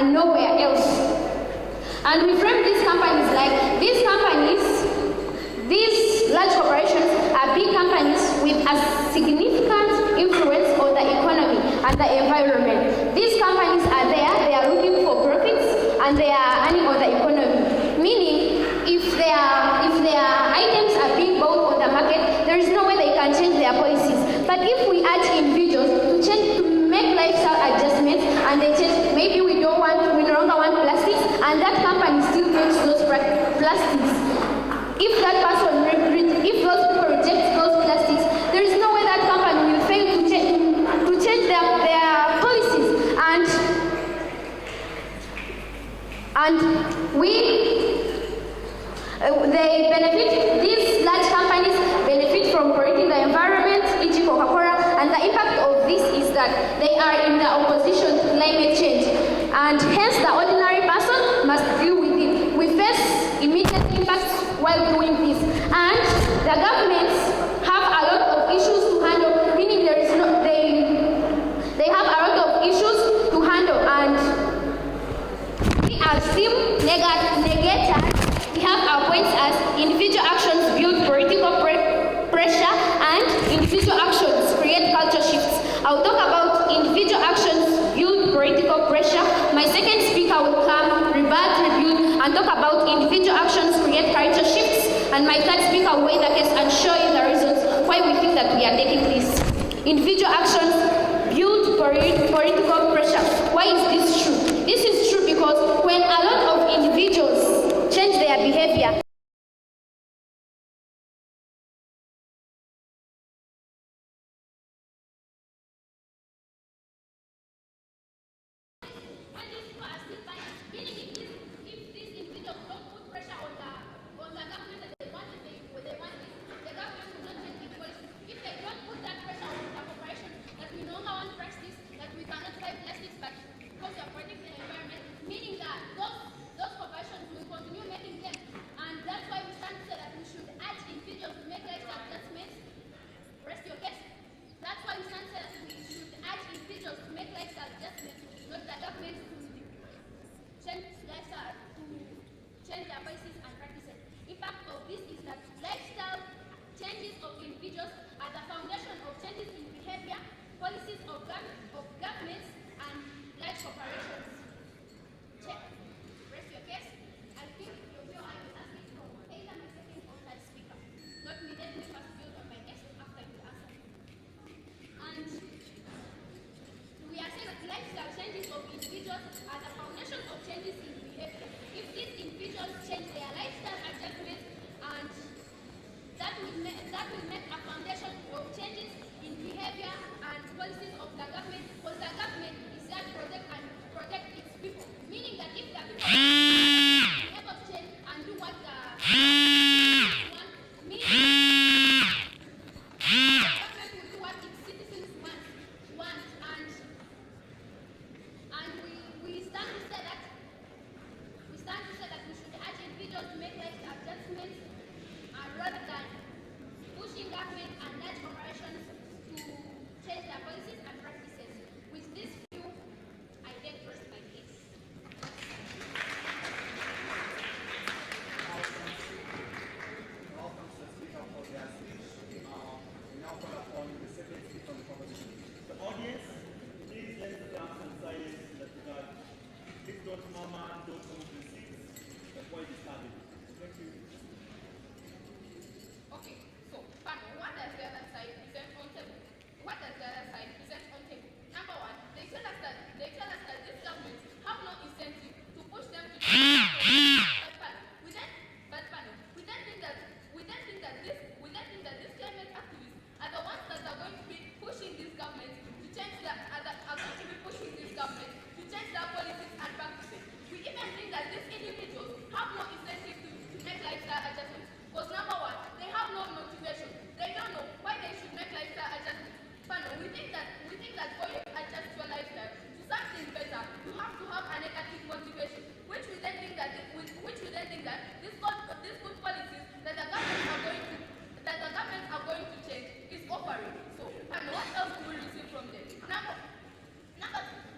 and nowhere else. And we frame these companies like these large corporations are big companies with a significant influence on the economy and the environment. These companies are there, they are looking for profits, and they are earning on the economy. Meaning, if their items are being bought on the market, there is no way they can change their policies. But if we ask individuals to make lifestyle adjustments, and they change, maybe we no longer want plastics, and that company still makes those plastics. If those people reject those plastics, there is no way that company will fail to change their policies. They benefit. These large companies benefit from protecting the environment, e.g. Coca-Cola, and the impact of this is that they are in the opposition to climate change, and hence the ordinary person must deal with it. We face immediate impacts while doing this, and the governments have a lot of issues to handle, meaning they have a lot of issues to handle, and we are still negators. We have our points as individual actions build political pressure and individual actions create culture shifts. I'll talk about individual actions build political pressure. My second speaker will come, rebuild, and talk about individual actions create culture shifts. And my third speaker will weigh the case and show you the reasons why we think that we are taking this. Individual actions build political pressure. Why is this true? This is true because when a lot of individuals change their behavior,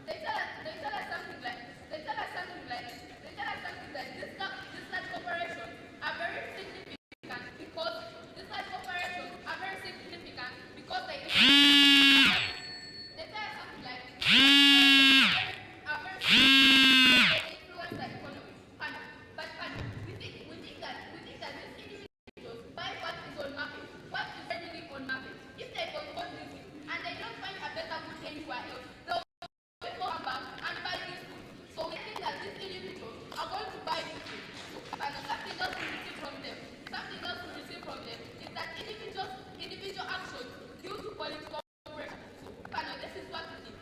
They tell us something like, they tell divide into. And something else we receive from them. Something else we receive from them is that individual actions due to political pressure. So, this is what we think.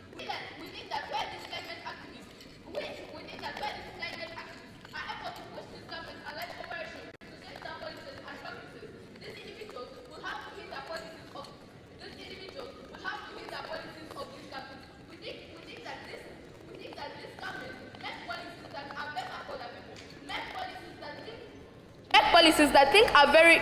We think that where these climate activists, we think that where these climate activists are able to push this government and let operation to change their policies and practices, these individuals will have to hit their policies of these individuals will have to hit their policies of this government. We think that this government make policies that are better for the people. Make policies that think are very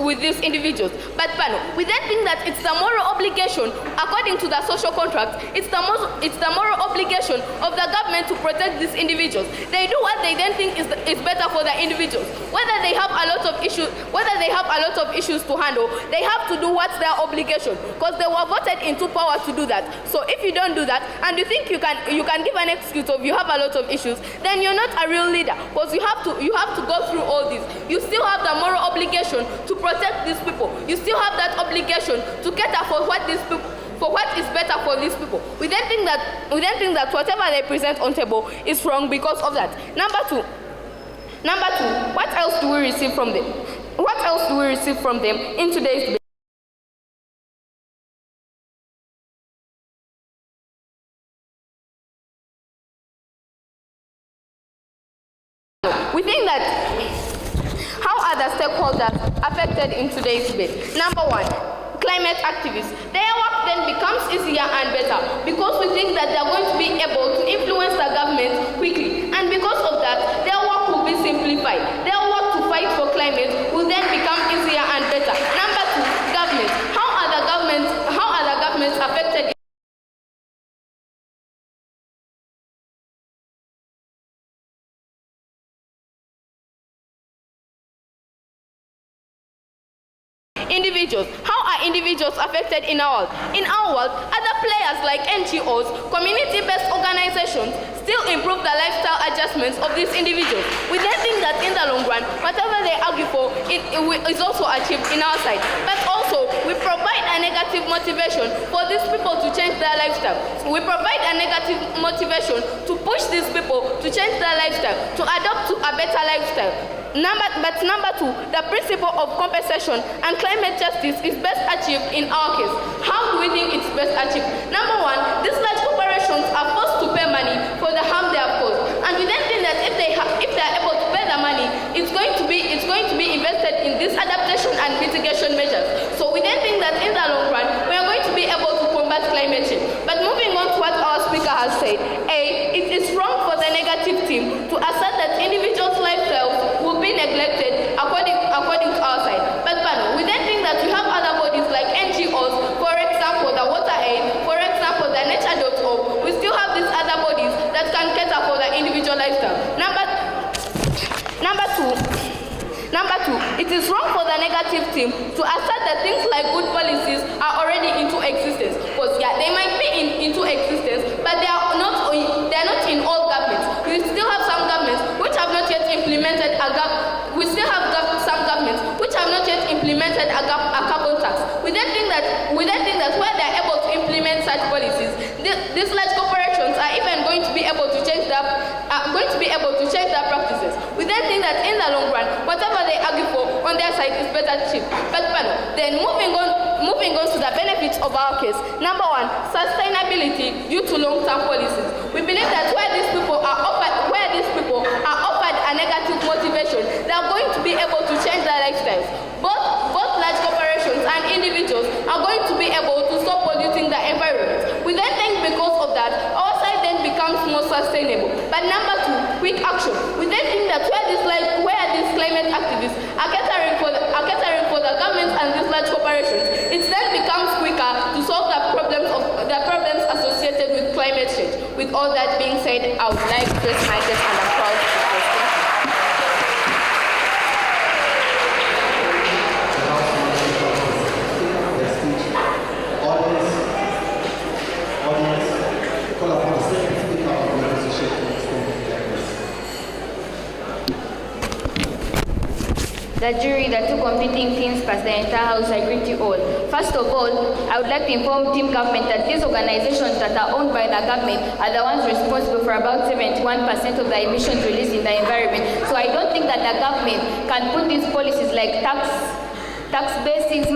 with these individuals. But we then think that it's the moral obligation, according to the social contract, it's the moral obligation of the government to protect these individuals. They do what they then think is better for the individuals. Whether they have a lot of issues to handle, they have to do what's their obligation, because they were voted into power to do that. So if you don't do that and you think you can give an excuse of you have a lot of issues, then you're not a real leader, because you have to go through all this. You still have the moral obligation to protect these people. You still have that obligation to cater for what is better for these people. We then think that whatever they present on table is wrong because of that. Number two, what else do we receive from them? What else do we receive from them in today's debate? We think that how are the stakeholders affected in today's debate? Number one, climate activists. Their work then becomes easier and better because we think that they are going to be able to influence the government quickly, and because of that, their work will be simplified. Their work to fight for climate will then become easier and better. Number two, government. How are the governments affected? Individuals. How are individuals affected in our world? In our world, other players like NGOs, community-based organizations, still improve the lifestyle adjustments of these individuals. We then think that in the long run, whatever they argue for is also achieved in our side. But also, we provide a negative motivation for these people to change their lifestyle. We provide a negative motivation to push these people to change their lifestyle, to adopt to a better lifestyle. Number two, the principle of compensation and climate justice is best achieved in our case. How do we think it's best achieved? Number one, these large corporations are forced to pay money for the harm they have caused, and we then think that if they are able to pay the money, it's going to be invested in this adaptation and mitigation measures. So we then think that in the long run, we are going to be able to combat climate change. But moving on to what our speaker has said, it is wrong for the negative team to assert that individuals' lifestyles will be neglected according to our side. But we then think that we have other bodies like NGOs, for example, the Water Aid, for example, the Nature.org. We still have these other bodies that can cater for the individual lifestyle. Number two, it is wrong for the negative team to assert that things like good policies are already into existence. Because they might be into existence, but they are not in all governments. We still have some governments which have not yet implemented some governments which have not yet implemented a carbon tax. We then think that where they are able to implement such policies, these large corporations are even going to be able to change their practices. We then think that in the long run, whatever they argue for on their side is better achieved. But then moving on to the benefits of our case. Number one, sustainability due to long-term policies. We believe that where these people are offered a negative motivation, they are going to be able to change their lifestyles. Both large corporations and individuals are going to be able to stop polluting the environment. We then think because of that, our side then becomes more sustainable. But number two, quick action. We then think that where these climate activists are catering for the government and these large corporations, it then becomes quicker to solve the problems associated with climate change. With all that being said, I would like to raise my case and I'm proud to present. Audience, call upon the the jury, the two competing teams, plus the entire House, I greet you all. First of all, I would like to inform team government that these organizations that are owned by the government are the ones responsible for about 71% of the emissions released in the environment. So I don't think that the government can put these policies like tax bases,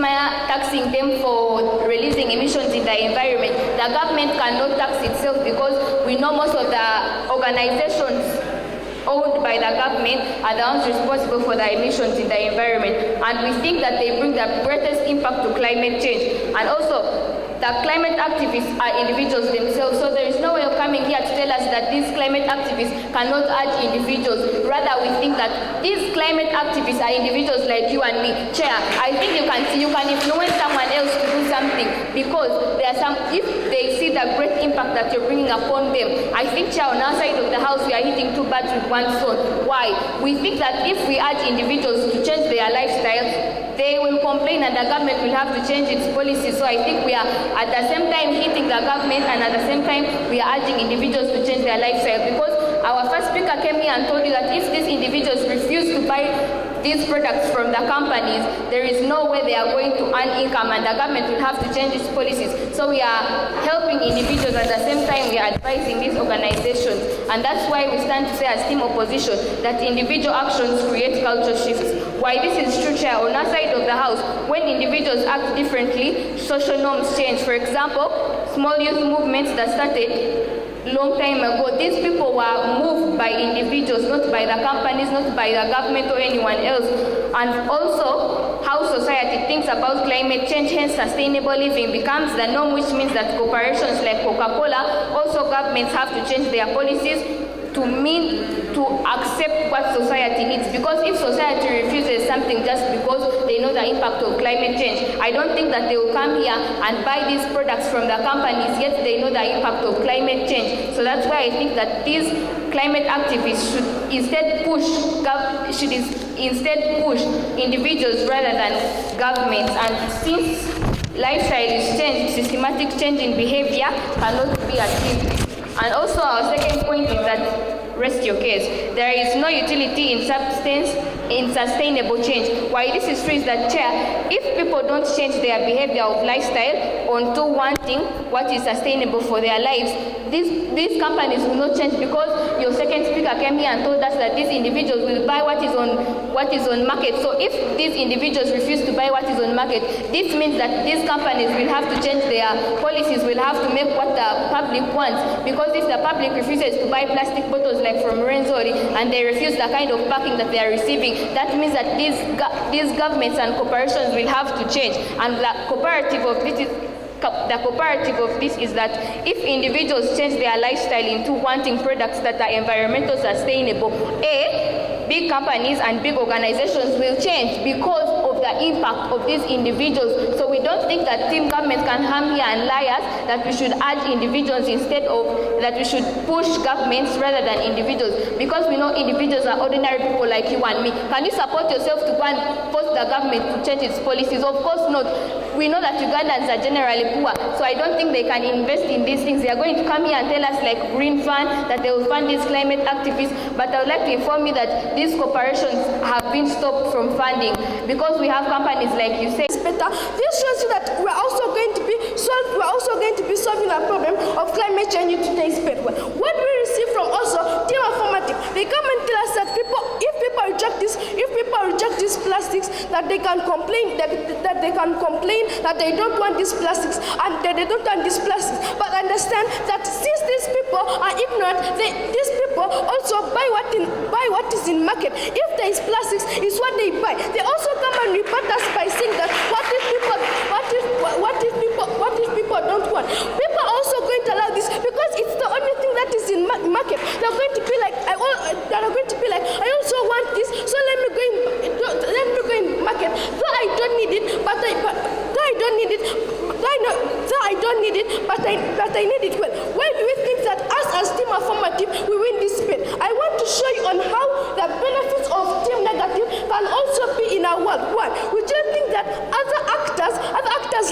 taxing them for releasing emissions in the environment. The government cannot tax itself because we know most of the organizations owned by the government are the ones responsible for the emissions in the environment. And we think that they bring the greatest impact to climate change. And also, the climate activists are individuals themselves, so there is no way of coming here to tell us that these climate activists cannot urge individuals. Rather, we think that these climate activists are individuals like you and me. Chair, I think you can influence someone else to do something because there are some, if they see the great impact that you're bringing upon them. I think, Chair, on our side of the house, we are hitting two birds with one stone. Why? We think that if we urge individuals to change their lifestyles, they will complain and the government will have to change its policies. So I think we are at the same time hitting the government and at the same time we are urging individuals to change their lifestyle, because our first speaker came here and told you that if these individuals refuse to buy these products from the companies, there is no way they are going to earn income and the government will have to change its policies. So we are helping individuals at the same time we are advising these organizations, and that's why we stand to say as team opposition that individual actions create culture shifts. Why this is true, Chair, on our side of the house, when individuals act differently, social norms change. For example, small youth movements that started long time ago, these people were moved by individuals, not by the companies, not by the government or anyone else. And also, how society thinks about climate change, hence sustainable living becomes the norm, which means that corporations like Coca-Cola, also governments have to change their policies to accept what society needs. Because if society refuses something just because they know the impact of climate change, I don't think that they will come here and buy these products from the companies, yet they know the impact of climate change. So that's why I think that these climate activists should instead push individuals rather than governments. And since lifestyle is changed, systematic change in behavior cannot be achieved. And also our second point is that, rest your case, there is no utility in sustainable change. Why this is true is that, Chair, if people don't change their behavior of lifestyle onto wanting what is sustainable for their lives, these companies will not change, because your second speaker came here and told us that these individuals will buy what is on market. So if these individuals refuse to buy what is on market, this means that these companies will have to change their policies, will have to make what the public wants. Because if the public refuses to buy plastic bottles like from Renzori and they refuse the kind of packing that they are receiving, that means that these governments and corporations will have to change. And the cooperative of this is that if individuals change their lifestyle into wanting products that are environmental sustainable, big companies and big organizations will change because of the impact of these individuals. So we don't think that team government can come here and lie us that we should urge individuals instead of that we should push governments rather than individuals, because we know individuals are ordinary people like you and me. Can you support yourself to go and force the government to change its policies? Of course not. We know that Ugandans are generally poor, so I don't think they can invest in these things. They are going to come here and tell us like Green Fund that they will fund these climate activists, but I would like to inform you that these corporations have been stopped from funding because we have companies like you say. Better. This shows you that we're also going to be solving the problem of climate change in today's paper. What we receive from also team affirmative, they come and tell us that if people reject these plastics, that they can complain that they don't want these plastics and that they don't want these plastics. But understand that since these people are ignorant, these people also buy what is in market. If there is plastics, it's what they buy. They also come and report us by saying that what if people don't want? People are also going to allow this because it's the only thing that is in market. They're going to be like, I also want this, so let me go in market. Though I don't need it, but I need it well. Why do we think that us as team affirmative we win this bid? I want to show you on how the benefits of team negative can also be in our world. One, we just think that other actors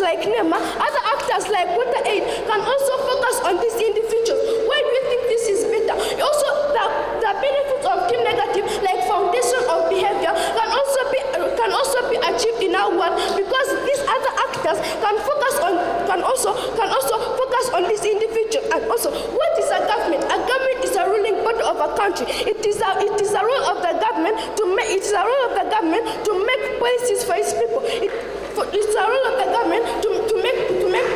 like NEMA, other actors like Water Aid can also focus on these individuals. Why do you think this is better? Also, the benefits of team negative, like foundation of behavior, can also be achieved in our world, because these other actors can also focus on this individual. And also, what is a government? A government is a ruling body of a country. It is a role of the government to make policies for its people. It's a role of the government to make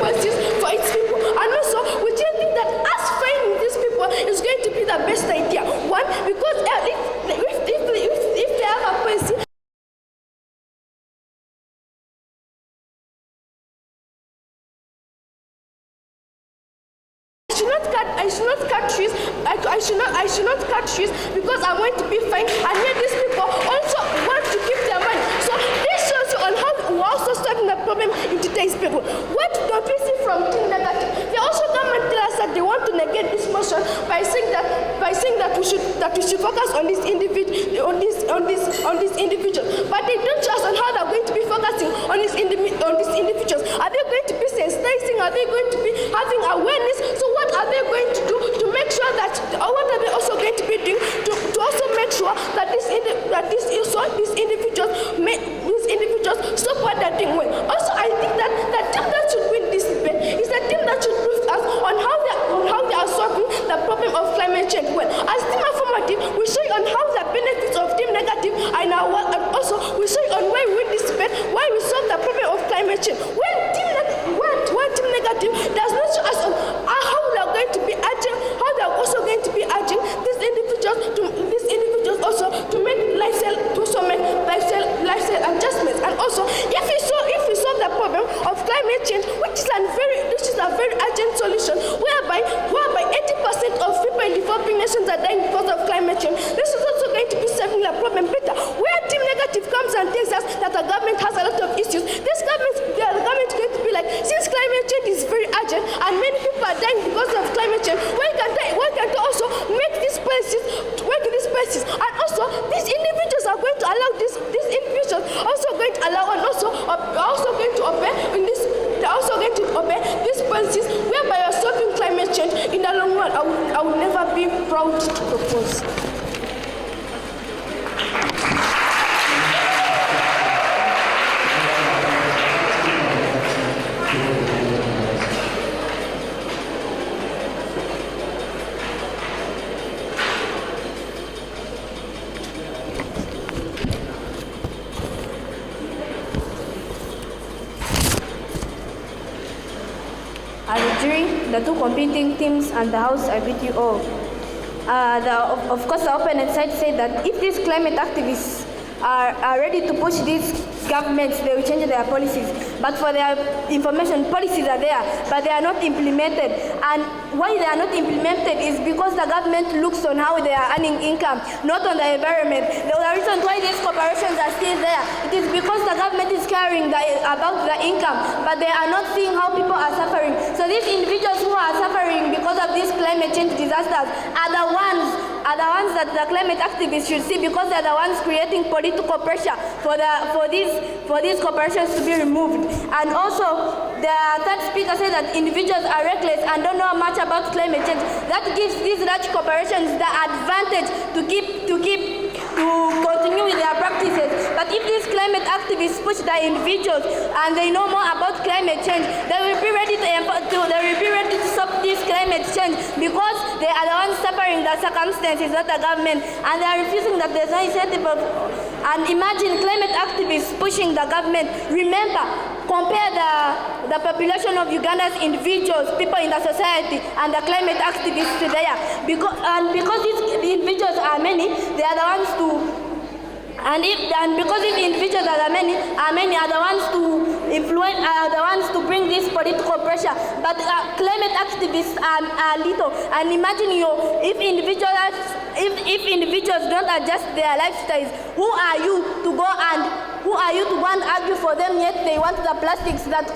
policies for its people. And also, we just think that us finding these people is going to be the best idea. One, because if they have a policy, I should not cut trees because I'm going to be fined, and yet these people also want to keep their money. So this shows you on how we're also solving the problem in today's people. What don't we see from Team Negative? They also come and tell us that they want to negate this motion by saying that we should focus on these individuals. But they don't show us on how they're going to be focusing on these individuals. Are they going to be sensitizing? Are they going to be having awareness? So what are they going to do to make sure that, or what are they also going to be doing to also make sure that these individuals stop what they're doing well? Also, I think that the team that should win this debate is the team that should prove us on how they are solving the problem of climate change well. As Team Affirmative, we show you on how the benefits of Team Negative are in our world, and also we show you on why we win this debate, why we solve the problem of climate change. When Team Negative does not show us on how they are going to be urging, how they are also going to be urging these individuals also to make lifestyle adjustments. And also, if we solve the problem of climate change, which is a very urgent solution, whereby 80% of people in developing nations are dying because of climate change, this is also going to be solving the problem better. Where Team Negative comes and tells us that the government has a lot of issues, the government is going to be like, since climate change is very urgent and many people are dying because of climate change, why can't they also make these policies, and also these individuals are going to allow these individuals also going to allow, and also going to obey in this. They're also going to obey these policies whereby you're solving climate change in the long run. I will never be proud to propose. As a jury, the two competing teams and the House, I greet you all. Of course, the opponent side said that if these climate activists are ready to push these governments, they will change their policies. But for their information, policies are there, but they are not implemented. And why they are not implemented is because the government looks on how they are earning income, not on the environment. The reason why these corporations are still there, it is because the government is caring about the income, but they are not seeing how people are suffering. So these individuals who are suffering because of these climate change disasters are the ones that the climate activists should see, because they are the ones creating political pressure for these corporations to be removed. And also, the third speaker said that individuals are reckless and don't know much about climate change. That gives these large corporations the advantage to continue with their practices. But if these climate activists push the individuals and they know more about climate change, they will be ready to stop this climate change, because they are the ones suffering the circumstances, not the government, and they are refusing that there's no incentive of. And imagine climate activists pushing the government. Remember, compare the population of Uganda's individuals, people in the society, and the climate activists there. Because these individuals are many, they are the ones to. And because these individuals are many are the ones to influence, are the ones to bring this political pressure. But climate activists are little. And imagine if individuals don't adjust their lifestyles, who are you to go and argue for them, yet they want the plastics that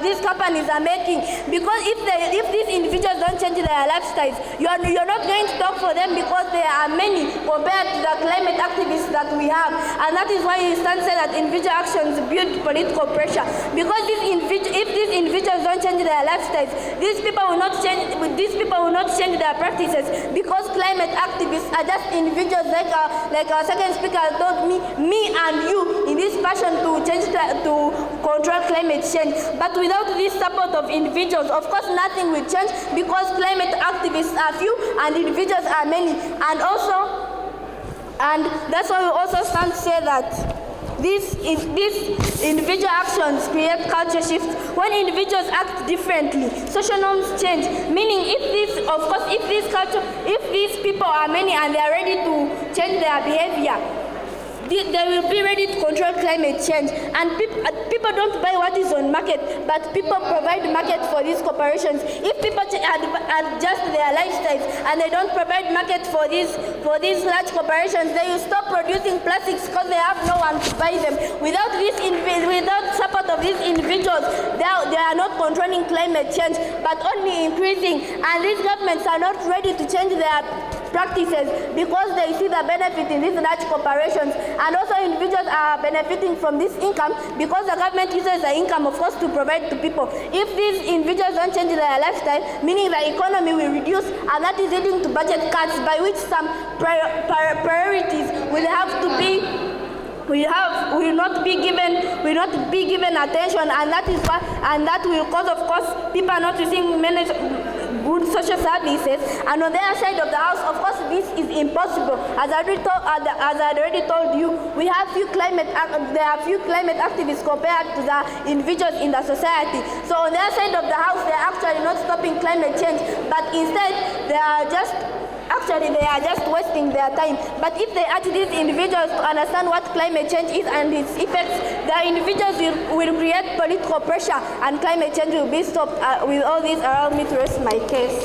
these companies are making? Because if these individuals don't change their lifestyles, you're not going to talk for them, because there are many compared to the climate activists that we have. And that is why you stand say that individual actions build political pressure. Because if these individuals don't change their lifestyles, these people will not change their practices, because climate activists are just individuals like our second speaker told me and you, in this passion to control climate change. But without this support of individuals, of course, nothing will change, because climate activists are few and individuals are many. And that's why we also stand to say that these individual actions create culture shifts. When individuals act differently, social norms change. Meaning, if these people are many and they are ready to change their behavior, they will be ready to control climate change. And people don't buy what is on market, but people provide market for these corporations. If people adjust their lifestyles and they don't provide market for these large corporations, they will stop producing plastics because they have no one to buy them. Without support of these individuals, they are not controlling climate change, but only increasing. And these governments are not ready to change their practices because they see the benefit in these large corporations, and also individuals are benefiting from this income because the government uses the income, of course, to provide to people. If these individuals don't change their lifestyle, meaning the economy will reduce, and that is leading to budget cuts, by which some priorities will have to be will not be given attention, and that will cause, of course, people not using many good social services. And on the other side of the house, of course, this is impossible. As I already told you, there are few climate activists compared to the individuals in the society. So on the other side of the house, they are actually not stopping climate change, but instead they are just wasting their time. But if they ask these individuals to understand what climate change is and its effects, the individuals will create political pressure and climate change will be stopped. With all this, allow me to rest my case.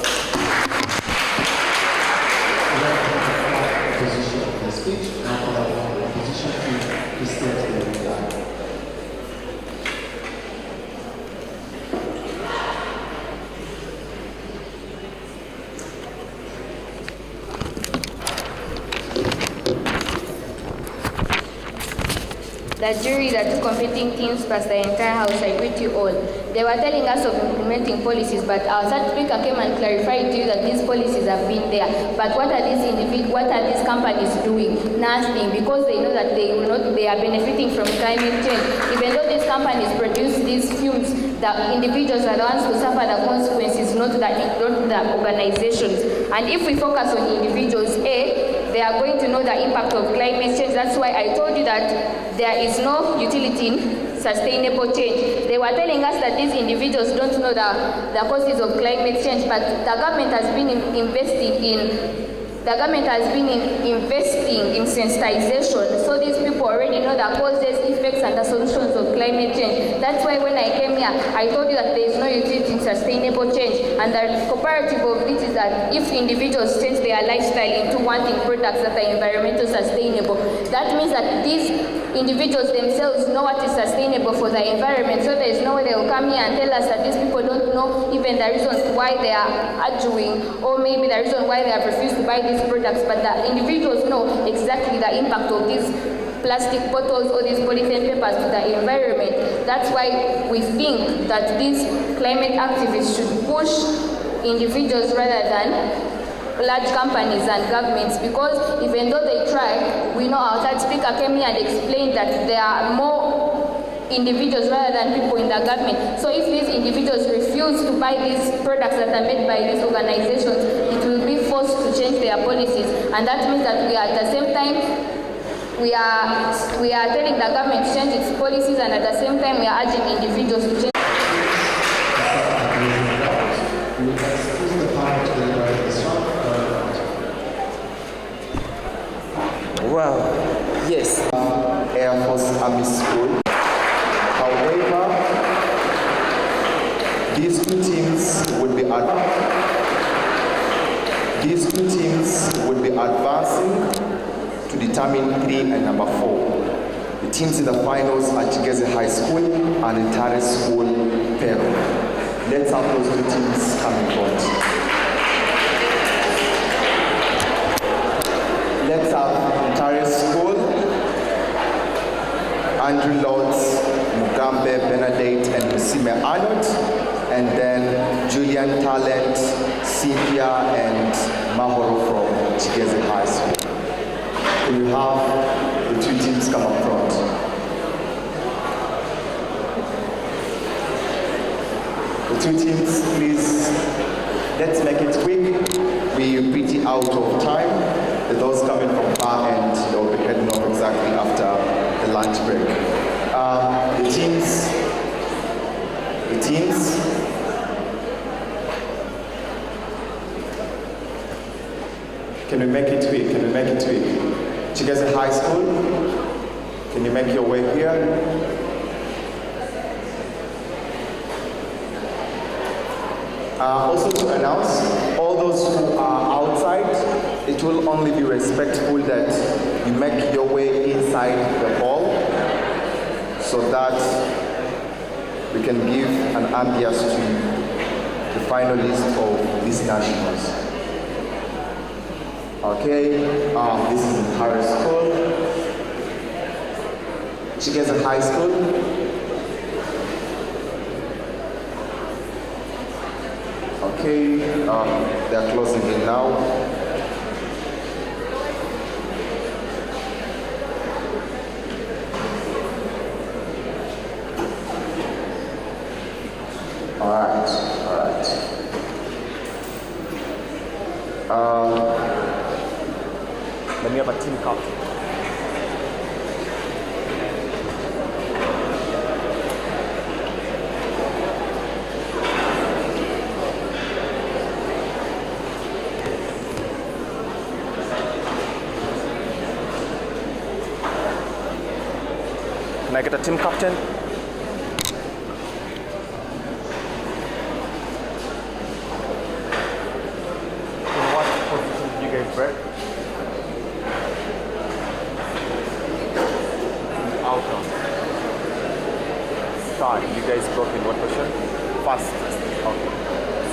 The jury, the two competing teams plus the entire house, I greet you all. They were telling us of implementing policies, but our third speaker came and clarified to you that these policies have been there. But what are these companies doing? Nothing, because they know that they are benefiting from climate change. Even though these companies produce these fumes, the individuals are the ones who suffer the consequences, not the organizations. And if we focus on individuals, they are going to know the impact of climate change. That's why I told you that there is no utility in sustainable change. They were telling us that these individuals don't know the causes of climate change, but the government has been investing in sensitization, so these people already know the causes, effects, and the solutions of climate change. That's why when I came here, I told you that there is no utility in sustainable change, and the comparative of it is that if individuals change their lifestyle into wanting products that are environmentally sustainable, that means that these individuals themselves know what is sustainable for the environment, so there is no way they will come here and tell us that these people don't know even the reasons why they are arguing, or maybe the reason why they have refused to buy these products, but the individuals know exactly the impact of these plastic bottles or these polythene papers to the environment. That's why we think that these climate activists should push individuals rather than large companies and governments, because even though they try, we know our third speaker came here and explained that there are more individuals rather than people in the government. So if these individuals refuse to buy these products that are made by these organizations, it will be forced to change their policies, and that means that we are at the same time we are telling the government to change its policies, and at the same time we are urging individuals to change. Well, yes, Air Force Army School. However, these two teams would be advancing to determine 3 and number 4. The teams in the finals are GNTV High School and NTARE School, Peru. Let's have those two teams coming forward. Let's have NTARE School, Andrew Lords, Mugambe, Benedict, and Musime Arnold, and then Julian Talent, Cynthia, and Mahoro from GNTV High School. We have the two teams come up front. The two teams, please, let's make it quick. We're pretty out of time. Those coming from far end, they'll be heading off exactly after the lunch break. The teams. Can we make it quick? Chigeze High School, can you make your way here? Also to announce, all those who are outside, it will only be respectful that you make your way inside the hall so that we can give an ambience to the finalists of these nationals. Okay, this is NTARE School, Chigeze High School. Okay, they're closing in now. All right. Then we have a team captain. Can I get a team captain? In what position did you guys break? Outcome. Start. You guys broke in what position? Fast. Okay.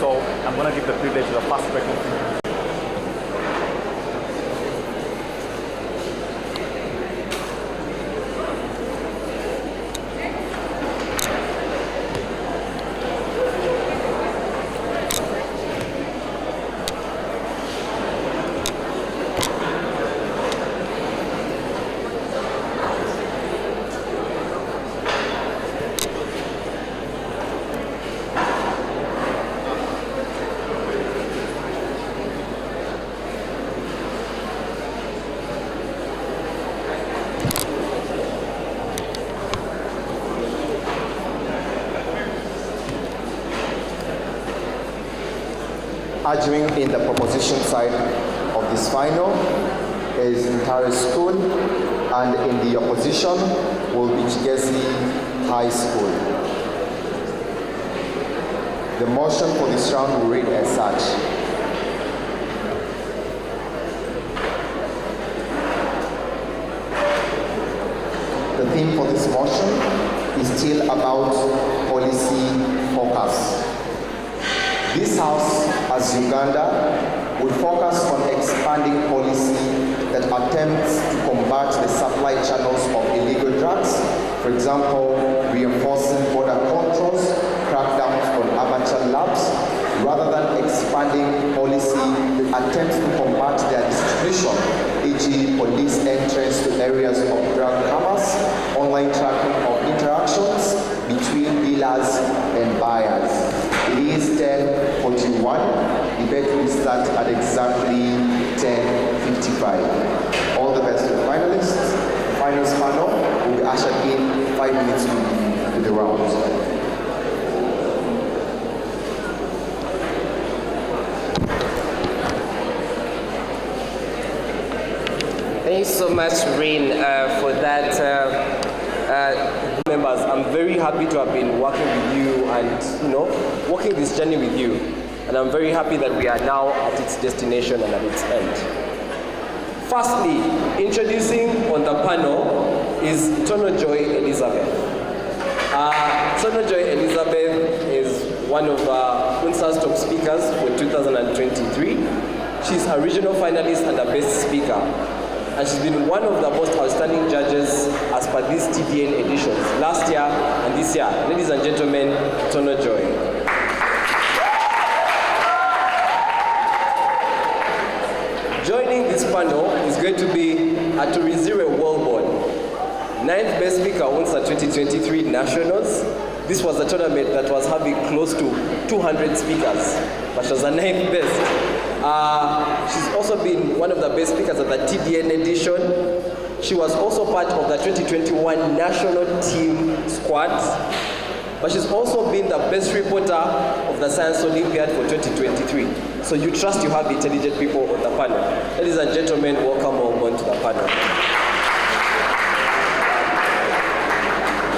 So I'm gonna give the privilege to the fast breaking team. Arguing in the proposition side of this final is NTARE School, and in the opposition will be Chigeze High School. The motion for this round will read as such. The theme for this motion is still about policy focus. This House, as Uganda, will focus on expanding policy that attempts to combat the supply channels of illegal drugs, for example, reinforcing border controls, crackdowns on amateur labs, rather than expanding policy that attempts to combat their distribution, e.g. police entrance to areas of drug commerce, online tracking of interactions between dealers and buyers. It is 10:41. Debate will start at exactly 10:55. All the best to the finalists. The finals panel will be ushered in 5 minutes to the round. Thank you so much, Rain, for that. Members, I'm very happy to have been working with you and, walking this journey with you. And I'm very happy that we are now at its destination and at its end. Firstly, introducing on the panel is Tono Joy Elizabeth. Tono Joy Elizabeth is one of UNSA's top speakers for 2023. She's a regional finalist and a best speaker. And she's been one of the most outstanding judges as per these TDN editions, last year and this year. Ladies and gentlemen, Tono Joy. Joining this panel is going to be Aturizire Wellborn, 9th Best Speaker UNSA 2023 Nationals, this was a tournament that was having close to 200 speakers, but she was the 9th best. She's also been one of the best speakers at the TDN edition. She was also part of the 2021 national team squad, but she's also been the best reporter of the Science Olympiad for 2023. So you trust you have intelligent people on the panel. Ladies and gentlemen, welcome on to the panel.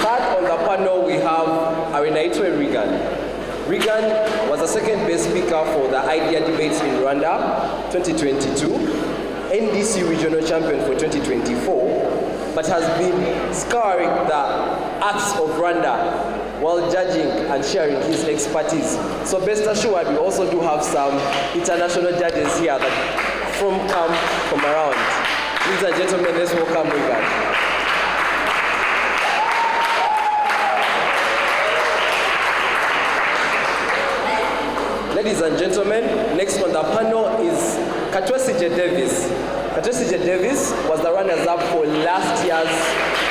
Third on the panel, we have Arenaitwe Regan. Regan was the second best speaker for the IDEA debates in Rwanda 2022, NDC regional champion for 2024, but has been scouring the acts of Rwanda while judging and sharing his expertise. So best assured, we also do have some international judges here that from around. Ladies and gentlemen, let's welcome Regan. Ladies and gentlemen, next on the panel is Katwesije Davis. Katwesije Davis was the runners-up for last year's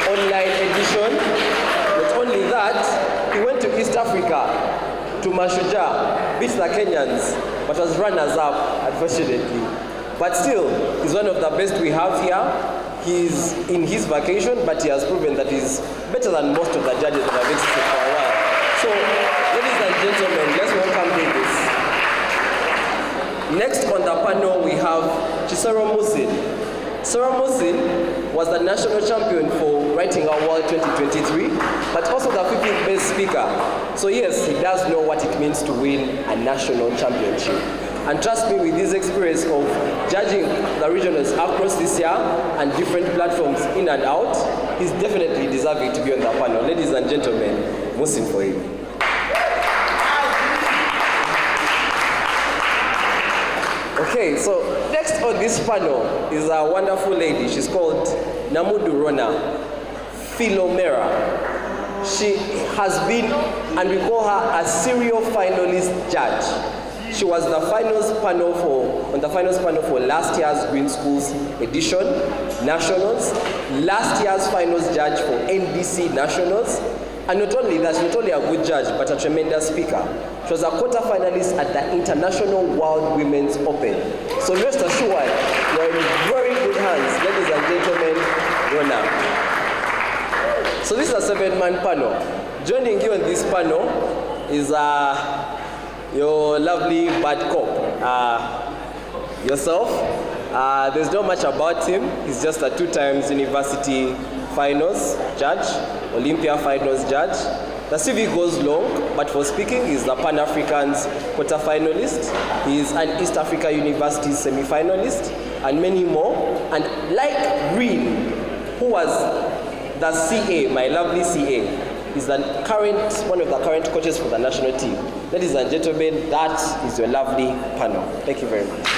online edition. Not only that, he went to East Africa, to Mashujaa, beat the Kenyans, but was runners-up, unfortunately. But still, he's one of the best we have here. He's in his vacation, but he has proven that he's better than most of the judges that have existed for a while. So, ladies and gentlemen, let's welcome Davis. Next on the panel, we have Chisero Musin. Chisero Musin was the national champion for Writing Award 2023, but also the 15th best speaker. So yes, he does know what it means to win a national championship. And trust me, with his experience of judging the regionals across this year and different platforms in and out, he's definitely deserving to be on the panel. Ladies and gentlemen, Musin for him. Okay, so next on this panel is a wonderful lady. She's called Namudu Rona Philomera. She has been, and we call her a serial finalist judge. She was the finals panel for last year's Green Schools edition, Nationals, last year's finals judge for NDC Nationals, and not only that, she's not only a good judge, but a tremendous speaker. She was a quarter-finalist at the International World Women's Open. So rest assured, you're in very good hands, ladies and gentlemen, Rona. So this is a 7-man panel. Joining you on this panel is your lovely bad cop, yourself. There's not much about him. He's just a 2-times university finals judge, Olympia finals judge. The CV goes long, but for speaking, he's the Pan-African's quarter-finalist. He is an East Africa University semi-finalist, and many more. And like Green, who was the CA, my lovely CA, is one of the current coaches for the national team. Ladies and gentlemen, that is your lovely panel. Thank you very much.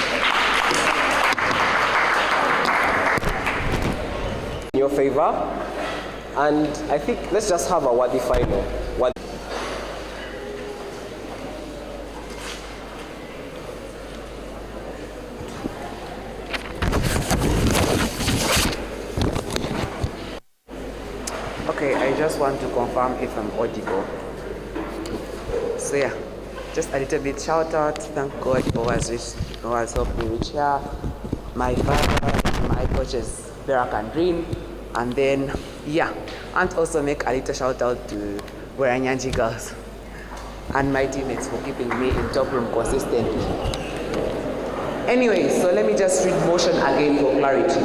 In your favor, and I think let's just have a worthy final. Okay, I just want to confirm if I'm audible. So yeah, just a little bit shout out. Thank God who has helped me reach here. My father, my coaches, Berak and Green, and then yeah, and also make a little shout out to Weranyanji girls and my teammates for keeping me in top room consistently. Anyway, so let me just read motion again for clarity.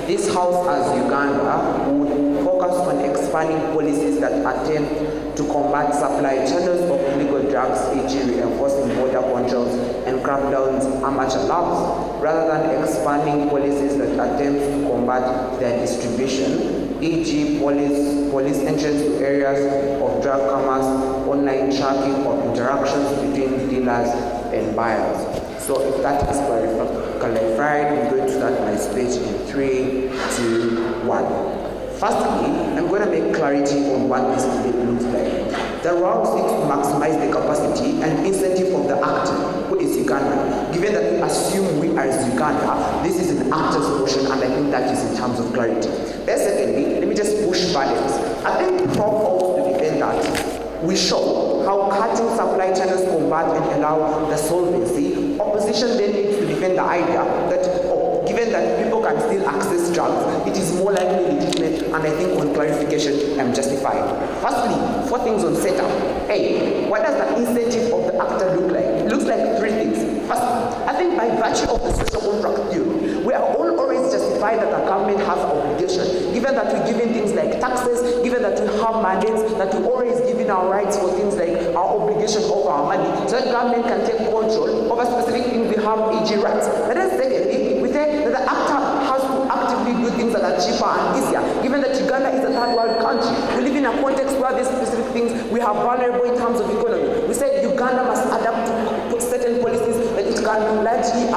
This house as Uganda would focus on expanding policies that attempt to combat supply channels of illegal drugs, e.g. reinforcing border controls and crackdowns amateur labs, rather than expanding policies that attempt to combat their distribution, e.g. police entrance to areas of drug commerce, online tracking of interactions between dealers and buyers. So if that is clarified, I'm going to start my speech in 3, 2, 1. Firstly, I'm going to make clarity on what this debate looks like. The round seeks to maximize the capacity and incentive of the actor, who is Uganda. Given that we assume we are Uganda, this is an actor's motion, and I think that is in terms of clarity. Then secondly, let me just push balance. I think Prof also to defend that We show how cutting supply channels combat and allow the solvency. Opposition then needs to defend the idea that, given that people can still access drugs, it is more likely legitimate, and I think on clarification, I'm justified. Firstly, 4 things on setup. A, what does the incentive of the actor look like? It looks like 3 things. First, I think by virtue of the social contract theory, we are all always justified that the government has an obligation, given that we're giving things like taxes, given that we have mandates, that we're always giving our rights for things like our obligation over our money, so that government can take control over specific things we have, e.g. rights. But then secondly, we say that the actor has to actively do things that are cheaper and easier, given that Uganda is a third world country. We live in a context where these specific things we have vulnerable in terms of economy. We said Uganda must adapt to certain policies that it can largely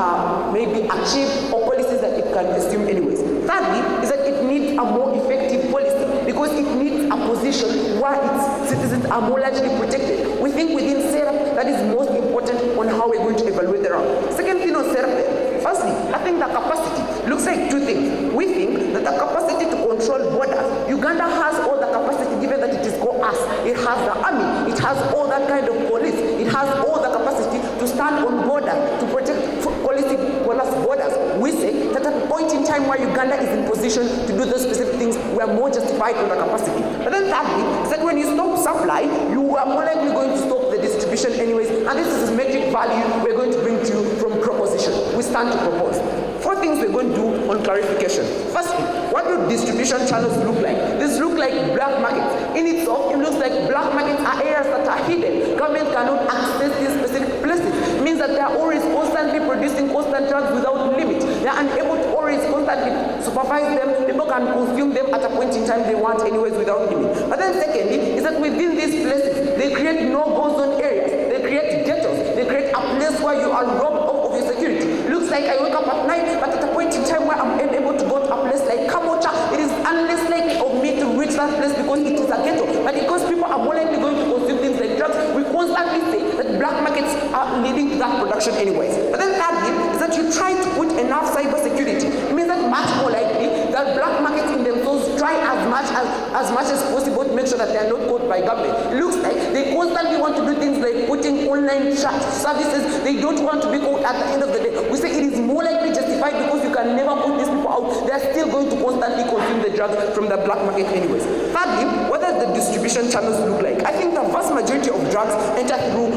maybe achieve, or policies that it can assume anyways. Thirdly, is that it needs a more effective policy, because it needs a position where its citizens are more largely protected. We think within SERAP that is most important on how we're going to evaluate the round. Second thing on SERAP, firstly, I think the capacity looks like 2 things. We think that the capacity to control borders, Uganda has all the capacity, given that it is called us. It has the army, it has all that kind of police, it has all the capacity to stand on border, to protect policy borders. We say that at a point in time where Uganda is in position to do those specific things, we are more justified on the capacity. But then thirdly, is that when you stop supply, you are more likely going to stop the distribution anyways, and this is metric value we're going to bring to you from proposition. We stand to propose. 4 things we're going to do on clarification. Firstly, what do distribution channels look like? This look like black markets. In itself, it looks like black markets are areas that are hidden. Government cannot access these specific places. It means that they are always constantly producing constant drugs without limit. They are unable to always constantly supervise them. People can consume them at a point in time they want anyways without limit. But then secondly, is that within these places, they create no-go zone areas. They create ghettos. They create a place where you are robbed of your security. It looks like I wake up at night, but at a point in time where I'm unable to go to a place like Kamocha, it is unless likely of me to reach that place because it is a ghetto. But because people are more likely going to consume things like drugs, we constantly say that black markets are leading to that production anyways. But then thirdly, is that you try to put enough cyber security. It means that much more likely that black markets in themselves try as much as possible to make sure that they are not caught by government. It looks like they constantly want to do things like putting online chat services. They don't want to be caught at the end of the day. We say it is more likely justified because you can never put these people out. They are still going to constantly consume the drugs from the black market anyways. Thirdly, what does the distribution channels look like? I think the vast majority of drugs enter through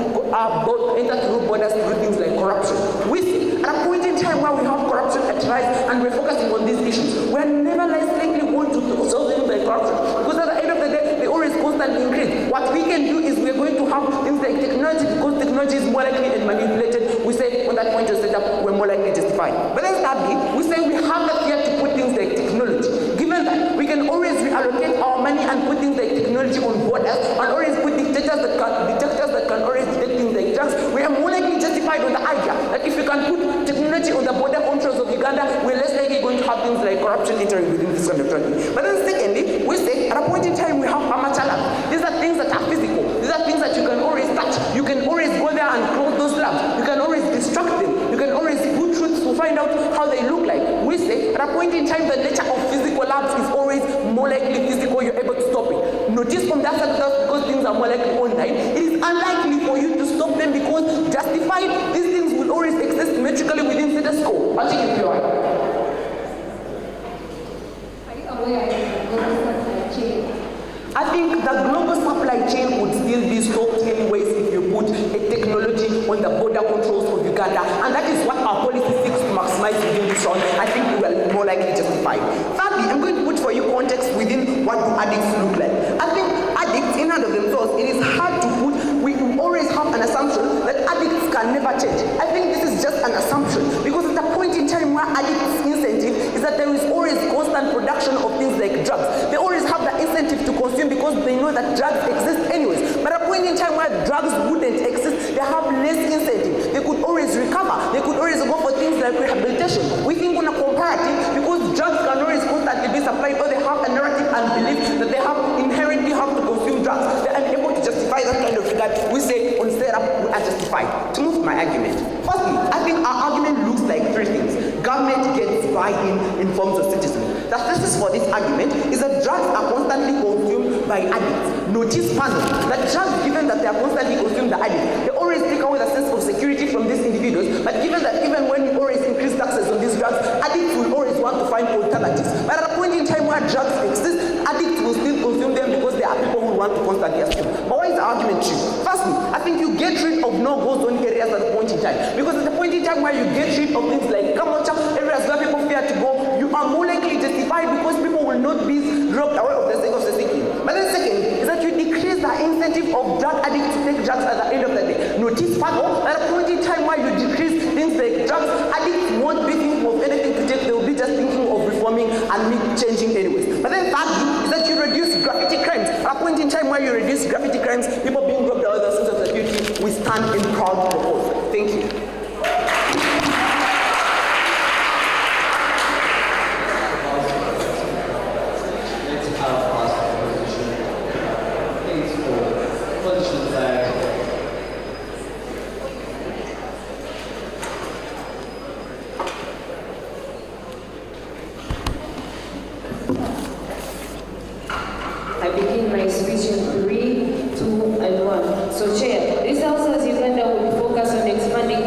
borders through things like corruption. We see at a point in time where we have corruption at rise and we're focusing on these issues, we're never less likely going to solve things like corruption, because at the end of the day, they always constantly increase. What we can do is we're going to have things like technology, because technology is more likely and manipulated. We say on that point of setup, we're more likely justified. But then thirdly, we say we have the fear to put things like technology. Given that we can always reallocate our money and put things like technology on borders, and always put detectors that can always detect things like drugs, we are more likely justified on the idea that if we can put technology on the border controls of Uganda, we're less likely going to have things like corruption entering within this kind of country. But then secondly, we say at a point in time we have amateur labs. These are things that are physical. These are things that you can always touch. You can always go there and close those labs. You can always distract them. You can always do truths to find out how they look like. We say at a point in time the nature of physical labs is always more likely physical. You're able to stop it. Notice from that sector, because things are more likely online, it is unlikely for you to stop them, because justified, these things will always exist symmetrically within status quo. I'll take it for I think the global supply chain would still be stopped anyways if you put a technology on the border controls of Uganda, and that is what our policy seeks to maximize within this round. I think we will more likely justify. Thirdly, I'm going to put for you context within what do addicts look like. I think addicts in and of themselves, it is hard to put, we always have an assumption that addicts can never change. I think this is just an assumption, because at the point in time where addicts' incentive is that there is always constant production of things like drugs. They always have the incentive to consume because they know that drugs exist anyways. But at a point in time where drugs wouldn't exist, they have less incentive. They could always recover. They could always go for things like rehabilitation. We think on a comparative, because drugs can always constantly be supplied, or they have a narrative and belief that they inherently have to consume drugs. They are unable to justify that kind of regard. We say on setup, we are justified. To move my argument. Firstly, I think our argument looks like 3 things. Government gets buy-in in forms of citizens. The thesis for this argument is that drugs are constantly consumed by addicts. Notice panel that drugs, given that they are constantly consuming the addicts, they always take away the sense of security from these individuals. But given that even when you always increase taxes on these drugs, addicts will always want to find alternatives. But at a point in time where drugs exist, addicts will still consume them because there are people who want to constantly assume. But why is the argument true? Firstly, I think you get rid of no-go zone areas at a point in time. Because at the point in time where you get rid of things like Kamocha, areas where people fear to go, you are more likely justified because people will not be dropped away of the sake of the seeking. But then second is that you decrease the incentive of drug addicts to take drugs at the end of the day. Notice panel, at a point in time where you decrease things like drugs, addicts won't be thinking of anything to take, they will be just thinking of reforming and changing anyways. But then thirdly is that you reduce graffiti crimes. At a point in time where you reduce graffiti crimes, people being robbed out of the sense of security, we stand in proud propose. Thank you. I begin my speech in 3, 2, and 1. So, Chair, this House as Uganda will focus on expanding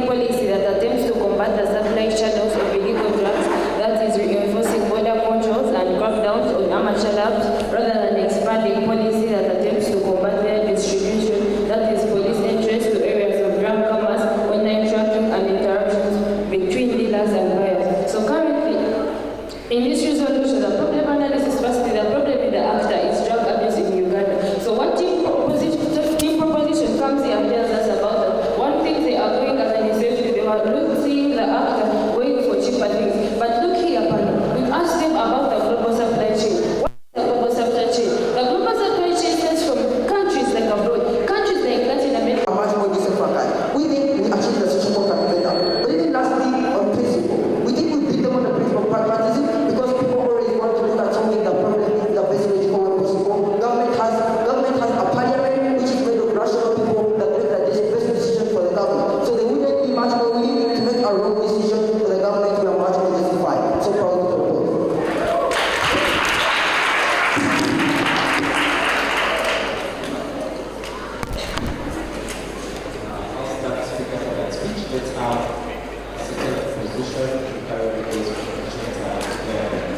policy that attempts to combat the supply channels of illegal drugs, that is reinforcing border controls and crackdowns on amateur labs, rather than expanding policy that attempts to combat their distribution, that is police entrance to areas of drug commerce, online trafficking, and interactions between dealers and buyers. So currently, in this resolution, the problem analysis, firstly, the problem with the actor is drug abuse in Uganda. So what team proposition comes here and tells us about that. One thing they are doing as an incentive, they are seeing the actor going for cheaper things. But look here, panel, we asked them about the global supply chain. What is the global supply chain? The global supply chain stems from countries like abroad, countries like Latin America. Much more disenfranchised. We think we achieved the social contract better. But even lastly, on principle, we think we beat them on the principle of pragmatism because people always want to look at something that probably is the best way forward possible. Government has a parliament which is made of rational people that make the best decision for the government. So they wouldn't be much more willing to make a wrong decision for the government. We are much more justified. So proud to propose. Let's have a second position to carry the case for the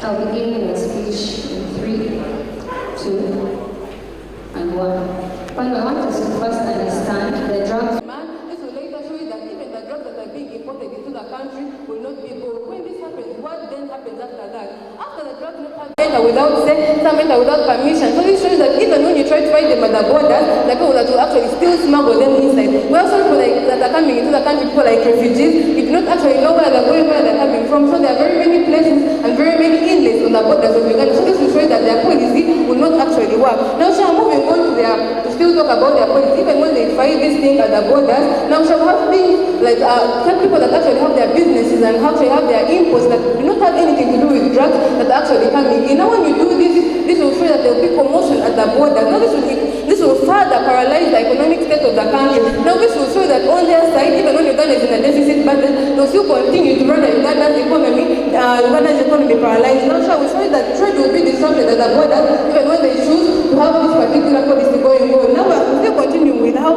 I'll begin my speech in 3, 2, and 1. But I want us to first understand the drugs. This will later show you that even the drugs that are being imported into the country will not be gold. When this happens, what then happens after that? After the drugs not enter without say, some enter without permission. So this shows that even when you try to fight them at the borders, the people that will actually still smuggle them inside. We also people like that are coming into the country, people like refugees, you do not actually know where they're going, where they're coming from. So there are very many places and very many inlets on the borders of Uganda. So this will show you that their policy will not actually work. Now, moving on to still talk about their policy, even when they fight this thing at the borders. Now, we have things like some people that actually have their businesses and actually have their imports that do not have anything to do with drugs that are actually coming in. Now, when you do this will show that there will be commotion at the borders. Now, this will further paralyze the economic state of the country. Now, this will show that on their side, even when Uganda is in a deficit budget, they'll still continue to run Uganda's economy, paralyzed. Now, we show that trade will be disrupted at the borders, even when they choose to have this particular policy going on. Now, we're still continuing with how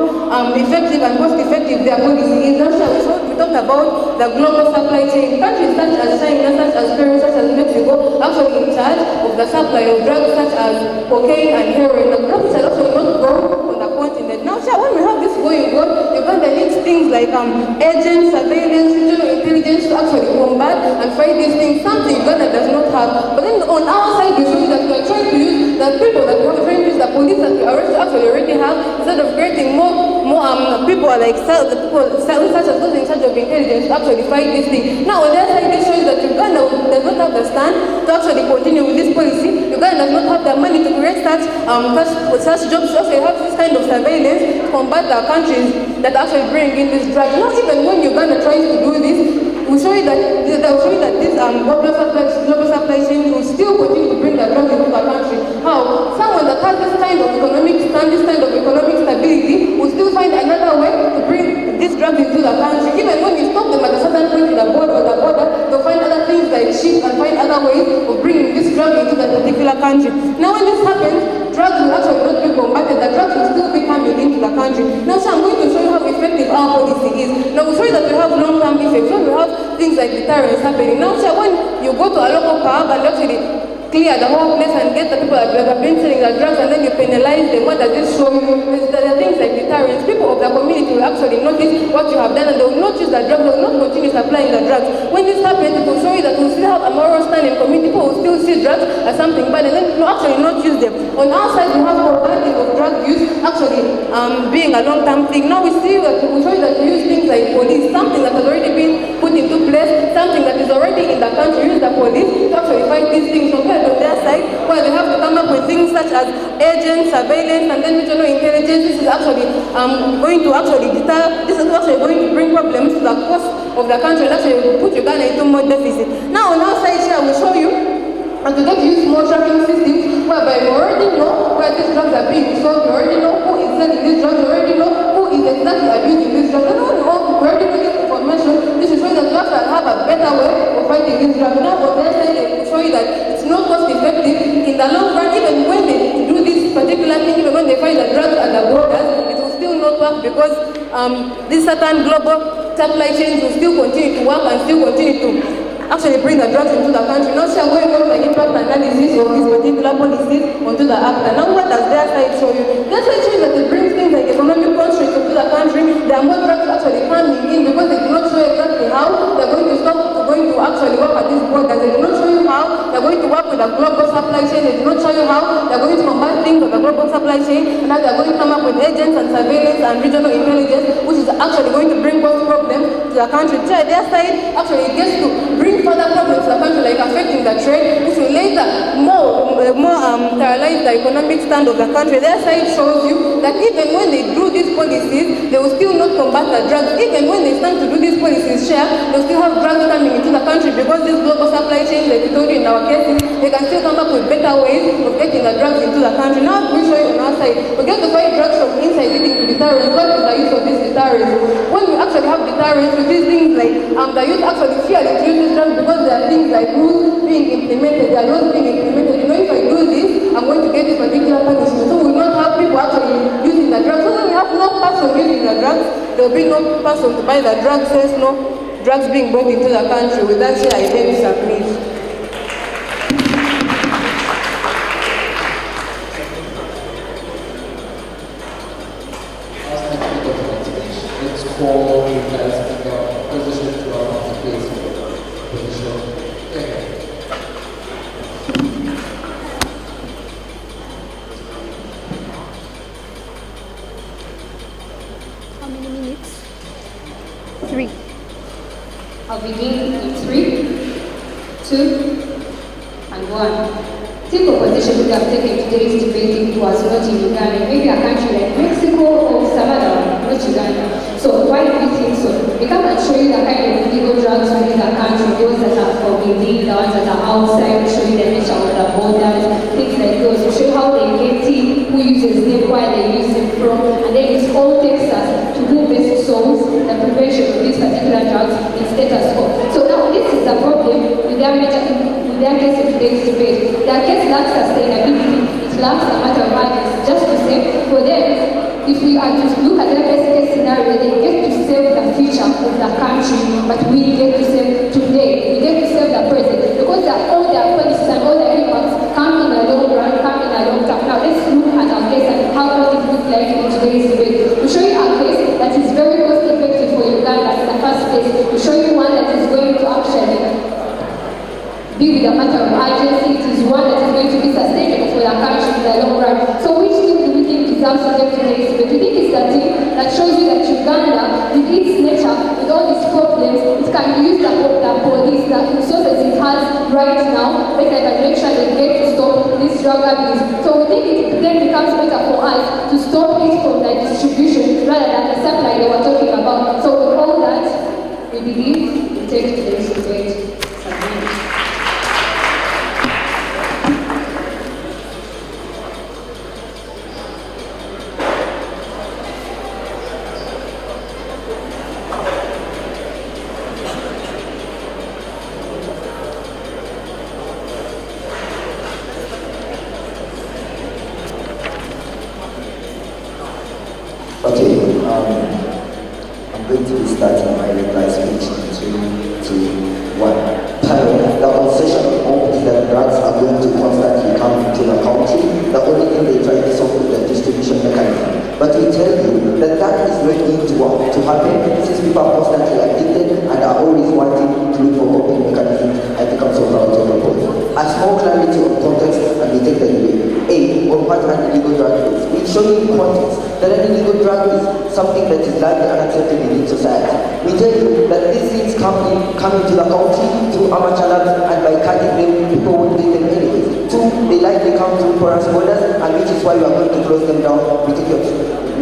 effective and cost-effective their policy is. Now, we talked about the global supply chain. Countries such as China, such as Peru, such as Mexico, actually in charge of the supply of drugs such as cocaine and heroin. The drugs are also not grown on the continent. Now, when we have this going on, Uganda needs things like agents, surveillance, regional intelligence to actually combat and fight these things, something Uganda does not have. But then on our side, we show that we are trying to use the people that we are trying to use, the police that we actually already have, instead of creating more people like the people such as those in charge of intelligence to actually fight this thing. Now, on their side, this shows that Uganda does not not have the stand to actually continue with this policy. Uganda does not have the money to create such jobs. So they have this kind of surveillance to combat the countries that actually bring in this drug. Not even when Uganda tries to do this, we'll show you that this global supply chain will still continue to bring the drugs into the country. How? Someone that has this kind of economic stand, this kind of economic stability, will still find another way to bring these drugs into the country. Even when you stop them at a certain point in the border, they'll find other things like cheap and find other ways of bringing this drug into that particular country. Now when this happens, drugs will actually not be combated, the drugs will still be coming into the country. Now so I'm going to show you how effective our policy is. Now we'll show you that we have long-term effects, so we have things like deterrence happening. Now so when you go to a local pub and actually clear the whole place and get the people that have been selling the drugs and then you penalize them, what does this show you? There are things like deterrence. People of the community will actually notice what you have done and they will not use the drugs, they will not continue supplying the drugs. When this happens, it will show you that we still have a moral stand in community. People will still see drugs as something bad and then actually not use them. On our side, we have combating of drug use actually being a long-term thing. Now we see that we show you that we use things like police, something that has already been put into place, something that is already in the country, use the police to actually fight these things. So on their side, where they have to come up with things such as agents, surveillance, and then regional intelligence. This is actually going to actually deter, this is actually going to bring problems to the cost of the country and actually put Uganda into more deficit. Now on our side here, we show you and to get use more tracking systems whereby you already know where these drugs are being sold, you already know who is selling these drugs, you already know who is exactly abusing these drugs. And we already know this information. This is showing that you have to have a better way of fighting these drugs. Now on their side, they will show you that it's not cost effective in the long run. Even when they do this particular thing, even when they find the drugs at the borders, it will still not work because these certain global supply chains will still continue to work and still continue to actually bring the drugs into the country. Now shall going on the impact analysis of these particular policies onto the actor. Now what does their side show you? Their side shows that it brings things like economic constraints into the country. There are more drugs actually coming in because they do not show exactly how they're going to stop going to actually work at these borders. They do not show you how they're going to work with the global supply chain. They do not show you how they're going to combat things of the global supply chain and how they're going to come up with agents and surveillance and regional intelligence, which is actually going to bring both problems to the country. So their side actually gets to bring further problems to the country, like affecting the trade, which will later paralyze the economic stand of the country. Their side shows you that even when they do these policies, they will still not combat the drugs. Even when they stand to do these policies share, they still have drugs coming into the country because this global supply chain, like we told you in our cases, they can still come up with better ways of getting the drugs into the country. Now we show you on our side, we get to fight drugs from inside leading to deterrence. What is the use of this deterrence? When we actually have deterrence with these things like the youth actually fear to use these drugs because there are things like rules being implemented, there are laws being implemented. You know, if I do this, I'm going to get this particular punishment. So we will not have people actually using the drugs. So when we have no person using the drugs, there will be no person to buy the drugs, so there's no drugs being brought into the country. With that here, I beg you, sir, please. Let's call you guys position to our position. Okay. How many minutes? 3. I'll begin in 3, 2, and 1. Typical position we have taken today's debating was not in Uganda, maybe a country like Mexico or some other one, not Uganda. So why do we think so? We come and show you the kind of illegal drugs within the country, those that are from within, the ones that are outside, we show you the nature of the borders, things like those. We show how they get in, who uses them, where they use them from, and then it all takes us to who best solves the prevention of these particular drugs in status quo. So now this is the problem with their case in today's debate. Their case lacks sustainability, it lacks a matter of values. Just to say, for them, if we are to look at their best case scenario, they get to save the future of the country, but we get to save today. We get to save the present. Because all their policies and all their impacts come in a long run, come in a long term. Now let's look at our case and how it looks like in today's debate. We show you a case that is very cost effective for Uganda in the first place. We show you one that is going to actually be with a matter of urgency. It is one that is going to be sustainable for the country in the long run. So which team do we think deserves to get today's debate? We think it's the team that shows you that Uganda, with its nature, with all its problems, it can use the police, the resources it has right families. So we think it then becomes better for us to stop it from the distribution rather than the supply they were talking about. So with all that, we believe we take today's debate. Okay, I'm going to be starting my reply speech in 3, 2, 1. The obsession of hope is that drugs are going to constantly come into the country. The only thing they try to solve is the distribution mechanism. But we tell you that that is not going to happen since people are constantly addicted and are always wanting to look for coping mechanisms. I think I'm so proud to report. As more clarity on context and we take the debate. A, on what an illegal drug is. We show you in context that an illegal drug is something that is largely unaccepted in society. We tell you that these things come into the country through amateur labs, and by cutting them, people won't get them anyways. 2, they likely come through porous borders, and which is why we are going to close them down. We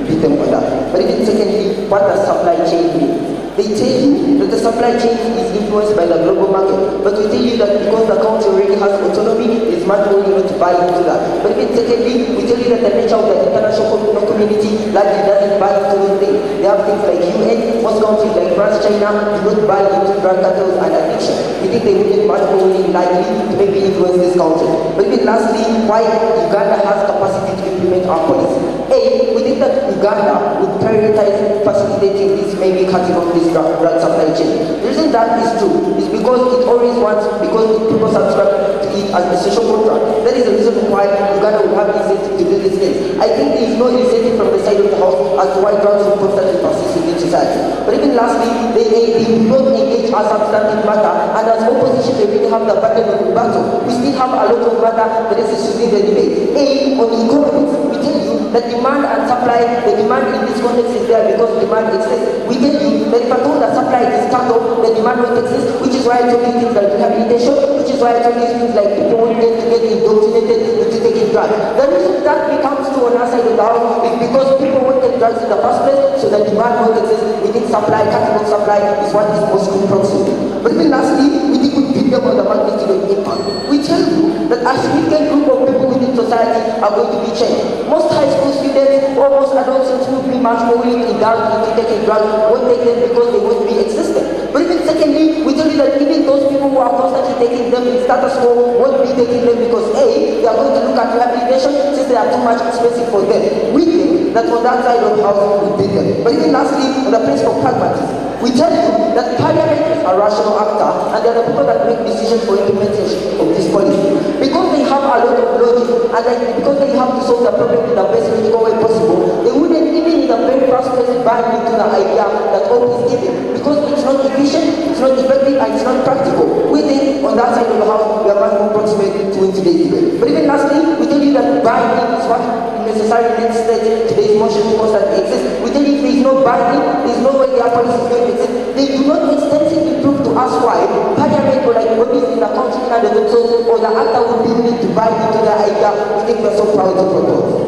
beat them on that. But even secondly, what does supply chain mean? They tell you that the supply chain is influenced by the global market, but we tell you that because the country already has autonomy, it's much more easier to buy into that. But even secondly, we tell you that the nature of the international community largely doesn't buy into those things. They have things like UN, most countries like France, China, do not buy into drug cartels and addiction. We think they would be much more likely to maybe influence this country. But even lastly, why Uganda has capacity to implement our policy. A, we think that Uganda would prioritize facilitating this, maybe cutting off this drug supply chain. The reason that is true is because it always wants, because people subscribe to it as a social contract. That is the reason why Uganda would have incentive to do these things. I think there is no incentive from the side of the house as to why drugs will constantly persist within society. But even lastly, they do not engage as substantive matter, and as opposition they really have the burden of the battle. We still have a lot of matter that is within the debate. A, on economics, we tell you that demand and supply, the demand in this context is there because demand exists. We tell you that if at all the supply is cut off, the demand won't exist, which is why I told you things like rehabilitation, which is why I told you things like people won't get indoctrinated into taking drugs. The reason that becomes true on our side of the house is because people won't take drugs in the first place, so the demand won't exist. We think supply, cutting off supply is what is most proximate. But then lastly, we think we beat them on the magnitude of impact. We tell you that a significant group of people within society are going to be changed. Most high school students, almost adolescents who would be much more willing to indulge into taking drugs won't take them because they won't be existent. But even secondly, we tell you that even those people who are constantly taking them in status quo won't be taking them because A, they are going to look at rehabilitation since they are too much expensive for them. We think that on that side of the house we beat them. But even lastly, on the principle of pragmatism, we tell you that Parliament is a rational actor and they are the people that make decisions for implementation of this policy. Because they have a lot of logic and because they have to solve the problem in the best logical way possible, they wouldn't even in the very first place buy into the idea that hope is given. Because it's not efficient, it's not effective, and it's not practical. We think on that side of the house we are much more proximate to win today's debate. But even lastly, we tell you that buying is what necessary next stage today's motion constantly exists. We tell you if there is no buying, there is no way their policy is going to exist. They do not extensively prove to us why Parliament or like bodies in the country under themselves or the actor would be willing to buy into their idea. We think we are so proud to propose.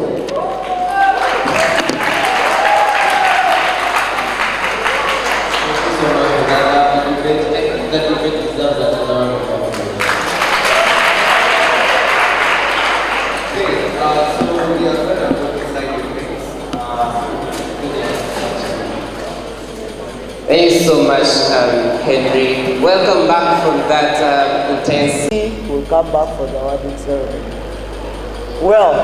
Thank you so much, Henry. Welcome back from that intense. We'll come back for the awarding ceremony. Well,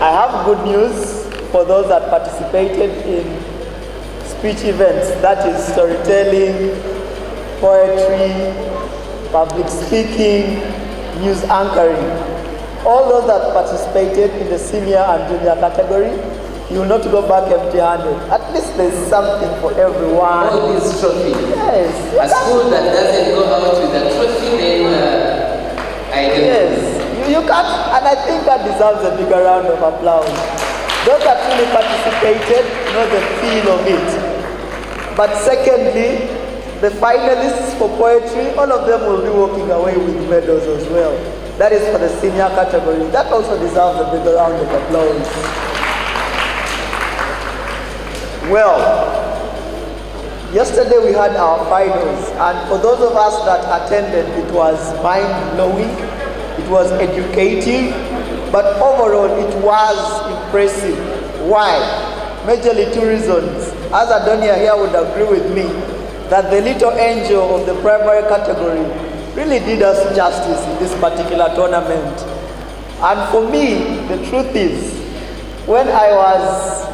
I have good news for those that participated in speech events. That is storytelling, poetry, public speaking, news anchoring. All those that participated in the senior and junior category, you will not go back empty-handed. At least there's something for everyone. All this trophy. Yes. A school that doesn't go out with a trophy, then I don't. Yes. You can't, and I think that deserves a bigger round of applause. Those that really participated know the feel of it. But secondly, the finalists for poetry, all of them will be walking away with medals as well. That is for the senior category. That also deserves a big round of applause. Well, yesterday we had our finals, and for those of us that attended, it was mind-blowing, it was educative, but overall it was impressive. Why? Majorly 2 reasons. As Adonia here would agree with me, that the little angel of the primary category really did us justice in this particular tournament. And for me, the truth is, when I was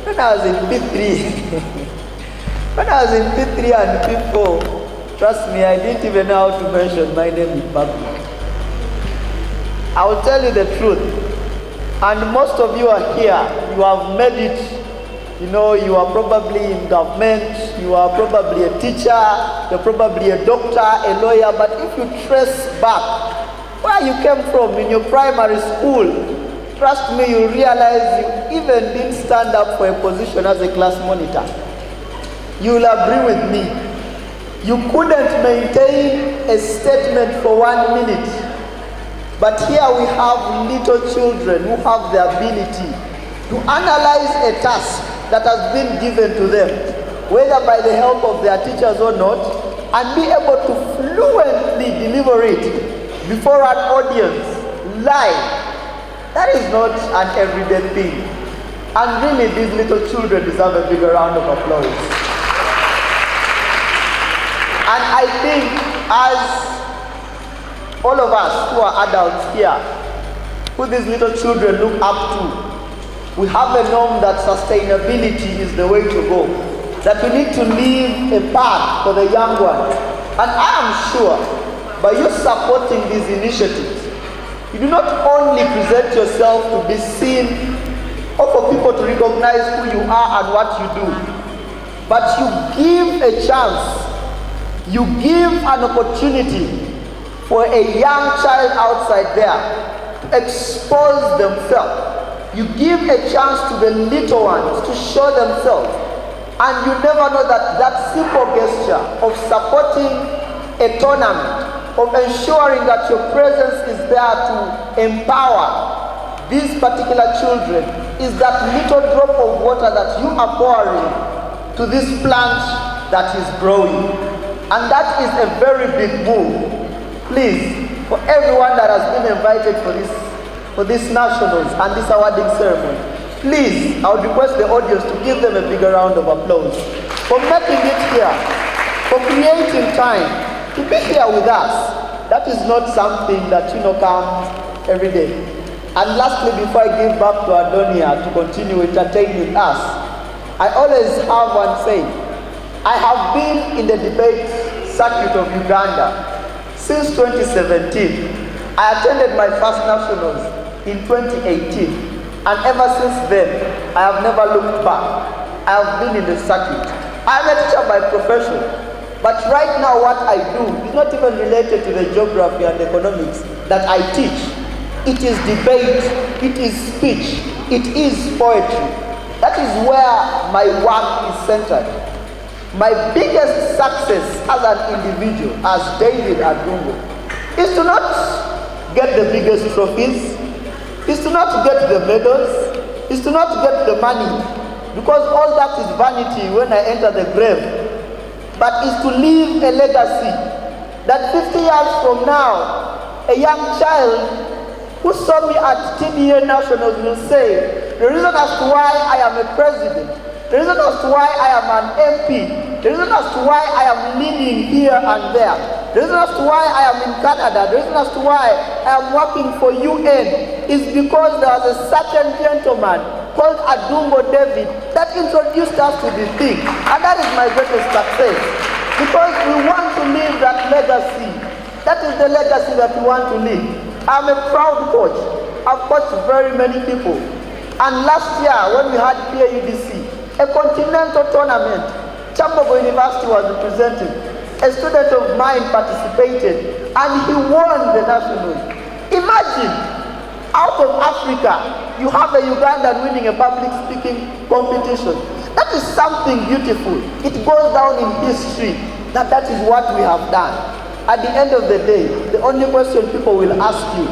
in P3, when I was in P3 and P4, trust me, I didn't even know how to mention my name in public. I will tell you the truth. And most of you are here, you have made it. You know, you are probably in government, you are probably a teacher, you're probably a doctor, a lawyer, but if you trace back where you came from in your primary school, trust me, you realize you even didn't stand up for a position as a class monitor. You will agree with me. You couldn't maintain a statement for 1 minute. But here we have little children who have the ability to analyze a task that has been given to them, whether by the help of their teachers or not, and be able to fluently deliver it before an audience, live. That is not an everyday thing. And really, these little children deserve a bigger round of applause. And I think as all of us who are adults here, who these little children look up to, we have a norm that sustainability is the way to go. That we need to leave a path for the young ones. And I am sure, by you supporting these initiatives, you do not only present yourself to be seen or for people to recognize who you are and what you do, but you give a chance, you give an opportunity for a young child outside there to expose themselves. You give a chance to the little ones to show themselves. And you never know that that simple gesture of supporting a tournament, of ensuring that your presence is there to empower these particular children, is that little drop of water that you are pouring to this plant that is growing. And that is a very big move. Please, for everyone that has been invited for this nationals and this awarding ceremony, please, I would request the audience to give them a bigger round of applause for making it here, for creating time to be here with us. That is not something that comes every day. And lastly, before I give back to Adonia to continue entertaining us, I always have one saying. I have been in the debate circuit of Uganda since 2017. I attended my first nationals in 2018, and ever since then, I have never looked back. I have been in the circuit. I am a teacher by profession, but right now what I do is not even related to the geography and economics that I teach. It is debate, it is speech, it is poetry. That is where my work is centered. My biggest success as an individual, as David Adungo, is to not get the biggest trophies, is to not get the medals, is to not get the money, because all that is vanity when I enter the grave, but is to leave a legacy that 50 years from now, a young child who saw me at TDA Nationals will say, the reason as to why I am a president, the reason as to why I am an MP, the reason as to why I am leading here and there, the reason as to why I am in Canada, the reason as to why I am working for UN is because there was a certain gentleman called Adungo David that introduced us to this thing. And that is my greatest success. Because we want to leave that legacy. That is the legacy that we want to leave. I'm a proud coach. I've coached very many people. And last year when we had PAUDC, a continental tournament, Chambogo University was represented. A student of mine participated and he won the nationals. Imagine, out of Africa, you have a Ugandan winning a public speaking competition. That is something beautiful. It goes down in history that is what we have done. At the end of the day, the only question people will ask you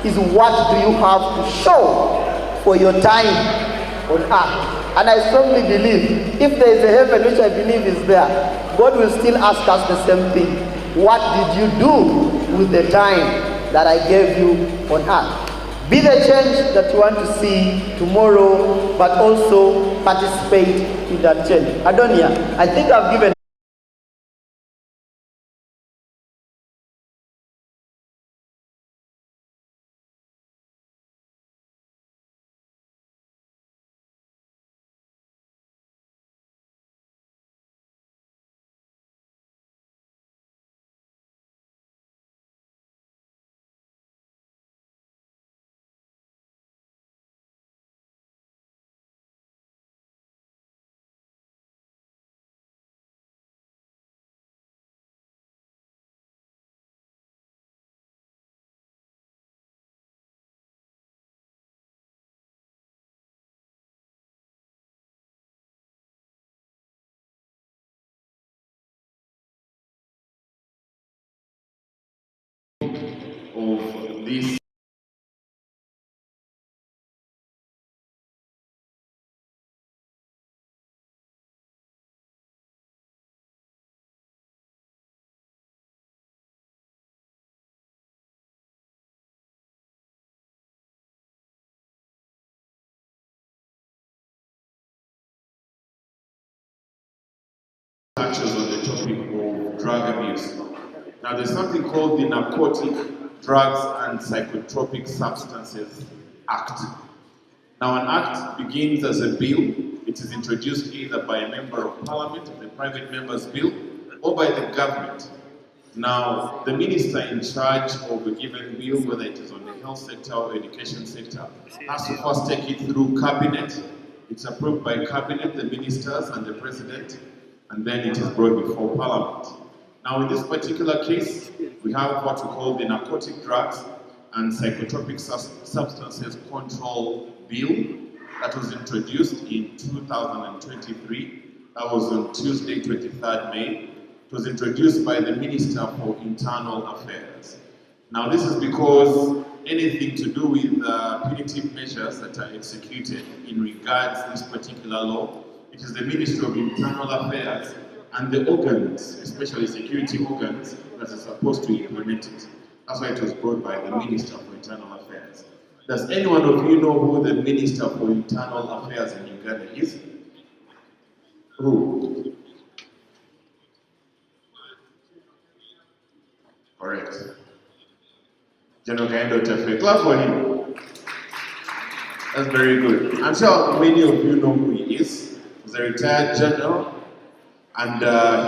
is, what do you have to show for your time on earth? And I strongly believe, if there is a heaven, which I believe is there, God will still ask us the same thing. What did you do with the time that I gave you on earth? Be the change that you want to see tomorrow, but also participate in that change. Adonia, I think I've given of this. Lectures on the topic of drug abuse. Now, there's something called the Narcotic Drugs and Psychotropic Substances Act. Now, an act begins as a bill. It is introduced either by a member of parliament, the private member's bill, or by the government. Now, the minister in charge of a given bill, whether it is on the health sector or education sector, has to first take it through cabinet. It's approved by cabinet, the ministers and the president, and then it is brought before parliament. Now, in this particular case, we have what we call the Narcotic Drugs and Psychotropic Substances Control Bill that was introduced in 2023. That was on Tuesday, 23rd May. It was introduced by the Minister for Internal Affairs. Now, this is because anything to do with punitive measures that are executed in regards to this particular law, it is the Ministry of Internal Affairs and the organs, especially security organs, that are supposed to implement it. That's why it was brought by the Minister for Internal Affairs. Does any one of you know who the Minister for Internal Affairs in Uganda is? Who? Correct. General Kaindo Tafe. Clap for him. That's very good. I'm sure many of you know who he is. He's a retired general, and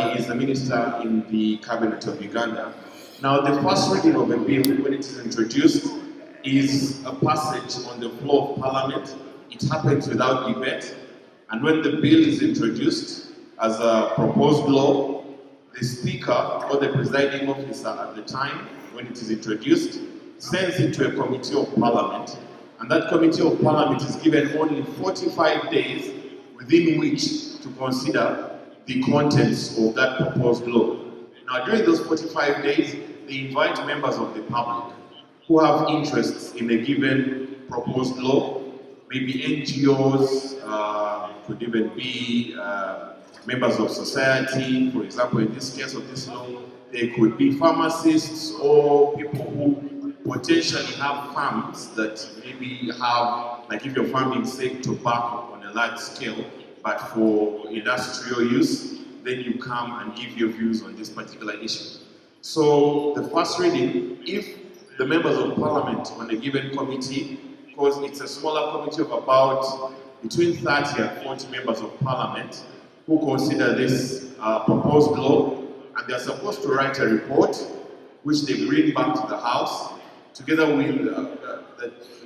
he is the minister in the cabinet of Uganda. Now, the first reading of a bill, when it is introduced, is a passage on the floor of parliament. It happens without debate, and when the bill is introduced as a proposed law, the speaker or the presiding officer at the time, when it is introduced, sends it to a committee of parliament, and that committee of parliament is given only 45 days within which to consider the contents of that proposed law. Now, during those 45 days, they invite members of the public who have interests in a given proposed law, maybe NGOs, could even be members of society. For example, in this case of this law, they could be pharmacists or people who potentially have farms that maybe have, like if you're farming, say, tobacco on a large scale, but for industrial use, then you come and give your views on this particular issue. So the first reading, if the members of parliament on a given committee, because it's a smaller committee of about between 30 and 40 members of parliament who consider this proposed law, and they're supposed to write a report which they bring back to the House together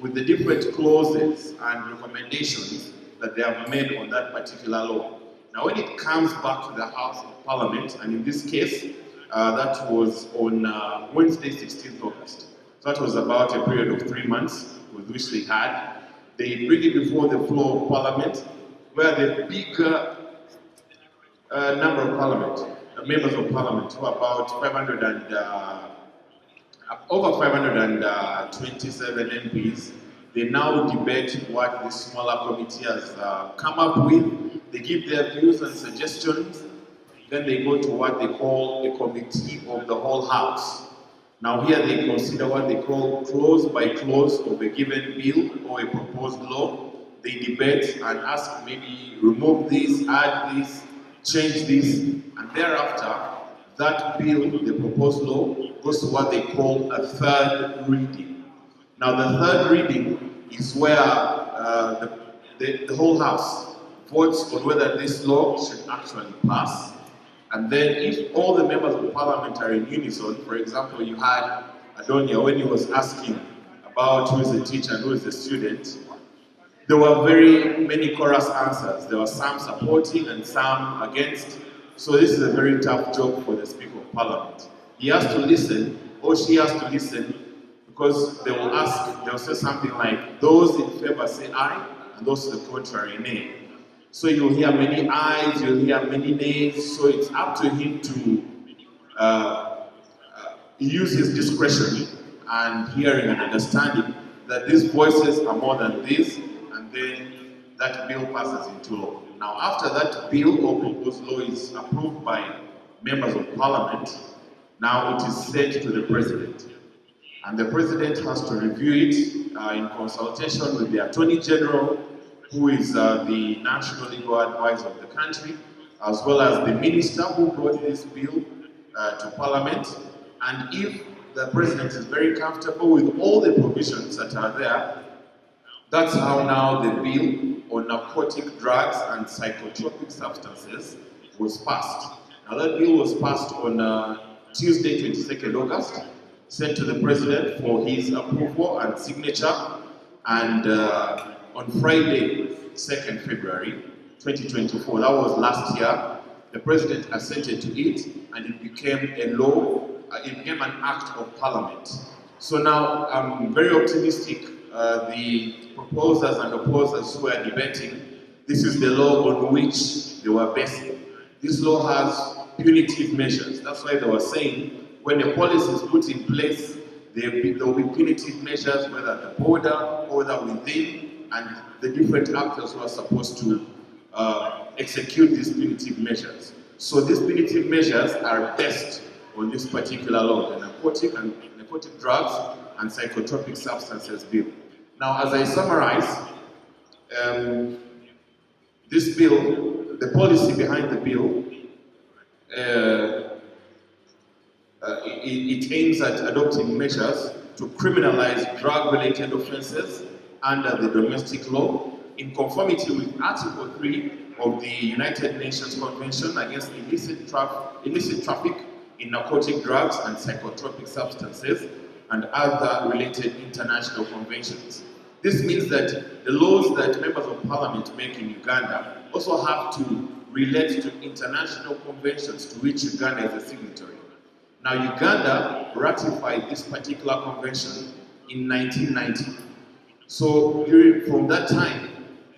with the different clauses and recommendations that they have made on that particular law. Now, when it comes back to the House of Parliament, and in this case, that was on Wednesday, 16th August. So that was about a period of 3 months with which they had. They bring it before the floor of Parliament, where the bigger number of Parliament, the members of parliament, who are about over 527 MPs, they now debate what the smaller committee has come up with. They give their views and suggestions. Then they go to what they call a committee of the whole house. Now here they consider what they call clause by clause of a given bill or a proposed law. They debate and ask, maybe remove this, add this, change this, and thereafter that bill, the proposed law, goes to what they call a third reading. Now the third reading is where the whole house votes on whether this law should actually pass. And then if all the members of parliament are in unison, for example, you had Adonia when he was asking about who is the teacher and who is the student, there were very many chorus answers. There were some supporting and some against. So this is a very tough job for the Speaker of Parliament. He has to listen, or she has to listen, because they will say something like, those in favor say aye, and those to the contrary, nay. So you'll hear many ayes, you'll hear many nays, so it's up to him to use his discretion and hearing and understanding that these voices are more than these, and then that bill passes into law. Now after that bill or proposed law is approved by members of parliament, now it is sent to the president. And the president has to review it in consultation with the Attorney General, who is the national legal advisor of the country, as well as the minister who brought this bill to parliament. And if the president is very comfortable with all the provisions that are there, that's how now the bill on narcotic drugs and psychotropic substances was passed. Now that bill was passed on Tuesday, 22nd August, sent to the president for his approval and signature, and on Friday, 2nd February 2024, that was last year, the president assented to it and it became a law, it became an act of parliament. So now I'm very optimistic. The proposers and opposers who are debating, this is the law on which they were basing. This law has punitive measures. That's why they were saying when a policy is put in place, there will be punitive measures, whether at the border or whether within, and the different actors who are supposed to execute these punitive measures. So these punitive measures are based on this particular law, the narcotic drugs and psychotropic substances bill. Now, as I summarize, this bill, the policy behind the bill, it aims at adopting measures to criminalize drug-related offenses under the domestic law in conformity with Article 3 of the United Nations Convention against illicit traffic in narcotic drugs and psychotropic substances and other related international conventions. This means that the laws that members of parliament make in Uganda also have to relate to international conventions to which Uganda is a signatory. Now, Uganda ratified this particular convention in 1990. So from that time,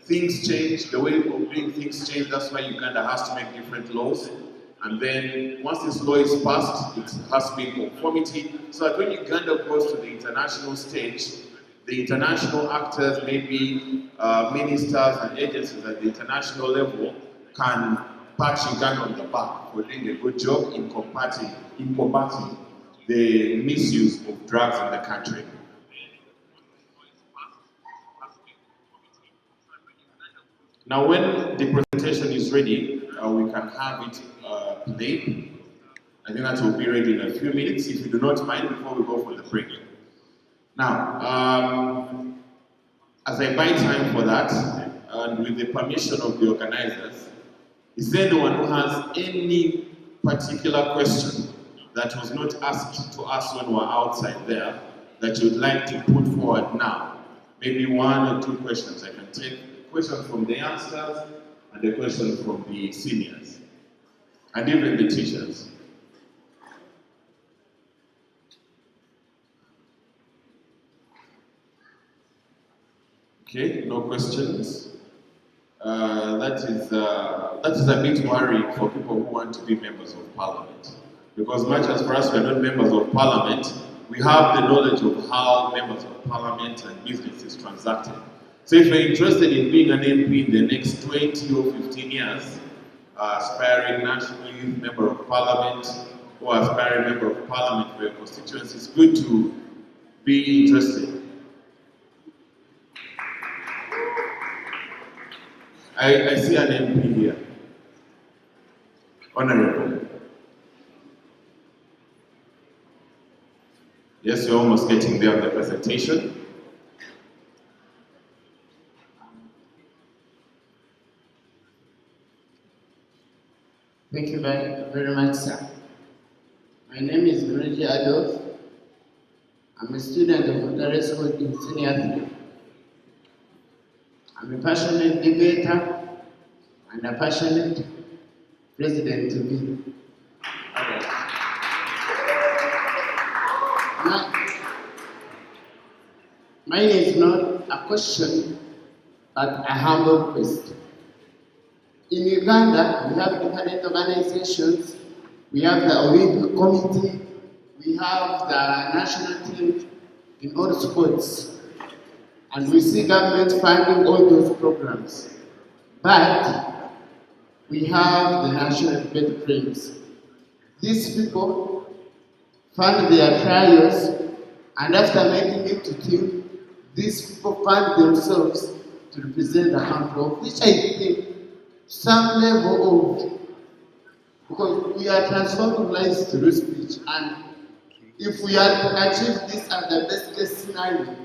things changed, the way of doing things changed. That's why Uganda has to make different laws. And then once this law is passed, it has to be in conformity. So that when Uganda goes to the international stage, the international actors, maybe ministers and agencies at the international level, can pat Uganda on the back for doing a good job in combating the misuse of drugs in the country. Now, when the presentation is ready, we can have it played. I think that will be ready in a few minutes, if you do not mind, before we go for the break. Now, as I buy time for that, and with the permission of the organizers, is there anyone who has any particular question that was not asked to us when we were outside there that you'd like to put forward now? Maybe one or two questions. I can take a question from the youngsters and a question from the seniors, and even the teachers. Okay, no questions. That that is a bit worrying for people who want to be members of parliament. Because much as for us we are not members of parliament, we have the knowledge of how members of parliament and businesses transacted. So if you're interested in being an MP in the next 20 or 15 years, aspiring national youth member of parliament or aspiring member of parliament for your constituency, it's good to be interested. I see an MP here. Honorable. Yes, we're almost getting there on the presentation. Thank you very much, sir. My name is Mreji Adolf. I'm a student of NTARE School in Senior 3. I'm a passionate debater and a passionate president to be. Mine is not a question, but a humble request. In Uganda, we have different organizations. We have the Olympic Committee. We have the national team in all sports. And we see government funding all those programs. But we have the national debate frames. These people fund their trials, and after making it to team, these people fund themselves to represent the country, of which I think some level of, because we are transforming lives through speech, and if we are to achieve this as the best case scenario,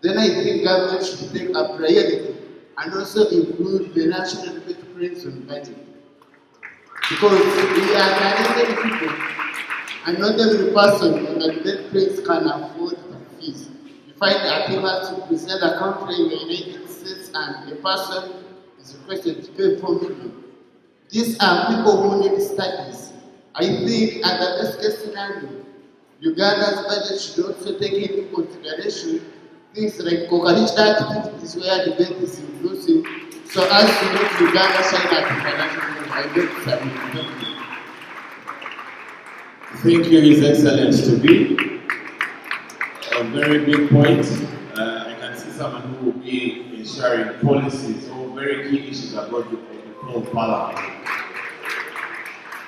then I think government should take a priority and also include the national debate frames on budget. Because we are talented people, and not every person on the debate frames can afford the fees. You find that people have to present a country in the United States, and a person is requested to pay $4 million. These are people who need studies. I think at the best case scenario, Uganda's budget should also take into consideration things like co-curricular activities where debate is inclusive, so as to make Uganda shine at international level. Thank you, His Excellency to be. A very big point. I can see someone who will be ensuring policies or very key issues are brought before Parliament.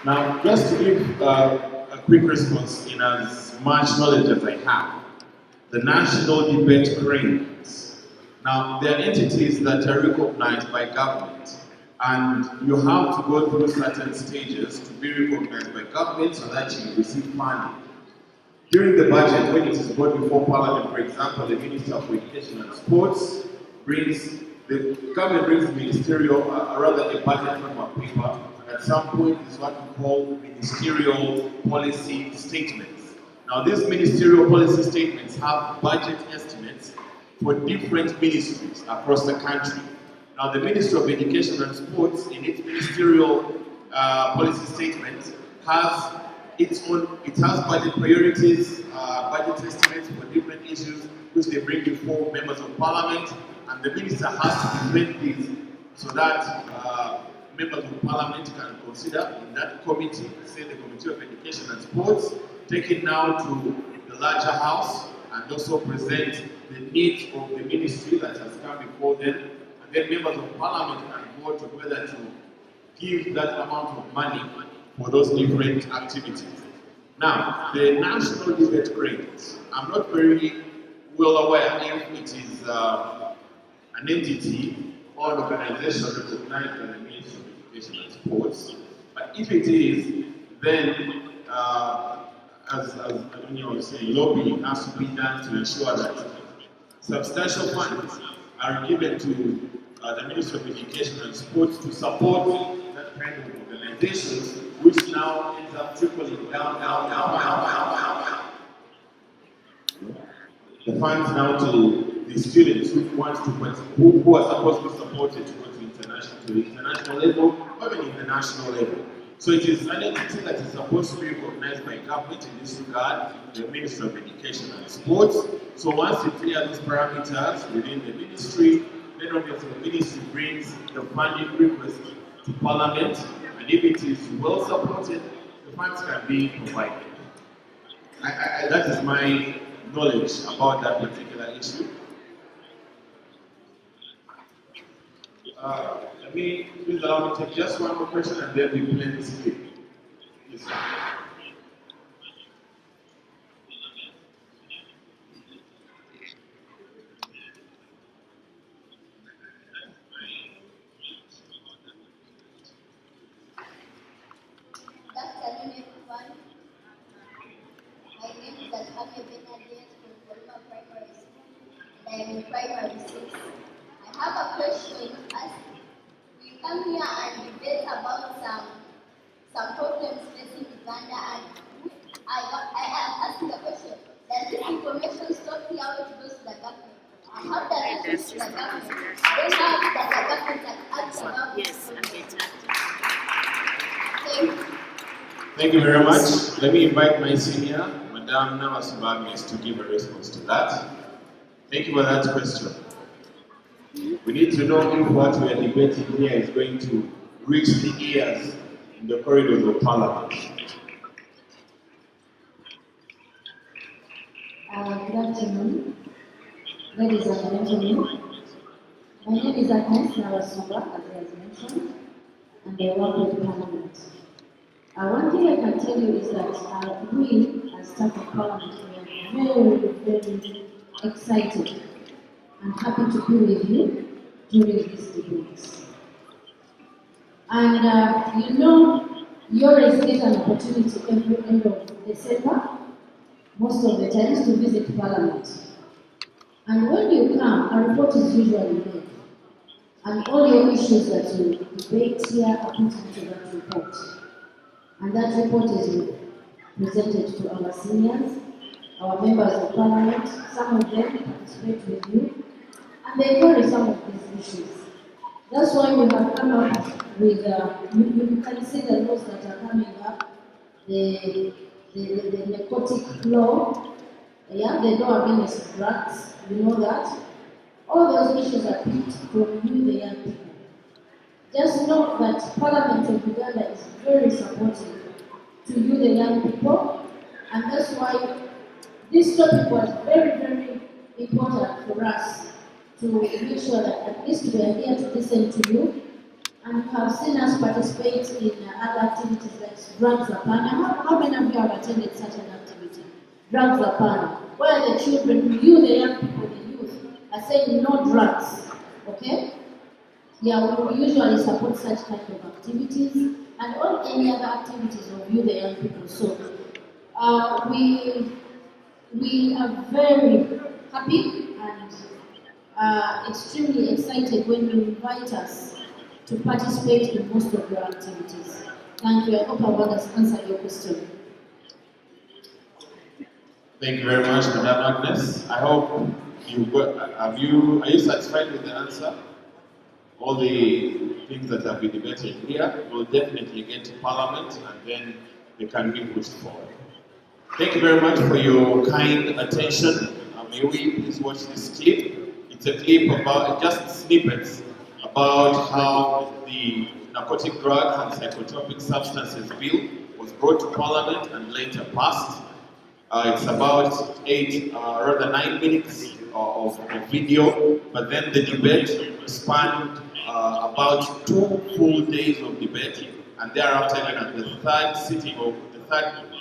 Now, just to give a quick response in as much knowledge as I have, the national debate cranes. Now, they are entities that are recognized by government, and you have to go through certain stages to be recognized by government so that you receive funding. During the budget, when it is brought before Parliament, for example, the Minister of Education and Sports the government brings ministerial, rather a budget framework paper, and at some point is what we call ministerial policy statements. Now, these ministerial policy statements have budget estimates for different ministries across the country. Now, the Ministry of Education and Sports, in its ministerial policy statement, has its own, it has budget priorities, budget estimates for different issues, which they bring before members of Parliament, and the minister has to present these so that members of Parliament can consider in that committee, say the Committee of Education and Sports, take it now to the larger house and also present the needs of the ministry that has come before them, and then members of Parliament can vote on whether to give that amount of money for those different activities. Now, the national debate credits, I'm not very well aware if it is an entity or an organization recognized by the Ministry of Education and Sports, but if it is, then as Adonia was saying, lobbying has to be done to ensure that substantial funds are given to the Ministry of Education and Sports to support that kind of organizations, which now ends up trickling down. The funds now to the students who want to who are supposed to be supported to go to the international level, or even in the national level. So it is an entity that is supposed to be recognized by government in this regard, the Ministry of Education and Sports. So once it clears those parameters within the ministry, then obviously the ministry brings the funding request to Parliament, and if it is well supported, the funds can be provided. That is my knowledge about that particular issue. Let me please allow me to take just one more question and then we plan this clip. Yes, sir. I am in primary 6. I have a question. As we come here and debate about some problems facing Uganda, and I am asking the question: does this information stop here or it goes to the government? And how does it reach the government? Then how does the government act about this problem? Thank you. Thank you very much. Let me invite my senior, Madam Nawasubagnes, to give a response to that. Thank you for that question. We need to know if what we are debating here is going to reach the ears in the corridors of Parliament. Good afternoon, ladies and gentlemen. My name is Agnes Nawasuba, as I has mentioned, and I work with Parliament. One thing I can tell you is that we, as staff of Parliament, we are very excited and happy to be with you during these debates. And you always get an opportunity every end of December, most of the times, to visit Parliament. And when you come, a report is usually made. And all your issues that you debate here are put into that report. And that report is presented to our seniors, our members of Parliament. Some of them participate with you, and they carry some of these issues. That's why we have come up with, you can see the laws that are coming up, the narcotic law, the law against drugs, you know that. All those issues are picked from you, the young people. Just know that Parliament of Uganda is very supportive to you, the young people, and that's why this topic was very important for us to make sure that at least we are here to listen to you, and you have seen us participate in other activities like Drugs Apana. How many of you have attended such an activity? Drugs Apana, where the children, you, the young people, the youth, are saying no drugs, okay? Yeah, we usually support such kind of activities and all any other activities of you, the young people. So we are very happy and extremely excited when you invite us to participate in most of your activities. Thank you. I hope I will answer your question. Thank you very much, Madam Agnes. I hope are you satisfied with the answer? All the things that have been debated here will definitely get to Parliament and then they can be pushed forward. Thank you very much for your kind attention. May we please watch this clip. It's a clip about just snippets about how the Narcotic Drugs and Psychotropic Substances Bill was brought to Parliament and later passed. It's about 9 minutes of video, but then the debate spanned about 2 full days of debate, and thereafter, even at the third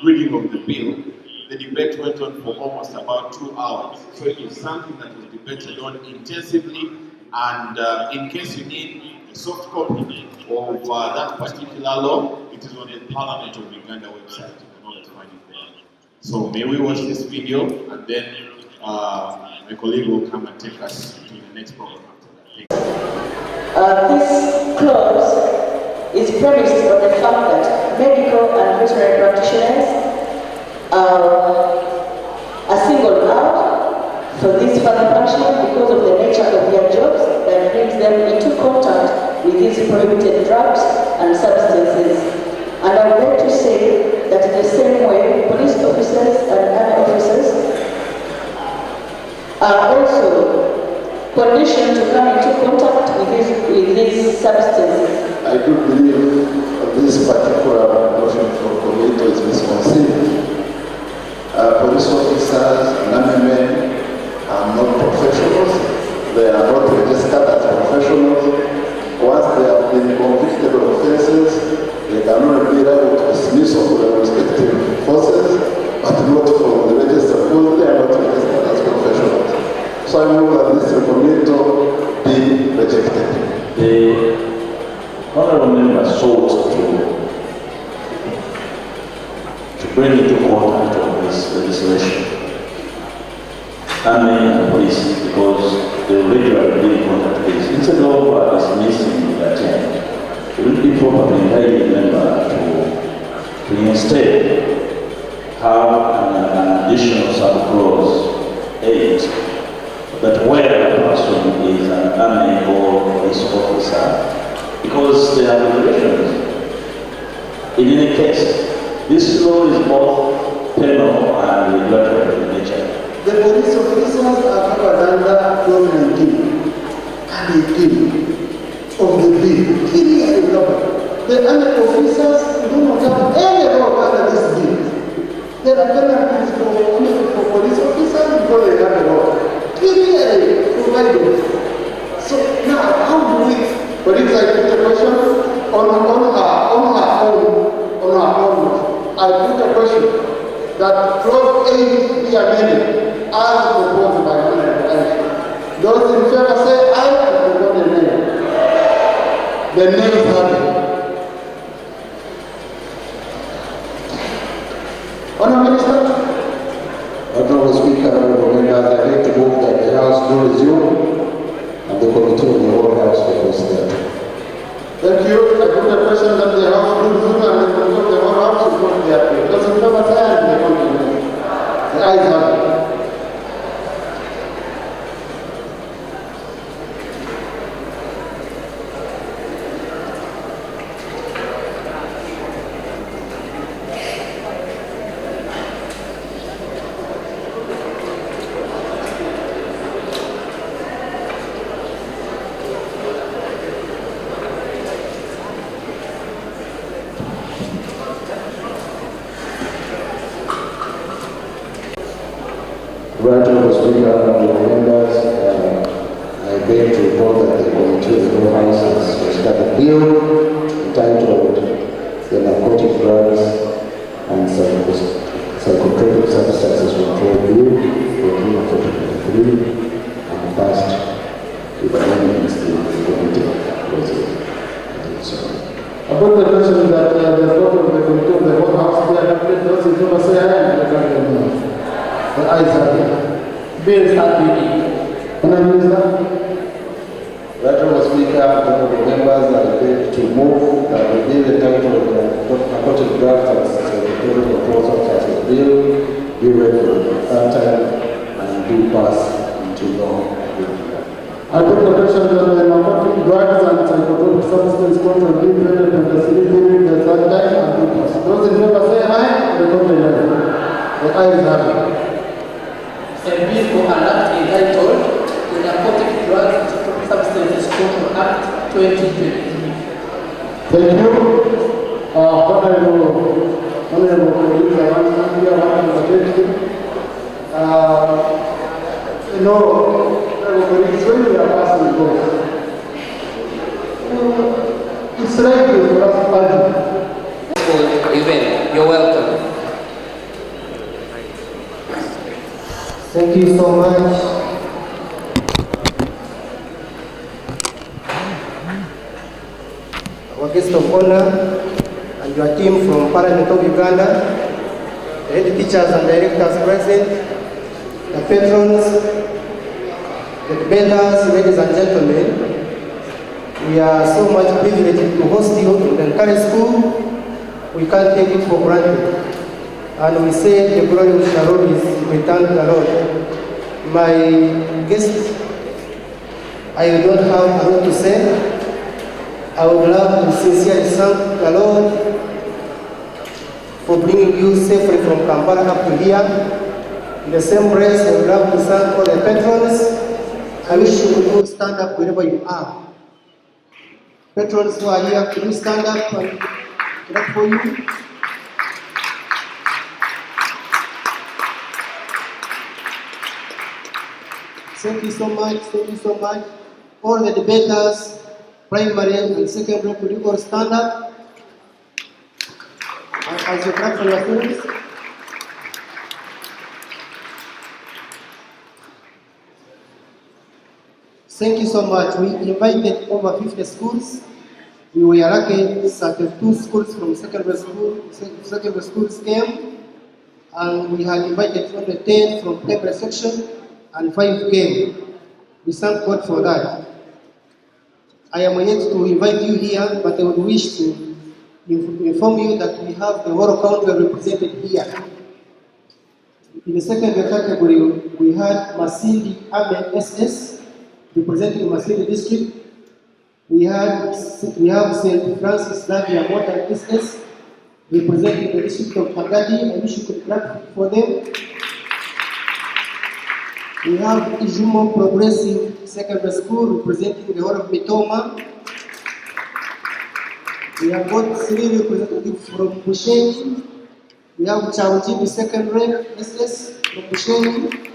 reading of the bill, the debate went on for almost about 2 hours. So it was something that was debated on intensively, and in case you need a soft copy of that particular law, it is on the Parliament of Uganda website. You can always find it there. So may we watch this video, and then my colleague will come and take us to the next program after that. This clause is premised on the fact that medical and veterinary practitioners are singled out for this further function because of the nature of their jobs that brings them into contact with these prohibited drugs and substances. And I would like to say that in the same way, police officers and army officers are also conditioned to come into contact with these substances. I do believe this particular motion for committee is misconceived. Police officers and army men are not professionals. They are not registered as professionals. Once they have been convicted of offenses, they cannot be able to dismiss from their respective forces, but not from the register, because they are not registered as professionals. So I move that this recommendation be rejected. The honorable member sought to bring into contact of this legislation army and police, because they regularly deal contact this. Instead of dismissing the attempt, it would be proper to invite the member to instead have an additional sub-clause 8, that where a person is an army or police officer, because there are regulations. In any case, this law is both penal and regulatory in nature. The police officers are covered under Clause 19 and 18 of the bill. Clearly developed. The army officers do not have any role under this bill. There are penalties for police officers because they have a role. Clearly provided. So now, how do we, for example, I put a question on her own. I put a question that Clause 8 be amended as proposed by Honorable Aisha. Those in favor say aye and propose the nay. The nays have it. Honorable Minister. Honorable Speaker, Honorable Members, I like to move that the House do resume and the Committee of the whole House propose that. Thank you. I put a question that the House do resume and the Committee of the whole House will not be approved. Those in favor say aye and propose the nay. The ayes have it. Right, Honorable Speaker, Honorable Members, I beg to report that the Committee of the whole House has started a bill entitled the Narcotic Drugs and Psychotropic Substances Control Bill 14/2023 and passed with amendments to the Committee About the question that the vote of the Committee of the whole House be adopted, those in favor say aye and the no. The ayes have it. Bill start reading. Honorable Minister. Right, Honorable Speaker, Honorable Members, I beg to move that the bill entitled Narcotic Drugs and Psychotropic Control Substances Bill be read for the third time and do pass into law. I put the question that the narcotic drugs and psychotropic substance control bill read for the the third time and do pass. Those in favor say aye. The contrary. The ayes have it. A bill for an act entitled the Narcotic Drugs and Psychotropic Substances Control Act 2023. Thank you. Honorable colleagues, I want to thank you. Honorable colleagues, when we are passing votes, it's likely for us to argue. Event. You're welcome. Thank you so much. Our guest of honor and your team from Parliament of Uganda, the head teachers and directors present, the patrons, the debaters, ladies and gentlemen, we are so much privileged to host you in the NTARE school. We can't take it for granted. And we say the glory of the Lord is returned to the Lord. My guests, I don't have a lot to say. I would love to sincerely thank the Lord for bringing you safely from Kampala up to here. In the same breath, I would love to thank all the patrons. I wish you would all stand up wherever you are. Patrons who are here, could you stand up and clap for you? Thank you so much, thank you so much. All the debaters, primary and secondary, could you all stand up? As you clap for your students. Thank you so much. We invited over 50 schools. We were lucky 32 schools from secondary schools came, and we had invited only 10 from primary section and 5 came. We thank God for that. I am yet to invite you here, but I would wish to inform you that we have the whole county represented here. In the secondary category, we had Masindi Ame SS representing Masindi district. We have St. Francis Xavier Modern SS representing the district of Tagadi. I wish you could clap for them. We have Ijumo Progressive Secondary School representing the whole of Mitoma. We have got 3 representatives from Busheni. We have Chaujibi Secondary SS from Busheni.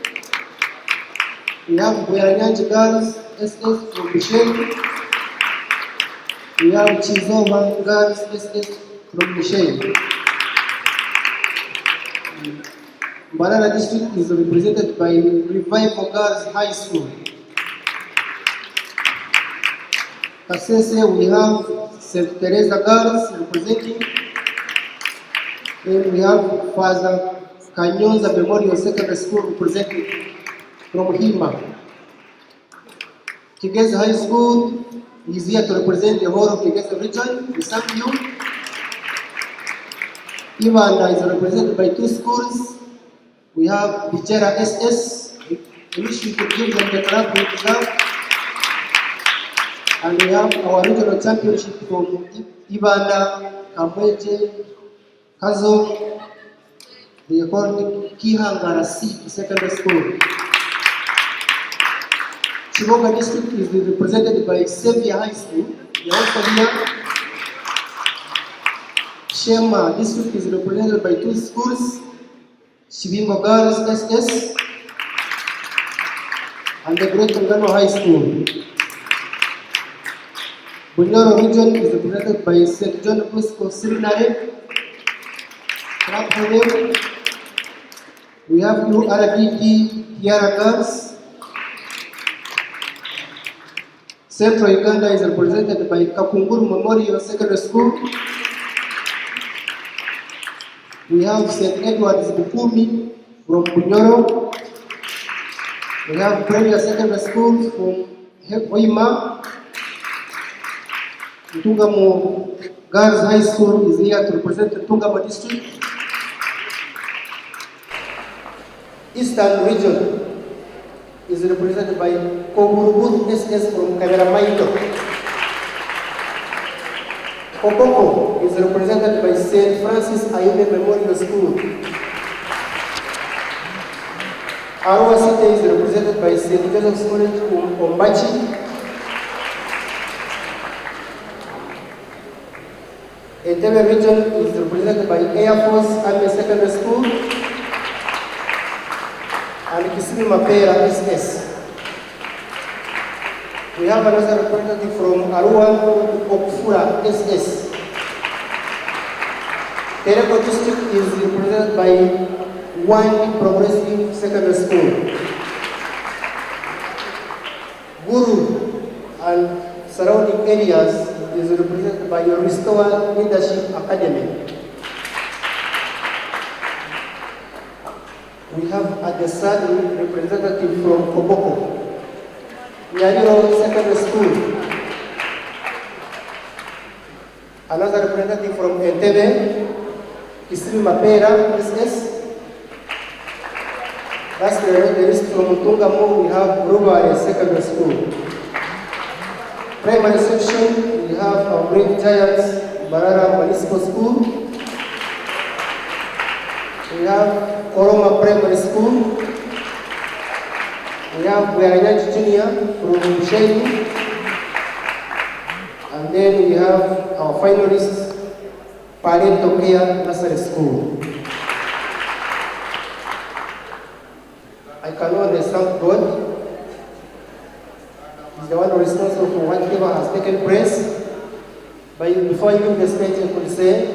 We have Buyaranyanji Girls SS from Busheni. We have Chizova Girls SS from Busheni. MBARARA district is represented by Revival Girls High School. Kasese, we have St. Teresa Girls representing. Then we have Father Kanyonza Memorial Secondary School representing from Hima. Kigezi High School is here to represent the whole of Kigezi region. We thank you. Ivanda is represented by 2 schools. We have Bichera SS. We wish we could give them the clap they deserve. And we have our regional championship from Ivanda, Kamweje, Kazo. They are called Kihangara C Secondary School. Chiboga district is represented by Xavier High School. They are also here. Shema district is represented by 2 schools. Shibingo Girls SS and the Great Ungano High School. Bunyoro region is represented by St. John Bosco Seminary. Clap for them. We have URDD Kiara Girls. Central Uganda is represented by Kakunguru Memorial Secondary School. We have St. Edward's Bukumi from Bunyoro. We have Premier Secondary School from Hoima. Tungamo Girls High School is here to represent the Tungamo district. Eastern region is represented by Kogurubut SS from Kameramaito. Kokoko is represented by St. Francis Ayume Memorial School. Arua City is represented by St. Joseph's College Ombachi. Entebbe region is represented by Air Force Army Secondary School and Kisimi Mapera SS. We have another representative from Arua Okfura SS. Tereko district is represented by One Progressive Secondary School. Guru and surrounding areas is represented by your Restore Leadership Academy. We have at the side representative from Koboko. Nyariro Secondary School. Another representative from Entebbe, Kisimi Mapera SS. That's the list from Tungamo. We have Rubare Secondary School. Primary section, we have our Great Giants, MBARARA Municipal School. We have Koroma Primary School. We have Buyaranyanji Junior from Busheni. And Then we have our finalists, Parental Care Nursery School. I can always thank God. He's the one responsible for whatever has taken place. But before you leave the stage, I could say,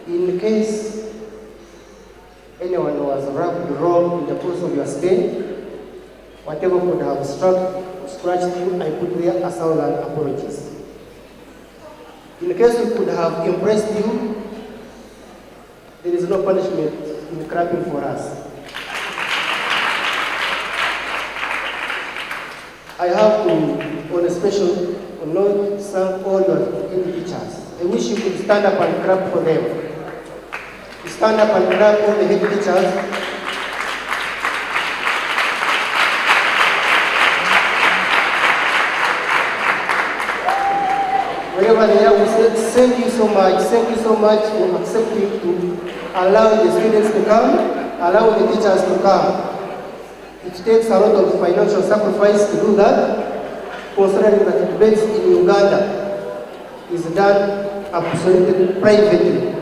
in case anyone was rubbed wrong in the course of your stay, whatever could have scratched you, I put there 1,000 apologies. In case we could have impressed you, there is no punishment in clapping for us. I have to, on a special note, thank all your teachers. I wish you could stand up and clap for them. Stand up and clap all the head teachers. Wherever they are, we say, thank you so much for accepting to allow the students to come, allow the teachers to come. It takes a lot of financial sacrifice to do that, considering that the base in Uganda is done absolutely privately.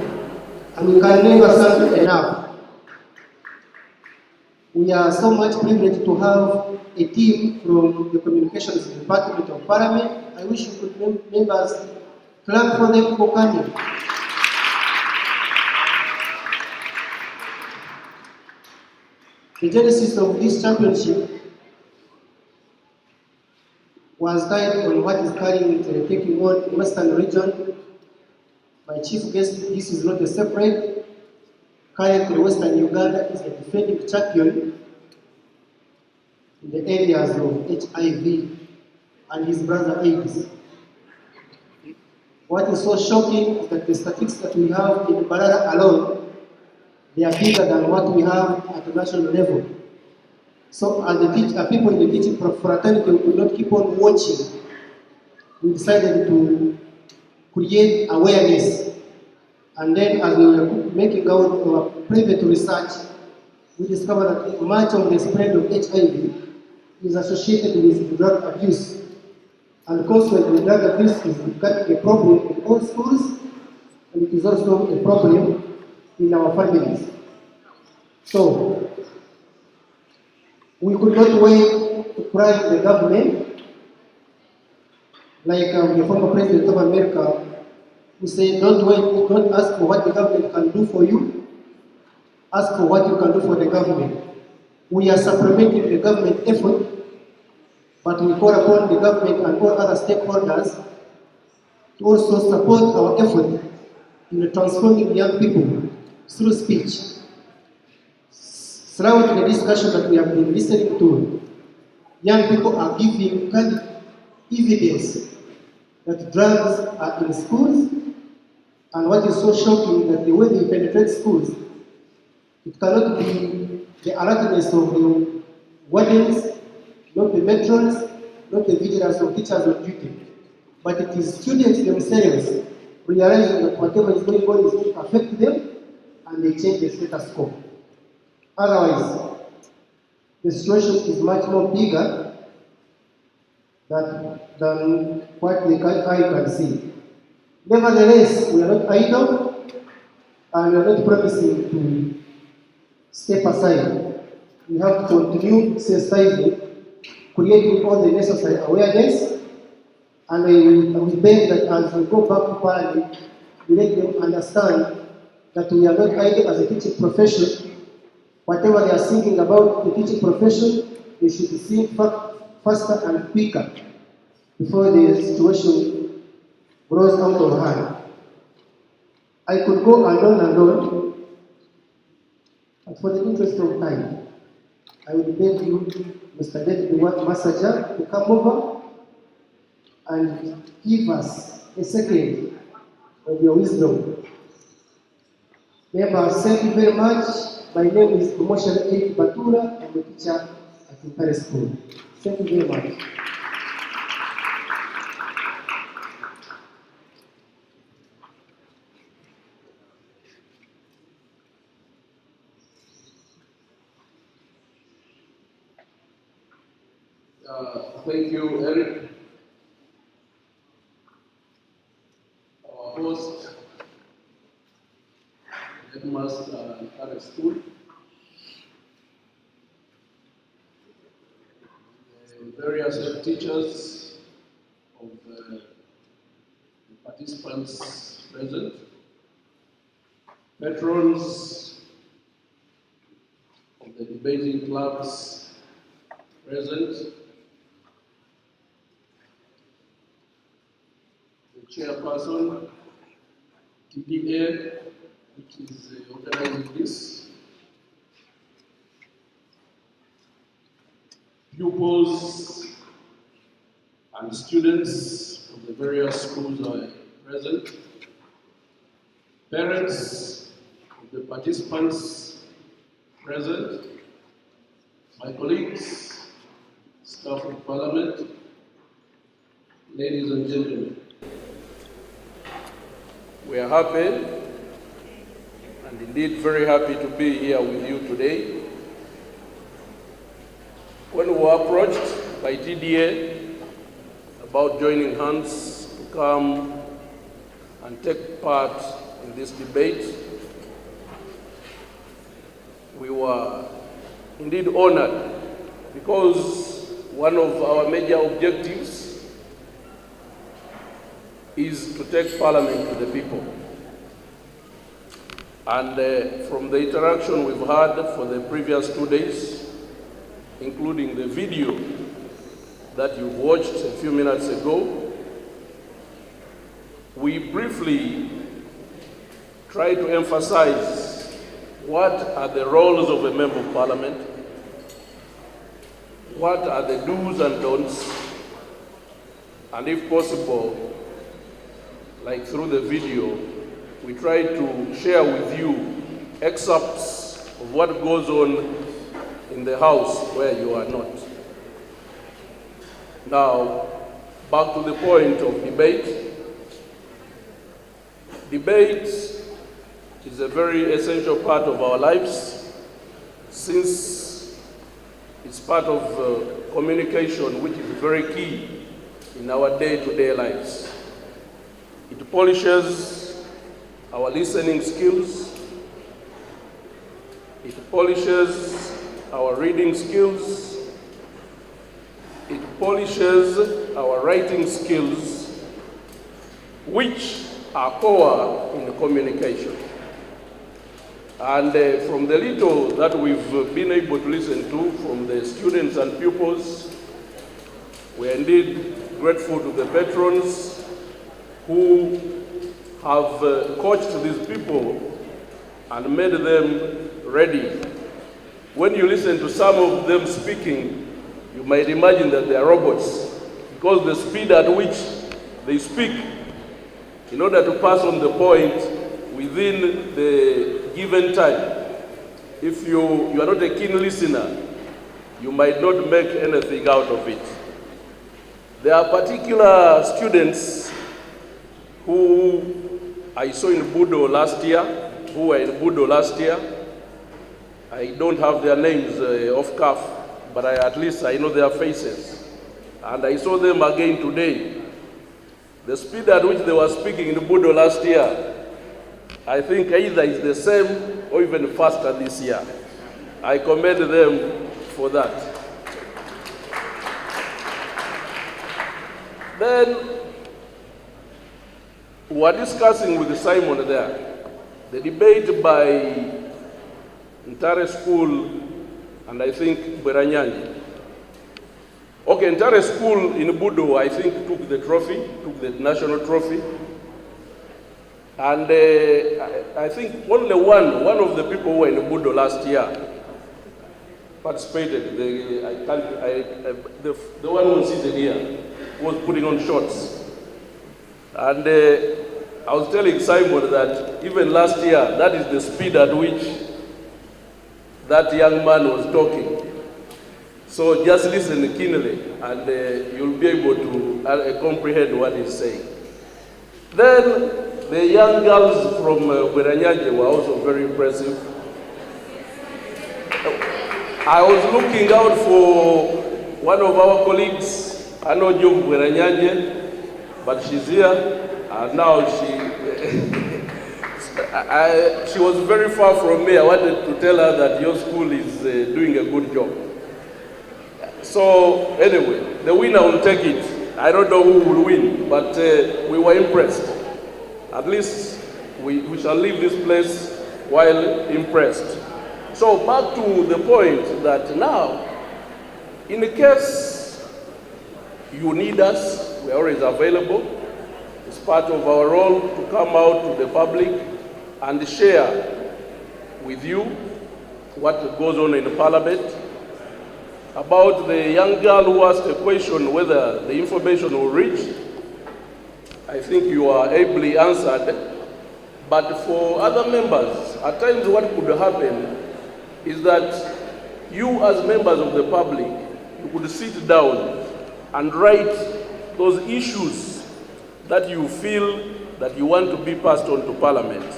And we can never thank enough. We are so much privileged to have a team from the Communications Department of Parliament. I wish you could members clap for them for coming. The genesis of this championship was tied on what is currently taking on in Western region. My chief guest, this is not a separate. Currently, Western Uganda is a defending champion in the areas of HIV and his brother AIDS. What is so shocking is that the statistics that we have in MBARARA alone, they are bigger than what we have at the national level. So as the people in the teaching fraternity could not keep on watching, we decided to create awareness. And then as we were making our private research, we discovered that much of the spread of HIV is associated with drug abuse. And consequently, drug abuse is becoming a problem in all schools, and it is also a problem in our families. So, we could not wait to prime the government, like the former President of America, who said, don't wait, don't ask for what the government can do for you, ask for what you can do for the government. We are supplementing the government effort, but we call upon the government and all other stakeholders to also support our effort in transforming young people through speech. Throughout the discussion that we have been listening to, young people are giving evidence that drugs are in schools, and what is so shocking that the way they penetrate schools, it cannot be the alertness of the wardens, not the matrons, not the vigilance of teachers on duty, but it is students themselves realizing that whatever is going on is going to affect them, and they change the status quo. Otherwise, the situation is much more bigger than what the eye can see. Nevertheless, we are not idle, and we are not promising to step aside. We have to continue sensitizing, creating all the necessary awareness, and we beg that as we go back to Parliament, we let them understand that we are not idle as a teaching profession. Whatever they are thinking about the teaching profession, they should think faster and quicker before the situation grows out of hand. I could go on, but for the interest of time, I would beg you, Mr. David Massager, to come over and give us a second of your wisdom. Members, thank you very much. My name is Promotion Aid Batura. I'm a teacher at NTARE School. Thank you very much. Thank you, Eric. High School. Various head teachers of the participants present, patrons of the debating clubs present, the chairperson, TDA, which is organizing this, pupils and students of the various schools are present, parents of the participants present, my colleagues, staff of Parliament, ladies and gentlemen. We are happy and indeed very happy to be here with you today. When we were approached by TDA about joining hands to come and take part in this debate, we were indeed honored because one of our major objectives is to take Parliament to the people. And from the interaction we've had for the previous 2 days, including the video that you watched a few minutes ago, we briefly try to emphasize what are the roles of a member of Parliament, what are the do's and don'ts, and if possible, like through the video, we try to share with you excerpts of what goes on in the House where you are not. Now, back to the point of debate. Debate is a very essential part of our lives since it's part of communication, which is very key in our day-to-day lives. It polishes our listening skills, it polishes our reading skills, it polishes our writing skills, which are core in communication. And from the little that we've been able to listen to from the students and pupils, we are indeed grateful to the patrons who have coached these people and made them ready. When you listen to some of them speaking, you might imagine that they are robots, because the speed at which they speak, in order to pass on the point within the given time, if you are not a keen listener, you might not make anything out of it. There are particular students who I saw in Budo last year, who were in Budo last year. I don't have their names off cuff, but at least I know their faces. And I saw them again today. The speed at which they were speaking in Budo last year, I think either is the same or even faster this year. I commend them for that. Then we were discussing with Simon there, the debate by NTARE School and I think Beranyanyi. Okay, NTARE School in Budo, I think, took the trophy, took the national trophy. And I think only one of the people who were in Budo last year participated. The one who was seated here was putting on shorts. And I was telling Simon that even last year, that is the speed at which that young man was talking. So just listen keenly and you'll be able to comprehend what he's saying. Then the young girls from Beranyanyi were also very impressive. I was looking out for one of our colleagues, Anojo Beranyanyi, but she's here, and now She was very far from me. I wanted to tell her that your school is doing a good job. So anyway, the winner will take it. I don't know who will win, but we were impressed. At least we shall leave this place while impressed. So back to the point that now, in case you need us, we're always available. It's part of our role to come out to the public and share with you what goes on in the Parliament. About the young girl who asked a question whether the information will reach, I think you are ably answered. But for other members, at times what could happen is that you as members of the public, you could sit down and write those issues that you feel that you want to be passed on to Parliament.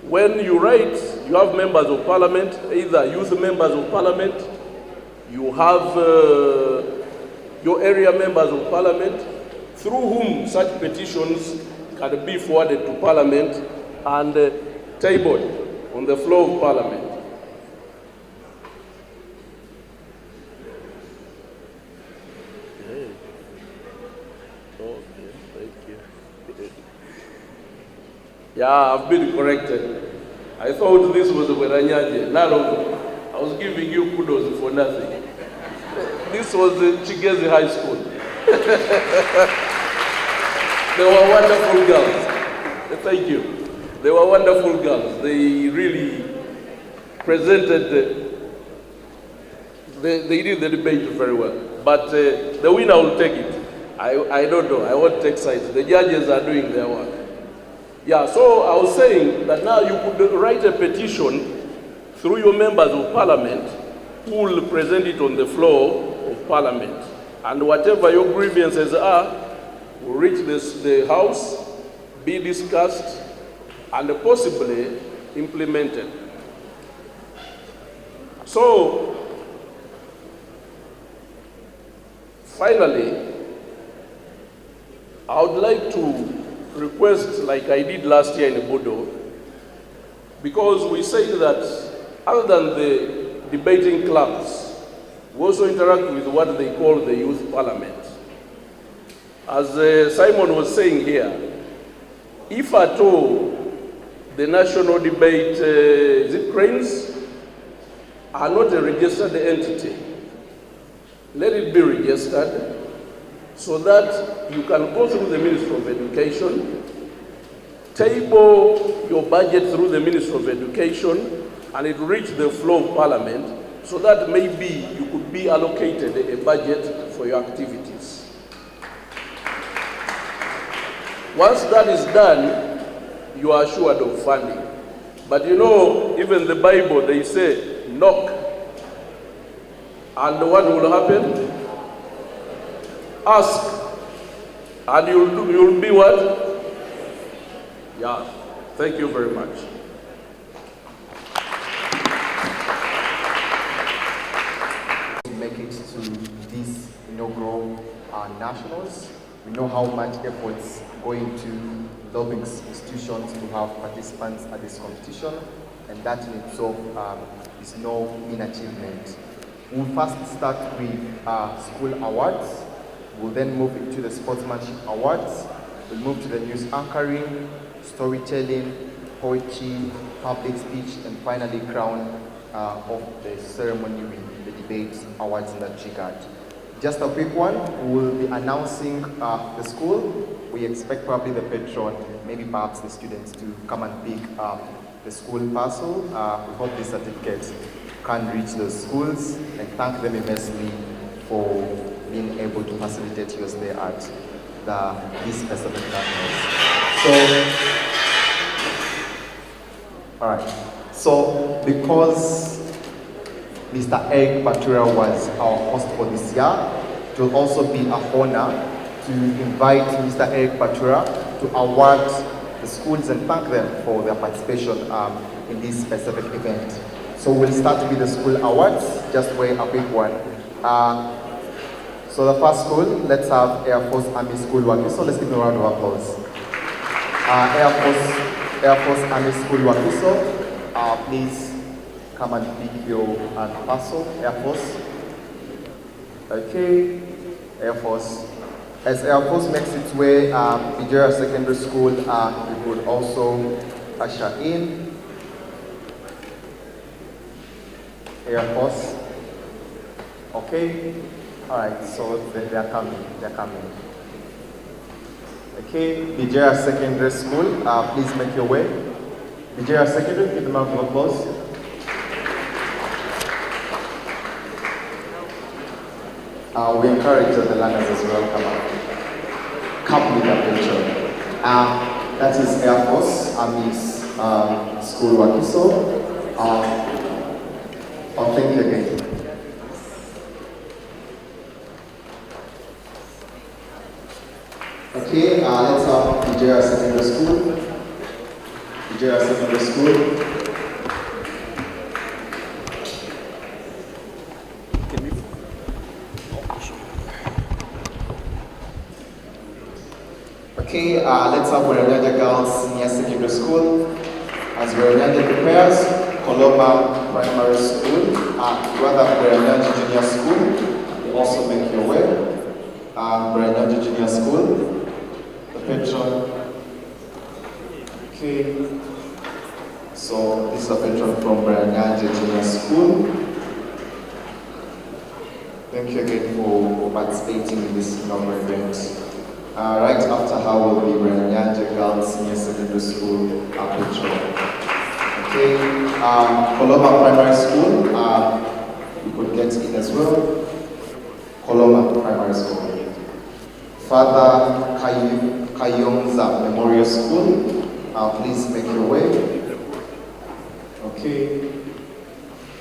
When you write, you have members of Parliament, either youth members of Parliament, you have your area members of Parliament, through whom such petitions can be forwarded to Parliament and tabled on the floor of Parliament. Okay, thank you. Yeah, I've been corrected. I thought this was Weranyaje. I was giving you kudos for nothing. This was Chigezi High School. They were wonderful girls. Thank you. They were wonderful girls. They really presented, they did the debate very well. But the winner will take it. I don't know. I won't take sides. The judges are doing their work. Yeah, so I was saying that now you could write a petition through your members of Parliament who will present it on the floor of Parliament. And whatever your grievances are, will reach the House, be discussed, and possibly implemented. So, finally, I would like to request, like I did last year in Bodo, because we say that other than the debating clubs, we also interact with what they call the youth parliament. As Simon was saying here, if at all the national debate, is it cranes, are not a registered entity, let it be registered so that you can go through the Ministry of Education, table your budget through the Ministry of Education, and it reach the floor of Parliament, so that maybe you could be allocated a budget for your activities. Once that is done, you are assured of funding. But you know, even the Bible, they say, knock. And what will happen? Ask. And you'll be what? Yeah. Thank you very much. Make it to these inaugural nationals. We know how much efforts go into developing institutions to have participants at this competition, and that in itself is no mean achievement. We'll first start with school awards. We'll then move into the sportsmanship awards. We'll move to the news anchoring, storytelling, poetry, public speech, and finally crown of the ceremony with the debate awards in that regard. Just a quick one, we will be announcing the school. We expect probably the patron, maybe perhaps the students, to come and pick the school parcel. We hope these certificates can reach those schools, and thank them immensely for being able to facilitate your stay at these specific nationals. All right. So because Mr. Eric Batura was our host for this year, it will also be an honor to invite Mr. Eric Batura to award the schools and thank them for their participation in this specific event. So we'll start with the school awards, just wait a quick one. So the first school, let's have Air Force Army School 1. So let's give them a round of applause. Air Force Air Force Army School Wakiso, please come and pick your parcel. Air Force. Okay, Air Force. As Air Force makes its way, Nigeria Secondary School, we would also usher in Air Force. Okay, all right, so they are coming, Okay, Nigeria Secondary School, please make your way. Nigeria Secondary, give them a round of applause. We encourage the learners as well, come with a picture. That is Air Force Army's School Wakiso. Thank you again. Okay, let's have Nigeria Secondary School. Nigeria Secondary School. Okay, let's have Werelyaja Girls Senior Secondary School. As Werelyaja prepares, Koloma Primary School, Werelyaja Junior School, you also make your way. Werelyaja Junior School, the patron. Okay, so this is a patron from Werelyaja Junior School. Thank you again for participating in this inaugural event. Right after her will be Werelyaja Girls Senior Secondary School, our patron. Okay, Koloma Primary School, you could get in as well. Koloma Primary School. Father Kayonza Memorial School, please make your way. Okay,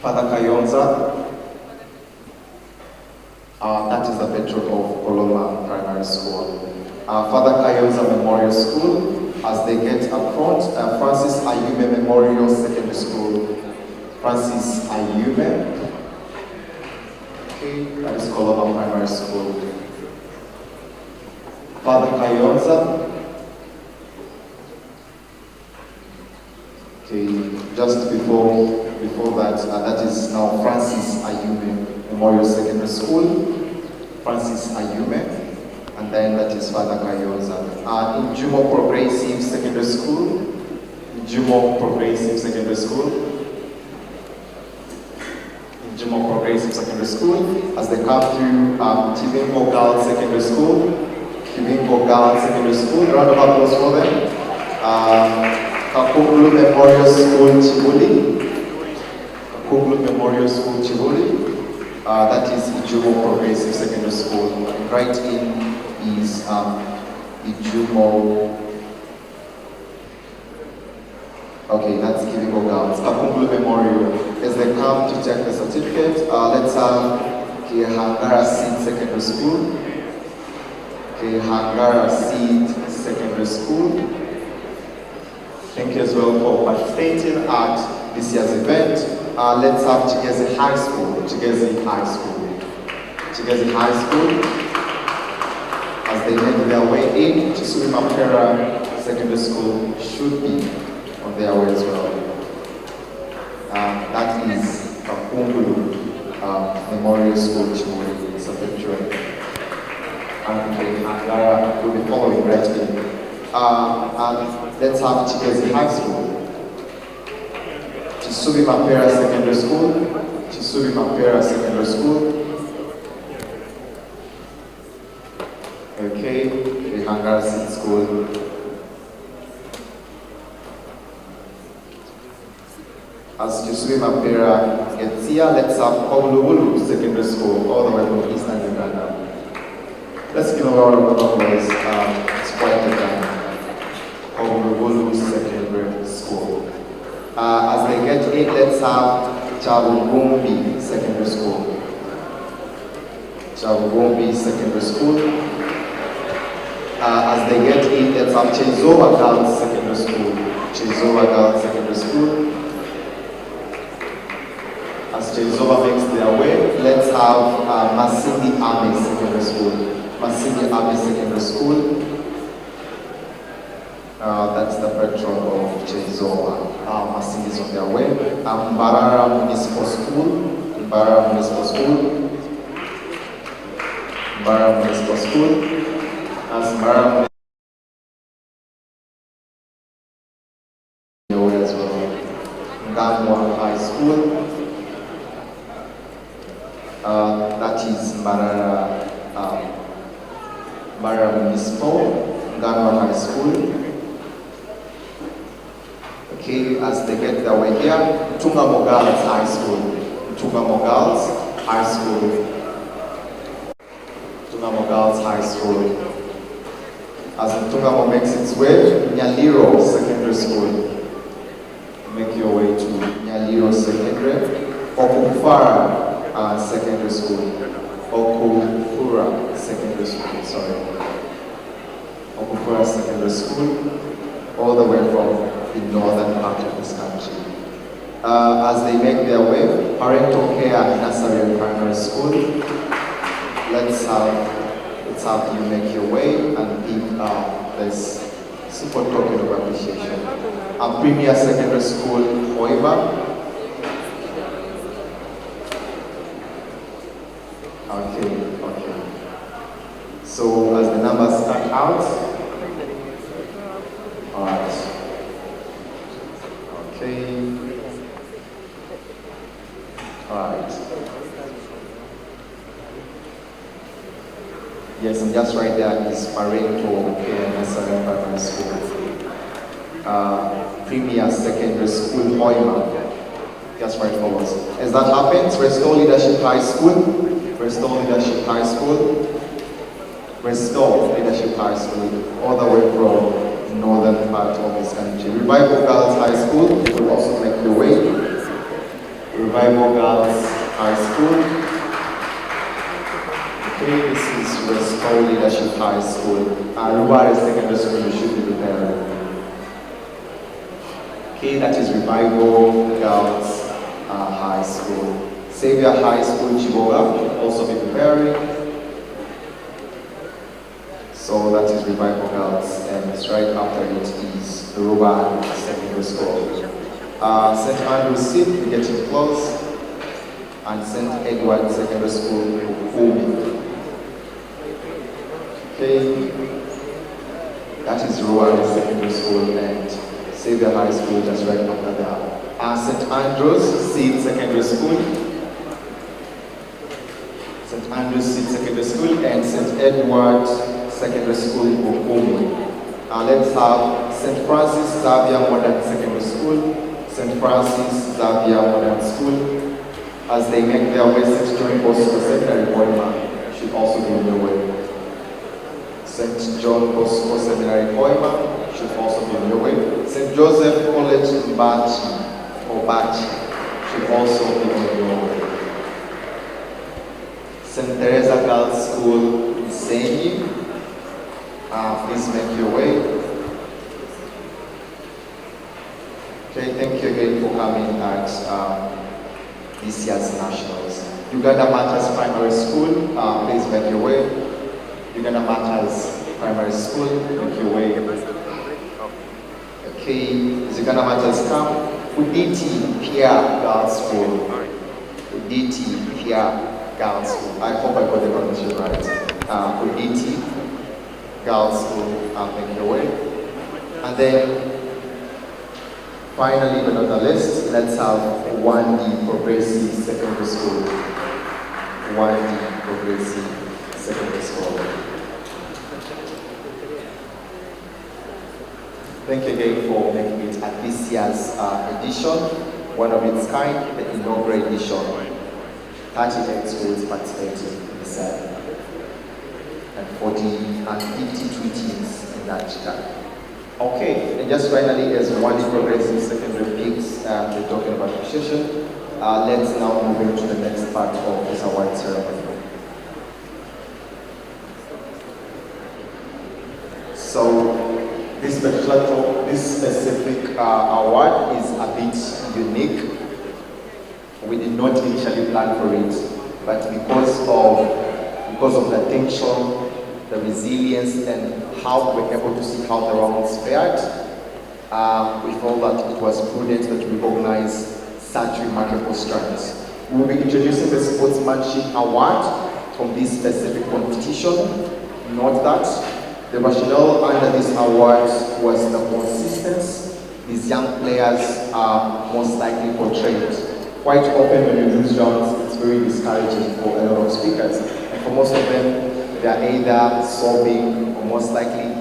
Father Kayonza. That is the patron of Koloma Primary School. Father Kayonza Memorial School, as they get up front, Francis Ayume Memorial Secondary School. Francis Ayume. Okay, that is Koloma Primary School. Father Kayonza. Okay, just before that, that is now Francis Ayume Memorial Secondary School. Francis Ayume. And then that is Father Kayonza. In Jumo Progressive Secondary School. Jumo Progressive Secondary School. In Jumo Progressive Secondary School. As they come through Chivingo Girls Secondary School. Chivingo Girls Secondary School. Round of applause for them. Kakuglu Memorial School Chibuli. Kakuglu Memorial School Chibuli. That is Ijumo Progressive Secondary School. Right in is Ijumo. Okay, that's Kivingo Girls. Kakungulu Memorial. As they come to check the certificate, let's have Hangara Seed Secondary School. Hangara Seed Secondary School. Thank you as well for participating at this year's event. Let's have Chigezi High School. Chigezi High School. Chigezi High School. As they make their way in, Chisui Mapera Secondary School should be on their way as well. That is Kakungulu Memorial School Chimuri. It's a picture. And Hangara will be following right in. And let's have Chigezi High School. Chisui Mapera Secondary School. Chisui Mapera Secondary School. Okay, the Hangara Seed School. As Chisui Mapera gets here, let's have Kowulubulu Secondary School, all the way from Eastern Uganda. Let's give a round of applause. It's quite a time. Kowulubulu Secondary School. As they get in, let's have Chabugumbi Secondary School. Chabugumbi Secondary School. As they get in, let's have Chezowa Girls Secondary School. Chezowa Girls Secondary School. As Chezowa makes their way, let's have Masindi Army Secondary School. Masindi Army Secondary School. That's the patron of Chezoa. Mercedes on their way. MBARARA Municipal School. MBARARA Municipal School. MBARARA Municipal School. As MBARARA as well. Ngamwa High School. That is MBARARA Municipal. Ngamwa High School. Okay, as they get their way here, Tungamo Girls High School. Tungamo Girls High School. Tungamo Girls High School. As Tungamo makes its way, Nyaliro Secondary School. Make your way to Nyaliro Secondary. Okufara Secondary School. Okufura Secondary School, sorry. Okufura Secondary School. All the way from the northern part of this country. As they make their way, Parental Care Nursery and Primary School. Let's have you make your way and give this super token of appreciation. Premier Secondary School, Oiva. Okay. So as the numbers start out, alright. Okay. Alright. Yes, and just right there is Parental Care Nursery and Primary School. Premier Secondary School, Hoima. Just right forwards. As that happens, Restore Leadership High School. Restore Leadership High School. Restore Leadership High School. All the way from northern part of this country. Revival Girls High School will also make the way. Revival Girls High School. Okay, this is Restore Leadership High School. Ruare Secondary School, you should be preparing. Okay, that is Revival Girls High School. Xavier High School, Chiboga, should also be preparing. So that is Revival Girls, and right after it is Ruba Secondary School. St. Andrew's Seat, we're getting close, and St. Edward Secondary School, Umi. Okay, that is Ruba Secondary School and Xavier High School just right after that. St. Andrew's Seat Secondary School. St. Andrew's Seat Secondary School and St. Edward Secondary School, Bukumi. Let's have St. Francis Xavier Modern Secondary School, St. Francis Xavier Modern School. As they make their way, St. John Bosco Seminary, Koima should also be on their way. St. John Bosco Seminary, Koima should also be on your way. St. Joseph College, Bachi should also be on your way. St. Teresa Girls School, Isenyi. Please make your way. Okay, thank you again for coming at this year's Nationals. Uganda Matters Primary School, please make your way. Uganda Matters Primary School, make your way. Okay, Uganda Matters Camp, Uditi Pierre Girls School. Uditi Pierre Girls School. I hope I got the pronunciation right. Uditi Girls School, make your way. And then, finally, but not the least, let's have 1D Progressive Secondary School. 1D Progressive Secondary School. Thank you again for making it at this year's edition, one of its kind, the inaugural edition. 38 schools participating in the ceremony. And 52 teams in Nigeria. Okay, and just finally, as one progressive secondary peaks, we're talking about appreciation. Let's now move into the next part of this award ceremony. So, this specific award is a bit unique. We did not initially plan for it, but because of the tension the resilience, and how we were able to see how the rounds fared. We felt that it was prudent that we recognize such remarkable strengths. We will be introducing the Sportsmanship Award from this specific competition. Note that the rationale under this award was the consistency these young players are most likely portrayed. Quite often when you lose rounds, it's very discouraging for a lot of speakers. And for most of them, they are either sobbing or most likely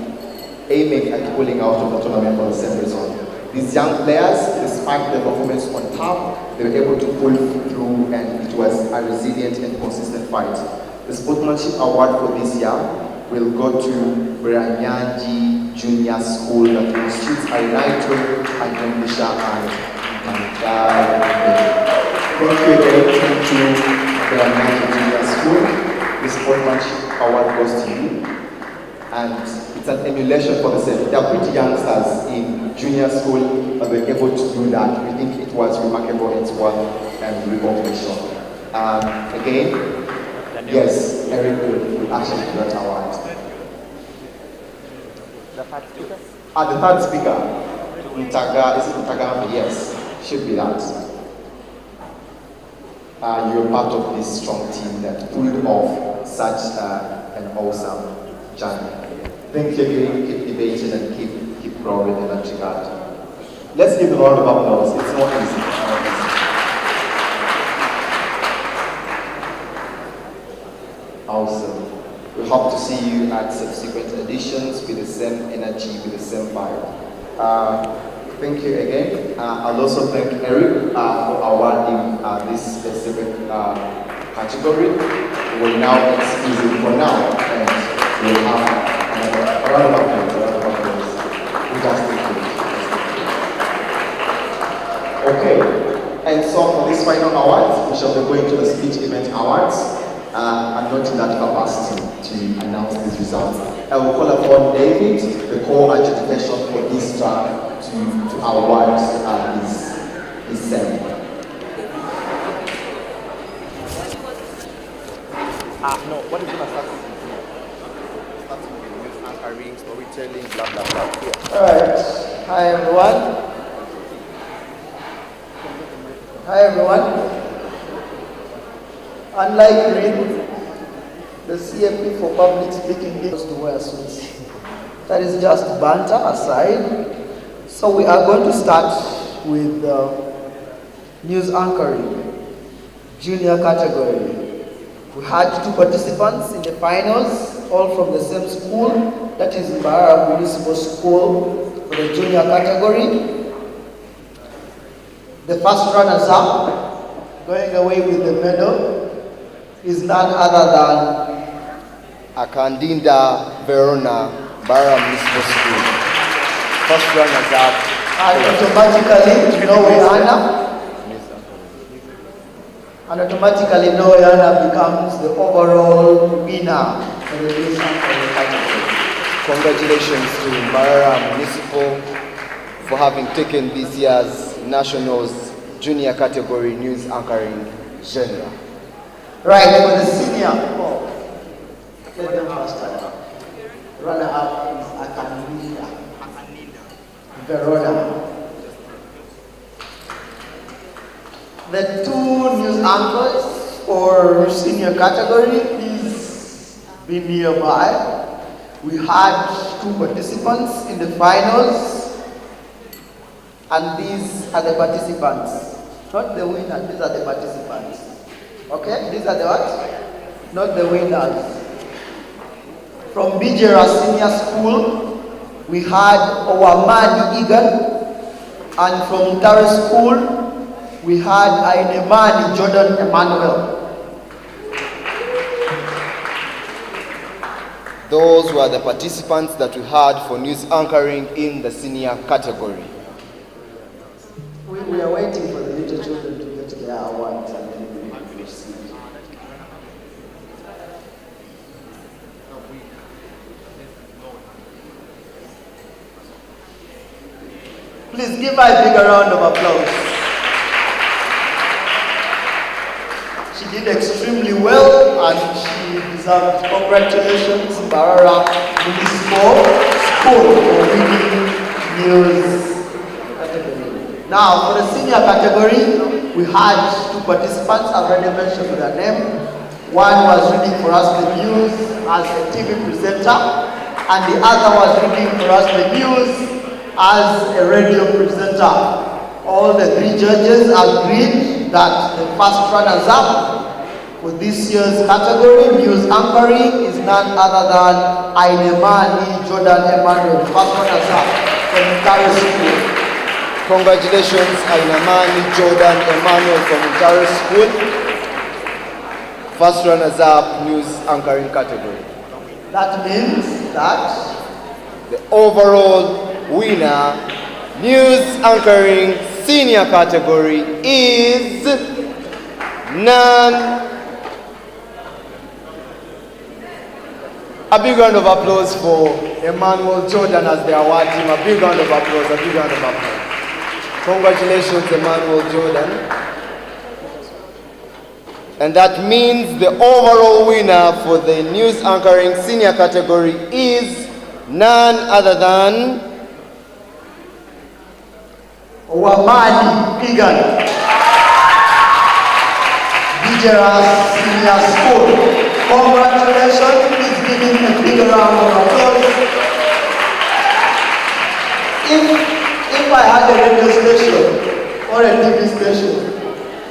aiming at pulling out of the tournament for the same reason. These young players, despite their performance on top, they were able to pull through, and it was a resilient and consistent fight. The Sportsmanship Award for this year will go to Branyanji Junior School that institutes Ainaito and Mbisha and Thank you again to Branyanji Junior School. The Sportsmanship Award goes to you. And it's an emulation for the same. They are pretty youngsters in junior school, but they were able to do that. We think it was remarkable, it's worth recognition. Again, yes, Eric will actually do that award. The third speaker? The third speaker, Ntaga, is it Ntaga? Yes, should be that. You're part of this strong team that pulled off such an awesome journey. Thank you again, keep debating and keep growing in that regard. Let's give a round of applause. It's not easy. Awesome. We hope to see you at subsequent editions with the same energy, with the same vibe. Thank you again. I'll also thank Eric for awarding this specific category. We'll now excuse him for now, and we'll have a round of applause. We just thank you. Okay, and so for this final award, we shall be going to the Speech Event Awards. I'm not in that capacity to announce these results. I will call upon David, the co-adjudication for this track, to award this ceremony. No, what is going to start with? Start with news anchoring, storytelling, blah, blah, blah. Yeah. Alright. Hi, everyone. Hi, everyone. Unlike Green, the CFP for public speaking needs to wear suits. That is just banter aside. So we are going to start with news anchoring, junior category. We had 2 participants in the finals, all from the same school, that is MBARARA Municipal School for the junior category. The first runners-up, going away with the medal, is none other than Akandinda Verona, MBARARA Municipal School. First runners-up. And automatically, Noyana becomes the overall winner for the news anchoring category. Congratulations to MBARARA Municipal for having taken this year's Nationals Junior Category News Anchoring genre. Right, for the senior, let them faster. Runner-up is Akandinda Verona. The 2 news anchors for senior category is be nearby. We had 2 participants in the finals, and these are the participants. Not the winners, these are the participants. Okay, these are the what? Not the winners. From Bijera Senior School, we had Owamani Egan, and from NTARE School, we had Ainemani Jordan Emmanuel. Those were the participants that we had for news anchoring in the senior category. We are waiting for the little children to get their awards and then we will proceed. Please give her a bigger round of applause. She did extremely well and she deserved congratulations, MBARARA Municipal School, for winning news category. Now, for the senior category, we had two participants. I've already mentioned their name. One was reading for us the news as a TV presenter, and the other was reading for us the news as a radio presenter. All the three judges agreed that the first runners-up for this year's category, news anchoring, is none other than Ainemani Jordan Emmanuel, first runners-up from NTARE School. Congratulations, Ainemani Jordan Emmanuel from NTARE School. First runners-up, news anchoring category. That means that the overall winner, news anchoring senior category, is none. A big round of applause for Emmanuel Jordan as the award team. A big round of applause, a big round of applause. Congratulations, Emmanuel Jordan. And that means the overall winner for the news anchoring senior category is none other than Wamani Pigan, Vigeras Senior School. Congratulations, please give him a big round of applause. If I had a radio station or a TV station,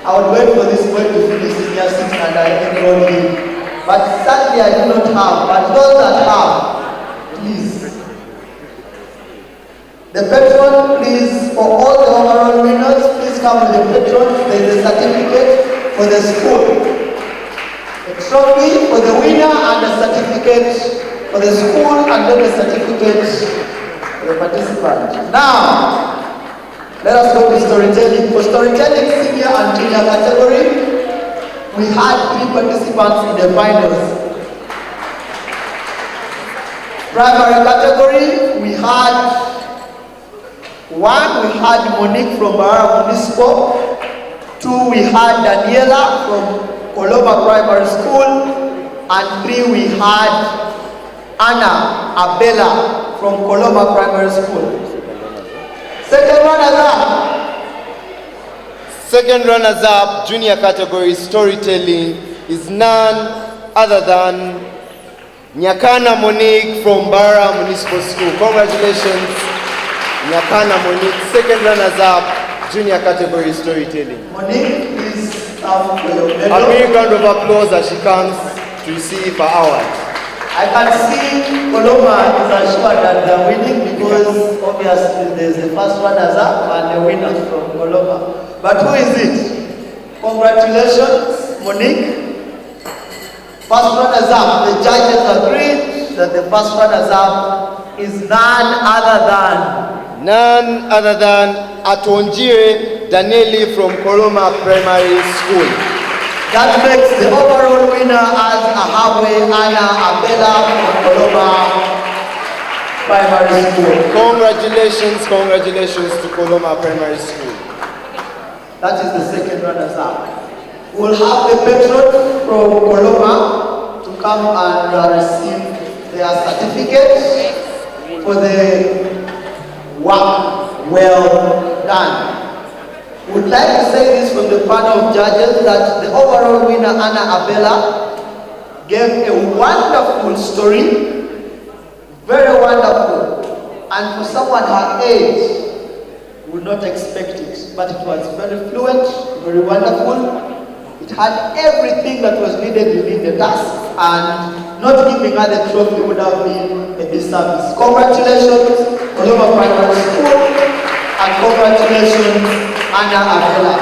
I would wait for this boy to finish senior 6 and I enroll him. But sadly I do not have, but those that have, please. The patron, please, for all the overall winners, please come with the patron. There is a certificate for the school. A trophy for the winner and a certificate for the school, and then a certificate for the participant. Now, let us go to storytelling. For storytelling senior and junior category, we had 3 participants in the finals. Primary category, we had 1, we had Monique from MBARARA Municipal. 2, we had Daniela from Koloma Primary School. And 3, we had Anna Abela from Koloma Primary School. Second runners-up, junior category storytelling, is none other than Nyakana Monique from MBARARA Municipal School. Congratulations, Nyakana Monique. Second runners-up, junior category storytelling. Monique, please come for your medal. A big round of applause as she comes to receive her award. I can see Koloma is assured that they're winning because obviously there's the first runners-up and the winners from Koloma. But who is it? Congratulations, Monique. First runners-up. The judges agreed that the first runners-up is none other than Atonjire Danieli from Koloma Primary School. That makes the overall winner as Ahabwe Anna Abela from Koloma Primary School. Congratulations to Koloma Primary School. That is the second runners-up. We'll have the patron from Koloma to come and receive their certificate for the work well done. Would like to say this from the panel of judges that the overall winner, Anna Abela, gave a wonderful story, very wonderful, and for someone her age, would not expect it, but it was very fluent, very wonderful. It had everything that was needed within the task, and not giving her the trophy would have been a disservice. Congratulations, Koloma Primary School, and congratulations, Anna Abela.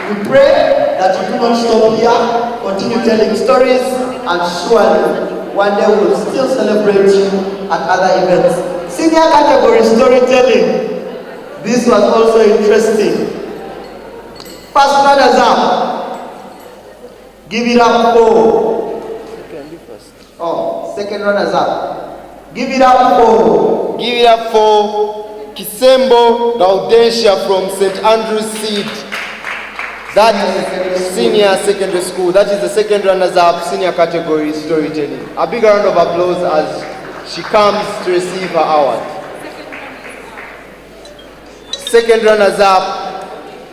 We pray that you do not stop here, continue telling stories, and surely one day we will still celebrate you at other events. Senior category storytelling. This was also interesting. First runners-up. Give it up for. Second runners-up. Give it up for Kisembo Gaudensia from St. Andrew's Seed. That is senior secondary school. That is the second runners-up senior category storytelling. A big round of applause as she comes to receive her award. Second runners-up,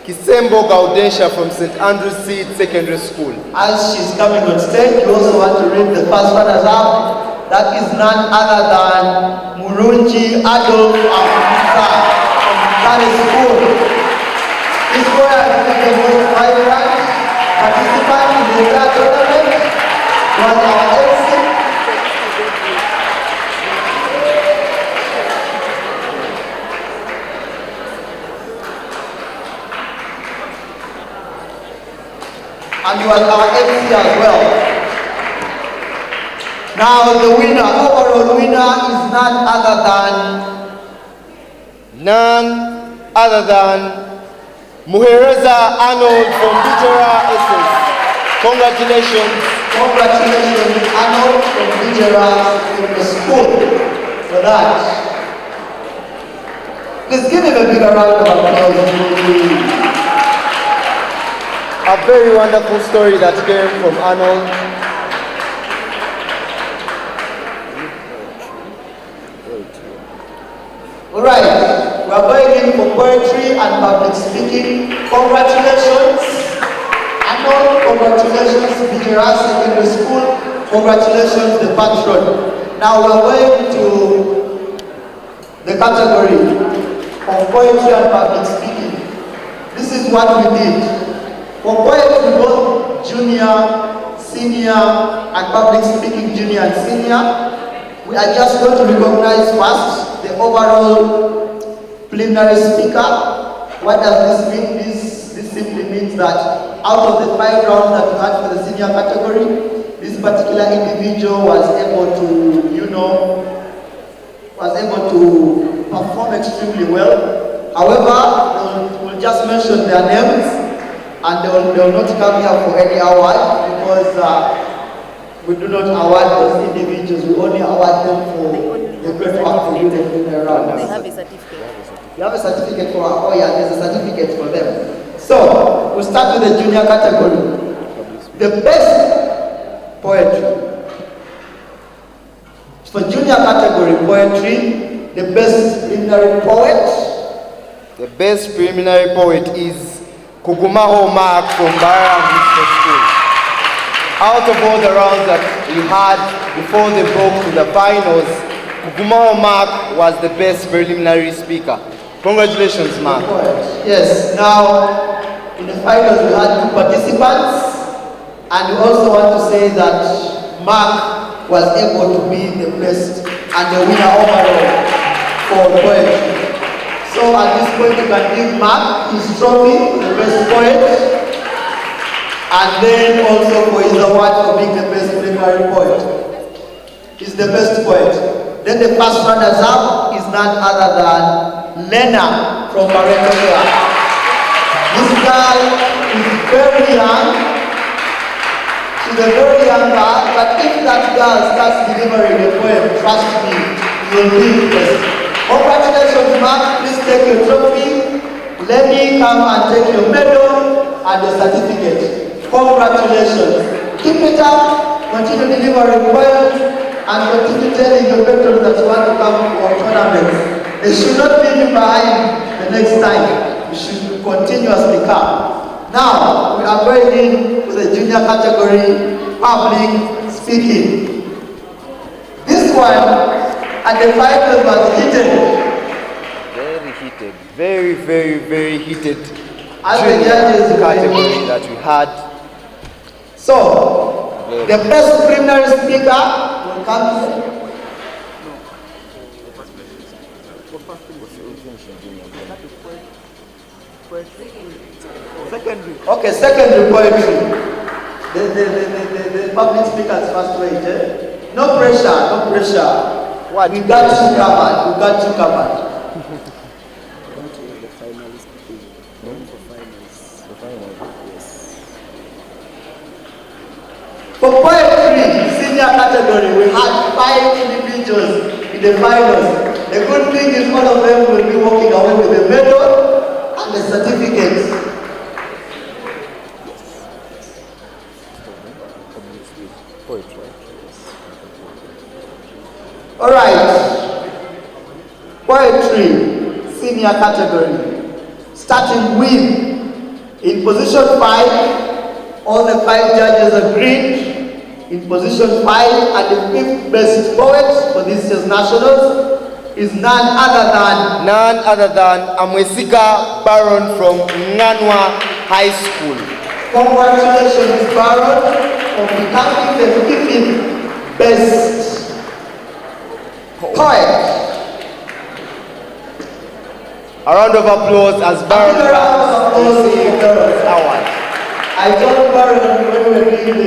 Kisembo Gaudensia from St. Andrew's Seed Secondary School. As she's coming on stage, we also want to read the first runners-up. That is none other than Murunji Adolf Afisa from Kare School. This boy has been the most vibrant participant in the entire tournament. Was our MC. And he was our MC as well. Now the winner, overall winner is none other than Muhereza Arnold from Bijera Essex. Congratulations. Congratulations Arnold from Bijera School for that. Please give him a big round of applause. A very wonderful story that came from Arnold. Alright, we are going in for poetry and public speaking. Congratulations, Arnold. Congratulations, Bijera Secondary School. Congratulations, the patron. Now we are going to the category of poetry and public speaking. This is what we did. For poetry, both junior, senior, and public speaking junior and senior, we are just going to recognize first the overall preliminary speaker. What does this mean? This simply means that out of the 5 rounds that we had for the senior category, this particular individual was able to perform extremely well. However, we'll just mention their names. And they will not come here for any award because we do not award those individuals. We only award them for the great work they do around. They have a certificate. You have a certificate for, oh yeah, there's a certificate for them. So, we'll start with the junior category. The best poetry. For junior category poetry, the best preliminary poet. The best preliminary poet is Kugumaho Mark from MBARARA School. Out of all the rounds that we had before they broke to the finals, Kugumaho Mark was the best preliminary speaker. Congratulations, Mark. Yes, now in the finals we had 2 participants, and we also want to say that Mark was able to be the best and the winner overall for poetry. So at this point you can give Mark his trophy, the best poet, and then also for his award for being the best preliminary poet. He's the best poet. Then the first runners-up is none other than Lena from Baretoria. This girl is very young. She's a very young girl, but if that girl starts delivering a poem, trust me, you'll be impressed. Congratulations, Mark. Please take your trophy. Let me come and take your medal and the certificate. Congratulations. Keep it up. Continue delivering poems and continue telling your patrons that you want to come to our tournaments. They should not leave you behind the next time. You should continuously come. Now, we are going in with the junior category, public speaking. This one, and the final was heated. Very heated. Very, very, very heated. As the judges category that we had. So, the best preliminary speaker will come here. Secondary. Okay, secondary poetry. The public speakers first rate. Eh? No pressure, no pressure. What? We got you covered. We got you covered. For poetry, senior category, we had 5 individuals in the finals. The good thing is all of them will be walking away with a medal and a certificate. All right. Poetry, senior category. Starting with, in position 5, all the 5 judges agreed. In position 5 and the 5th best poet for this year's nationals is none other than Amwesiga Baron from Nganwa High School. Congratulations, Baron, on becoming the 15th best poet. A round of applause as Baron receives the award. I told Baron when we were doing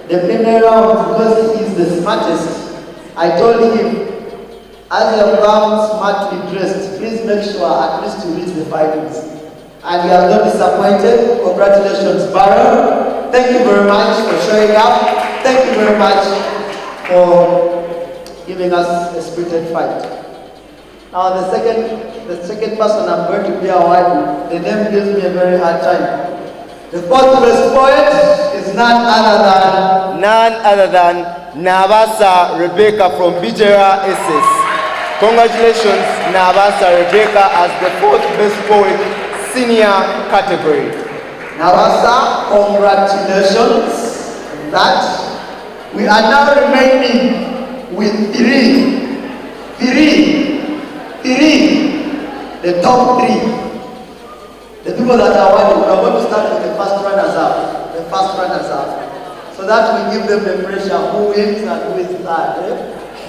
the preliminary round, because he's the smartest, I told him, as you have come smartly dressed, please make sure at least you reach the finals. And you have not disappointed. Congratulations, Baron. Thank you very much for showing up. Thank you very much for giving us a spirited fight. Now the second person I'm going to be awarding, the name gives me a very hard time. The 4th best poet is none other than Nabasa Rebecca from Bijera SS. Congratulations, Nabasa Rebecca, as the 4th best poet, senior category. Nabasa, congratulations. That we are now remaining with three, the top 3. The people that are awarded, we are going to start with the first runners up. So that we give them the pressure, who wins and who is third. Eh?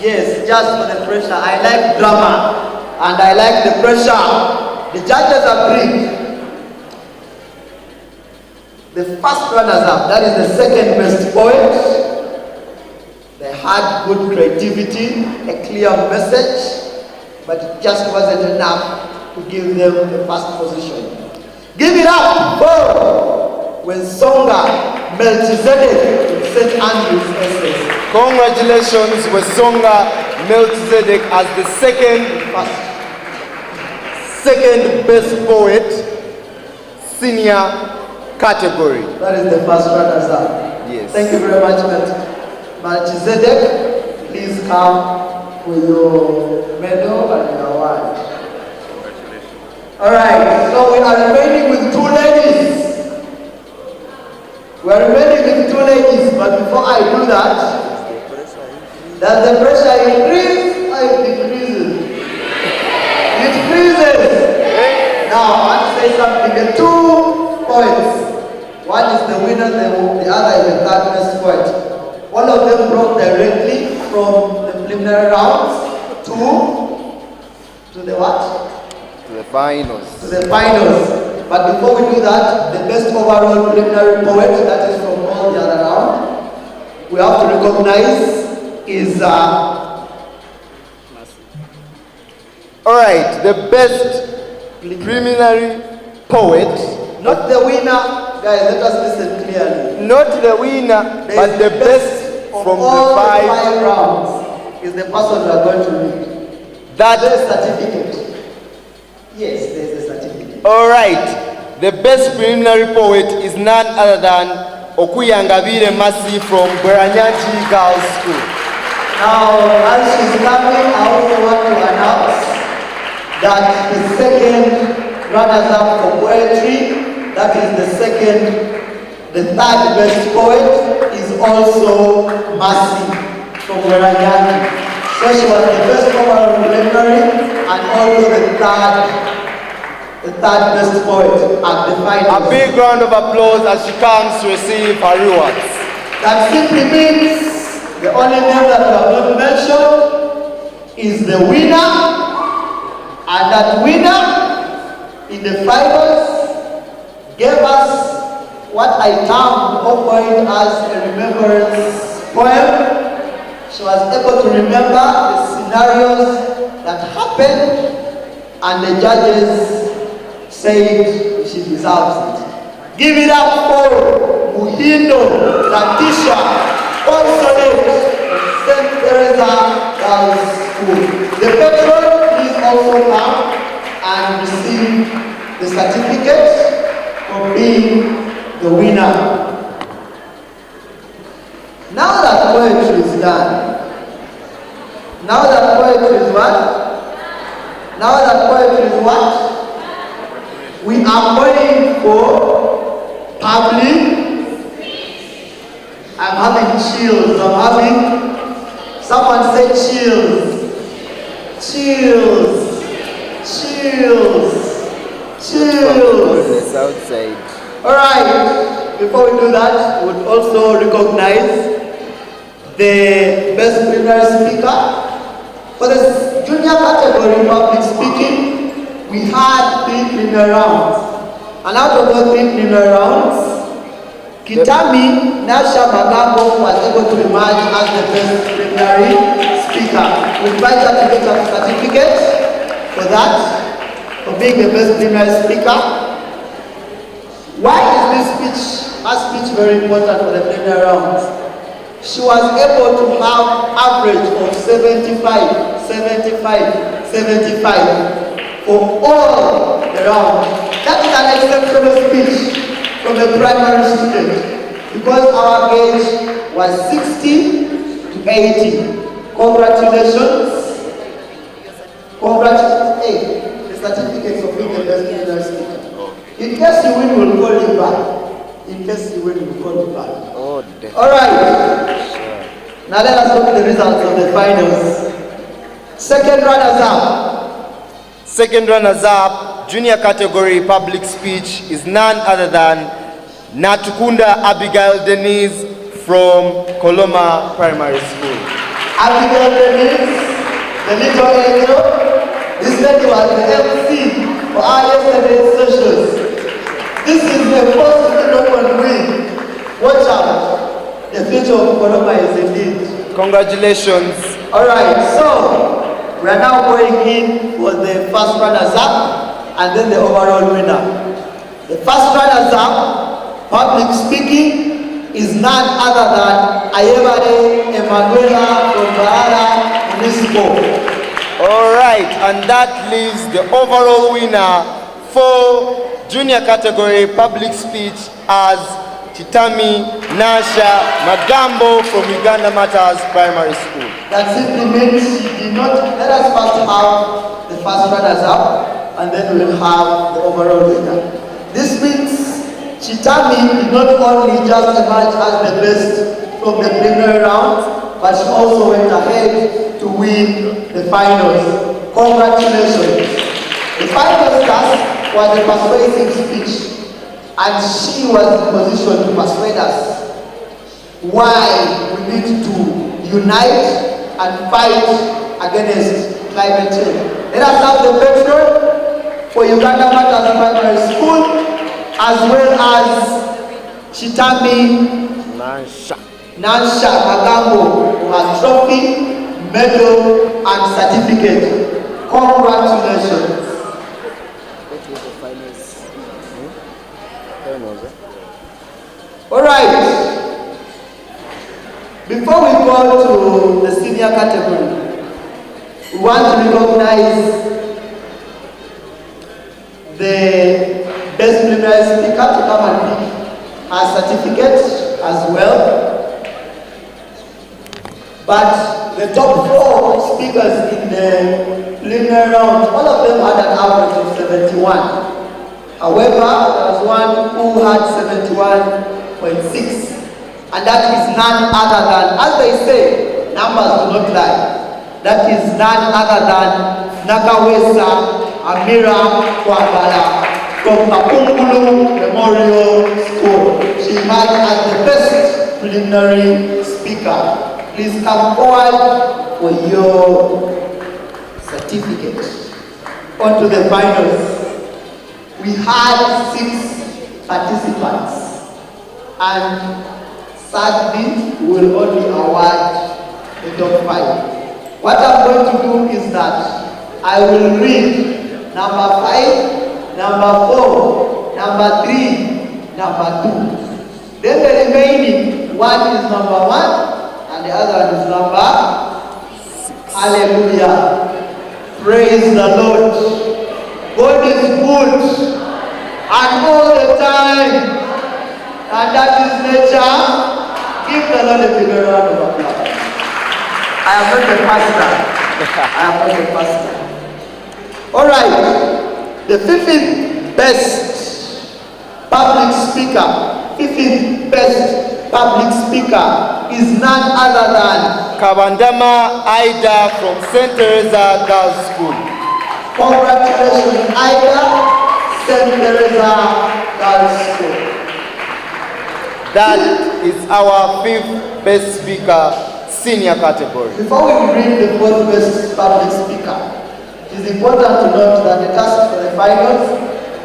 Yes, just for the pressure. I like drama and I like the pressure. The judges agreed. The first runners up, that is the 2nd best poet. They had good creativity, a clear message, but it just wasn't enough to give them the first position. Give it up for Wesonga Melchizedek from St. Andrew's SS. Congratulations, Wesonga Melchizedek, as the second best poet, senior category. That is the first runners up. Yes. Thank you very much, Melchizedek. Please come with your medal and your award. Alright, so we are remaining with 2 ladies. We are remaining with 2 ladies, but before I do that, does the pressure increase or it decreases? It decreases. Now, I want to say something. The 2 points, one is the winner, the other is the 3rd best point. All of them brought directly from the preliminary rounds to the what? To the finals. To the finals. But before we do that, the best overall preliminary poet, that is from all the other round, we have to recognize is alright, the best preliminary poet, not the winner, guys, let us listen clearly. Not the winner, but the best from all the 5 rounds is the person we are going to read. That is certificate. Yes, there's a certificate. Alright, the best preliminary poet is none other than Okuyangabire Masi from Gweranyanchi Girls School. Now, as she's coming, I also want to announce that the 2nd runners-up for poetry, that is the 3rd best poet, is also Masi from Gweranyanchi. So she was the best overall preliminary and also the third best poet at the finals. A big round of applause as she comes to receive her rewards. That simply means the only name that we have not mentioned is the winner, and that winner in the finals gave us what I termed or coined as a remembrance poem. She was able to remember the scenarios that happened, and the judges said she deserves it. Give it up for Muhindo Latisha, Consulate of St. Teresa Girls School. The patron, please also come and receive the certificate for being the winner. Now poetry is done. Now that poetry is what? Now that poetry is what? We are going for public. I'm having chills. Someone say chills. Chills. Chills. Chills. Outside. Alright, before we do that, we would also recognize the best winner speaker. For the junior category public speaking, we had 3 preliminary rounds. And out of those 3 preliminary rounds, Kitami Nasha Magambo was able to emerge as the best preliminary speaker. We invite her to get a certificate for that, for being the best preliminary speaker. Why is this her speech very important for the preliminary rounds? She was able to have average of 75 for all the rounds. That is an exceptional speech from a primary student, because our age was 60 to 80. Congratulations. Congratulations. Hey, the certificates of being the best preliminary speaker. In case you win, we'll call you back. In case you win, we'll call you back. Oh, definitely. Alright. Now let us look at the results of the finals. Second runners up, junior category public speech is none other than Natukunda Abigail Denise from Koloma Primary School. Abigail Denise, the little angel, this lady was the MC for our yesterday's sessions. This is the first European win. Watch out. The future of Koloma is indeed. Congratulations. Alright, so we are now going in for the first runners-up and then the overall winner. The first runners-up, public speaking, is none other than Ayebade Emanuela from MBARARA Municipal. Alright, and that leaves the overall winner for junior category public speech as Chitami Nasha Magambo from Uganda Matters Primary School. That simply means she did not. Let us first have the first runners up and then we'll have the overall winner. This means Chitami did not only just emerge as the best from the preliminary round, but she also went ahead to win the finals. Congratulations. The final task was a persuasive speech, and she was in position to persuade us why we need to unite and fight against climate change. Let us have the patron for Uganda Matters Primary School, as well as Chitami Nasha Magambo, who has trophy, medal, and certificate. Congratulations. Alright, before we go to the senior category, we want to recognize the best preliminary speaker to come and pick her certificate as well. But the top 4 speakers in the preliminary round, all of them had an average of 71. However, there was one who had 71.6, and that is none other than, as they say, numbers do not lie. That is none other than Nakawesa Amira Kwagala from Kapungulu Memorial School. She emerged as the best preliminary speaker. Please come forward for your certificate. On to the finals. We had 6 participants, and sadly, we will only award the top 5. What I'm going to do is that I will read number 5, number 4, number 3, number 2. Then the remaining one is number 1, and the other one is number 6. Hallelujah. Praise the Lord. God is good and all the time, and that is nature. Give the Lord a big round of applause. I am not a pastor. I am not a pastor. All right. The 15th best public speaker, 15th best public speaker is none other than Kabandama Aida from St. Teresa Girls School. Congratulations, Aida, St. Teresa Girls School. That is our 5th best speaker, senior category. Before we bring the 4th best public speaker, it is important to note that the task for the finals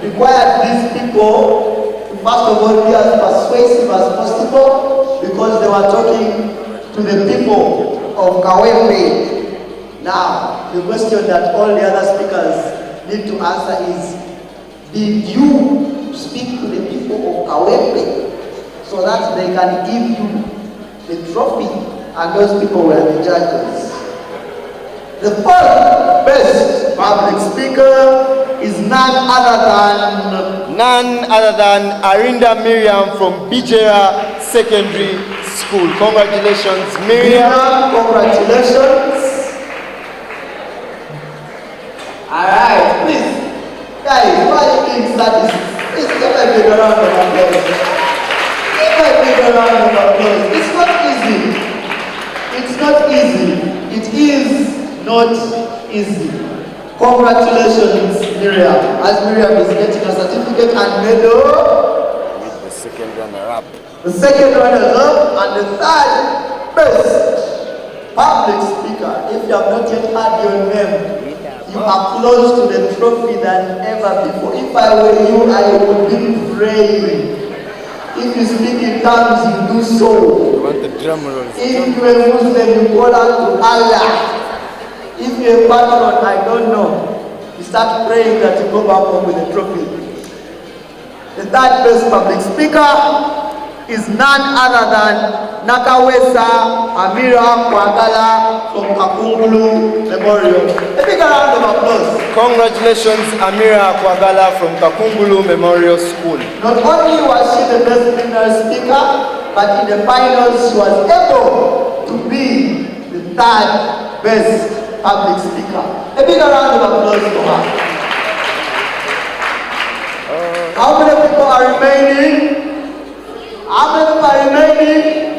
required these people to first of all be as persuasive as possible because they were talking to the people of Kawempe. Now, the question that all the other speakers need to answer is, did you speak to the people of Kawempe so that they can give you the trophy? And those people were the judges. The 4th best public speaker is none other than Arinda Miriam from Bijera Secondary School. Congratulations, Miriam. Congratulations. Alright, please. Guys, why do you think that is? Please give a big round of applause. Give a big round of applause. It's not easy. It's not easy. It is not easy. Congratulations, Miriam. As Miriam is getting a certificate and medal. The second runner-up. The second runner-up and the 3rd best public speaker. If you have not yet had your name, you are close to the trophy than ever before. If I were you, I would be praying. If you speak in tongues, you do so. You want the drum roll? If you are a Muslim, you call out to Allah. If you are a patron, I don't know. You start praying that you go back home with a trophy. The 3rd best public speaker is none other than Nakawesa Amira Kwagala from Kakungulu Memorial. A big round of applause. Congratulations, Amira Kwagala from Kakungulu Memorial School. Not only was she the best female speaker, but in the finals she was able to be the 3rd best public speaker. A big round of applause for her. How many people are remaining? How many people are remaining?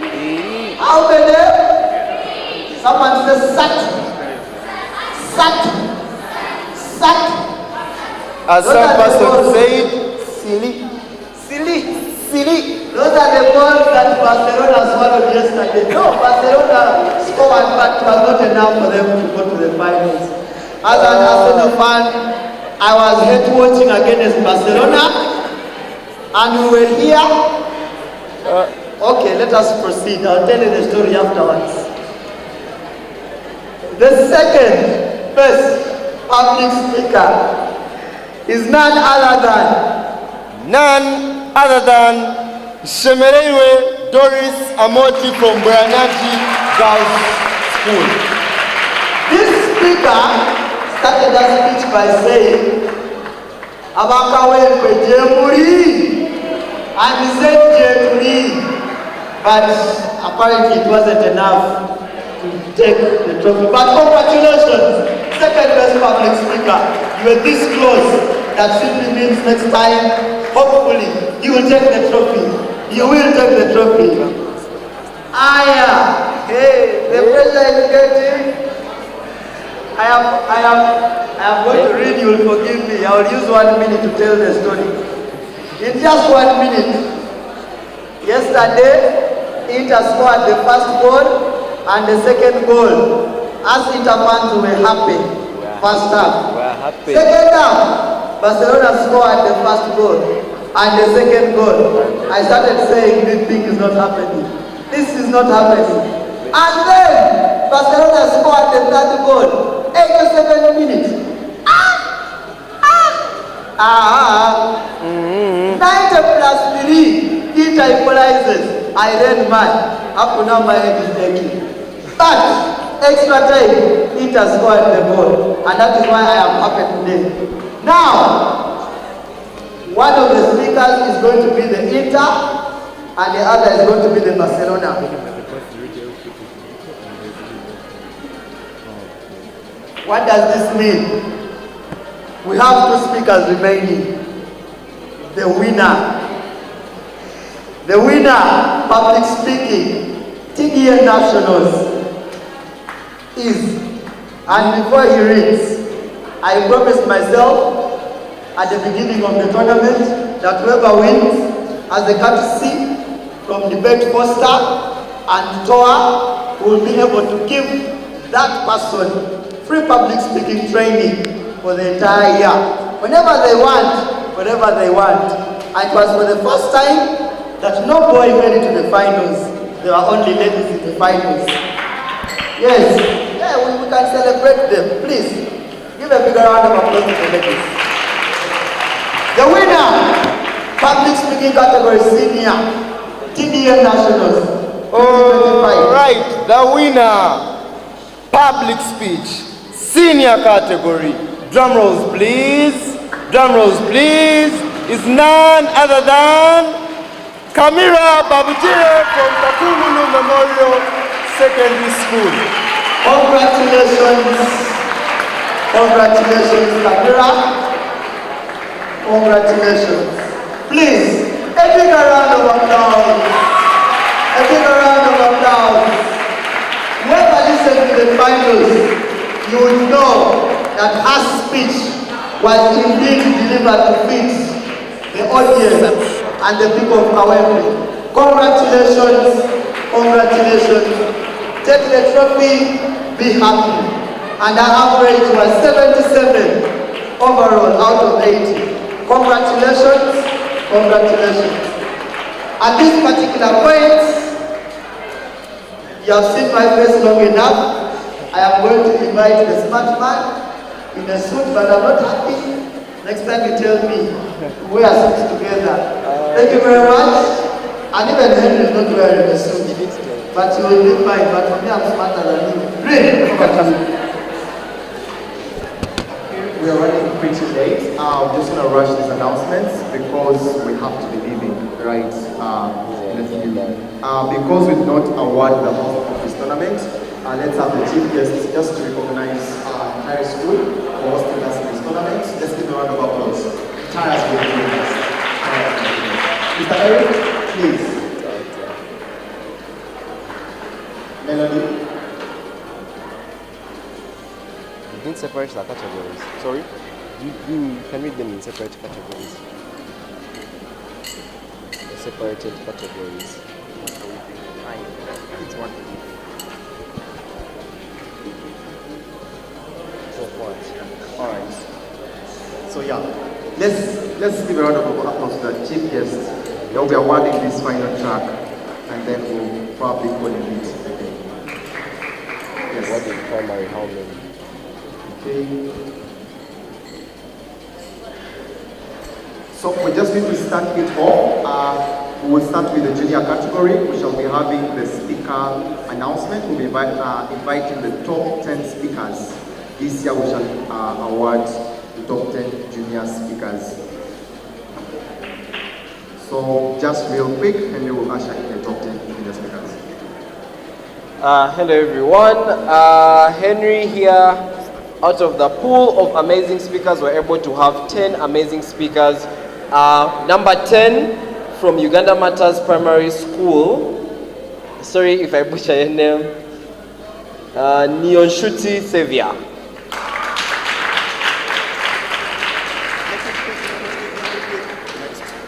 How many? Someone says sat. As some person said, silly. Those are the balls that Barcelona swallowed yesterday. No, Barcelona scored, but it was not enough for them to go to the finals. As an Arsenal fan, I was hate watching against Barcelona, and we were here. Okay, let us proceed. I'll tell you the story afterwards. The 2nd best public speaker is none other than Shemerewe Doris Amoti from Branati Girls School. This speaker started her speech by saying, Abakawe Jemuri, and he said Jemuri, but apparently it wasn't enough to take the trophy. But congratulations, 2nd best public speaker. You were this close. That simply means next time, hopefully, you will take the trophy. You will take the trophy. Hey, the pressure is getting. I am going to read, you will forgive me. I will use 1 minute to tell the story. In just 1 minute, yesterday, Inter scored the first goal and the second goal. As Inter fans were happy. First half. Second half, Barcelona scored the first goal and the second goal. I started saying this thing is not happening. This is not happening. And then Barcelona scored the 3rd goal. 87 minutes. 90 plus 3. Inter equalizes. I read mine. Up to now my head is aching. But extra time, Inter scored the goal. And that is why I am happy today. Now, one of the speakers is going to be the Inter, and the other is going to be the Barcelona. What does this mean? We have 2 speakers remaining. The winner, public speaking, TDA Nationals is, and before he reads, I promised myself at the beginning of the tournament that whoever wins has a courtesy from Debate Foster and TOA will be able to give that person free public speaking training for the entire year. Whenever they want. And it was for the first time that no boy made it to the finals. There were only ladies in the finals. Yes, yeah, we can celebrate them. Please, give a bigger round of applause to the ladies. The winner, public speaking category senior, TDA Nationals. All right, the winner, public speech, senior category. Drum rolls, please. Drum rolls, please. Is none other than Kamira Babutire from Kakumulu Memorial Secondary School. Congratulations, Kamira. Congratulations. Please, a bigger round of applause. A bigger round of applause. Whoever listened to the finals, you will know that her speech was indeed delivered to fit the audience and the people of Kawempe. Congratulations, congratulations. Take the trophy, be happy. And our average was 77 overall out of 80. Congratulations, congratulations. At this particular point, you have seen my face long enough. I am going to invite the smart man in a suit, but I'm not happy. Next time you tell me, we are suits together. Thank you very much. And even Henry is not wearing a suit. But you will be fine. But for me, I'm smarter than you. Read. We are running pretty late. I'm just going to rush these announcements because we have to be leaving right in a few. Because we did not award the host of this tournament, let's have the chief guests just to recognize NTARE School for hosting us in this tournament. Let's give a round of applause. NTARE has been doing us. Mr. Eric, please. Melody. You didn't separate the categories. Sorry? You can read them in separate categories. The separated categories. It's one. Alright. So yeah, let's give a round of applause to the chief guest. They'll be awarding this final track and then we'll probably call it again. Yes. What in primary, how many? Okay. So we just need to start it off. We'll start with the junior category. We shall be having the speaker announcement. We'll be inviting the top 10 speakers. This year we shall award the top 10 junior speakers. So just real quick, and we will usher in the top 10 junior speakers. Hello everyone, Henry here. Out of the pool of amazing speakers, we're able to have 10 amazing speakers. Number 10 from Uganda Matters Primary School. Sorry if I butcher your name. Nyonshuti Sevia.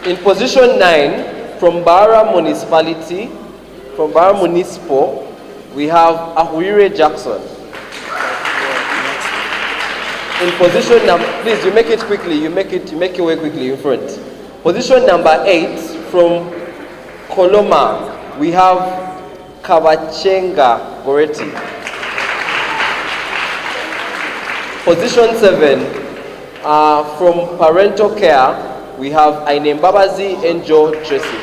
In position 9, from MBARARA Municipality, from MBARARA Municipal, we have Ahuire Jackson. In position number, please, you make it quickly, you make your way quickly in front. Position number 8, from Koloma, we have Kabachenga Goretti. Position 7, from Parental Care, we have Ainembabazi Enjo Tracy.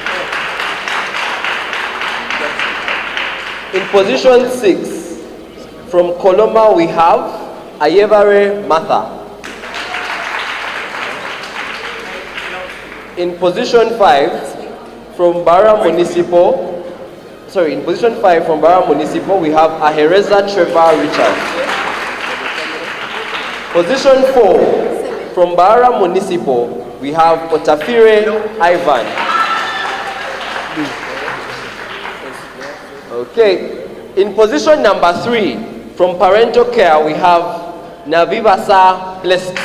In position 6, from Koloma, we have Ayevare Martha. In position 5, from MBARARA Municipal, in position 5 from MBARARA Municipal, we have Ahereza Trevor Richard. Position 4, from MBARARA Municipal, we have Otafire Ivan. Okay. In position number 3, from Parental Care, we have Navibasa Blessed.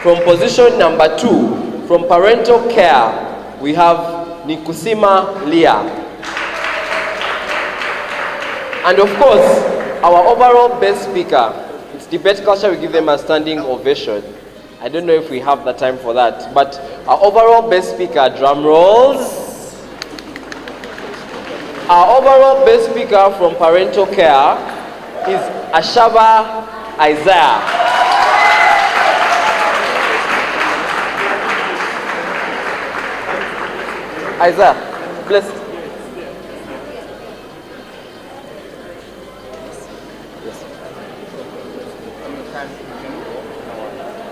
From position number 2, from Parental Care, we have Nikusima Leah. And of course, our overall best speaker, it's debate culture, we give them a standing ovation. I don't know if we have the time for that, but our overall best speaker, drum rolls. Our overall best speaker from Parental Care is Ashaba Isaiah. Isaiah, bless.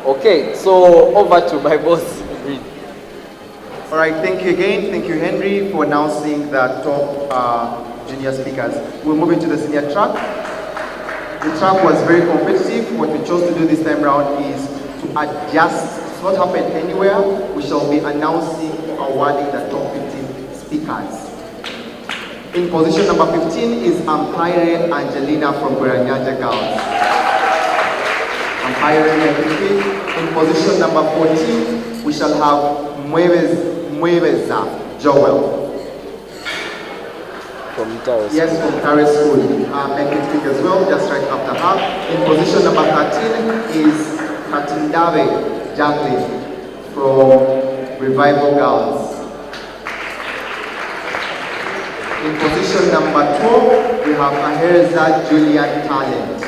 Okay, so over to my boss. All right, thank you again. Thank you, Henry, for announcing the top junior speakers. We're moving to the senior track. The track was very competitive. What we chose to do this time around is to adjust. It's not happened anywhere. We shall be announcing, awarding the top 15 speakers. In position number 15 is Ampire Angelina from Gweranyanja Girls. Ampire Angelina. In position number 14, we shall have Mueveza Joel. From NTARE. Yes, from NTARE School. Make it big as well, just right after her. In position number 13 is Katindave Jacqueline from Revival Girls. In position number 12, we have Aherza Julian Talent.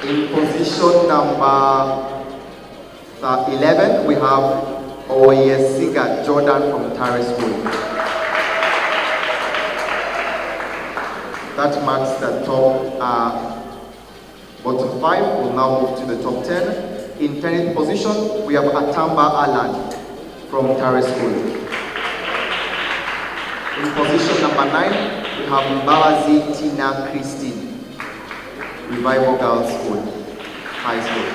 In position number 11, we have Oyesiga Jordan from NTARE School. That marks the top bottom 5. We'll now move to the top 10. In 10th position, we have Atamba Alan from NTARE School. In position number 9, we have Mbawazi Tina Christine, Revival Girls School, High School.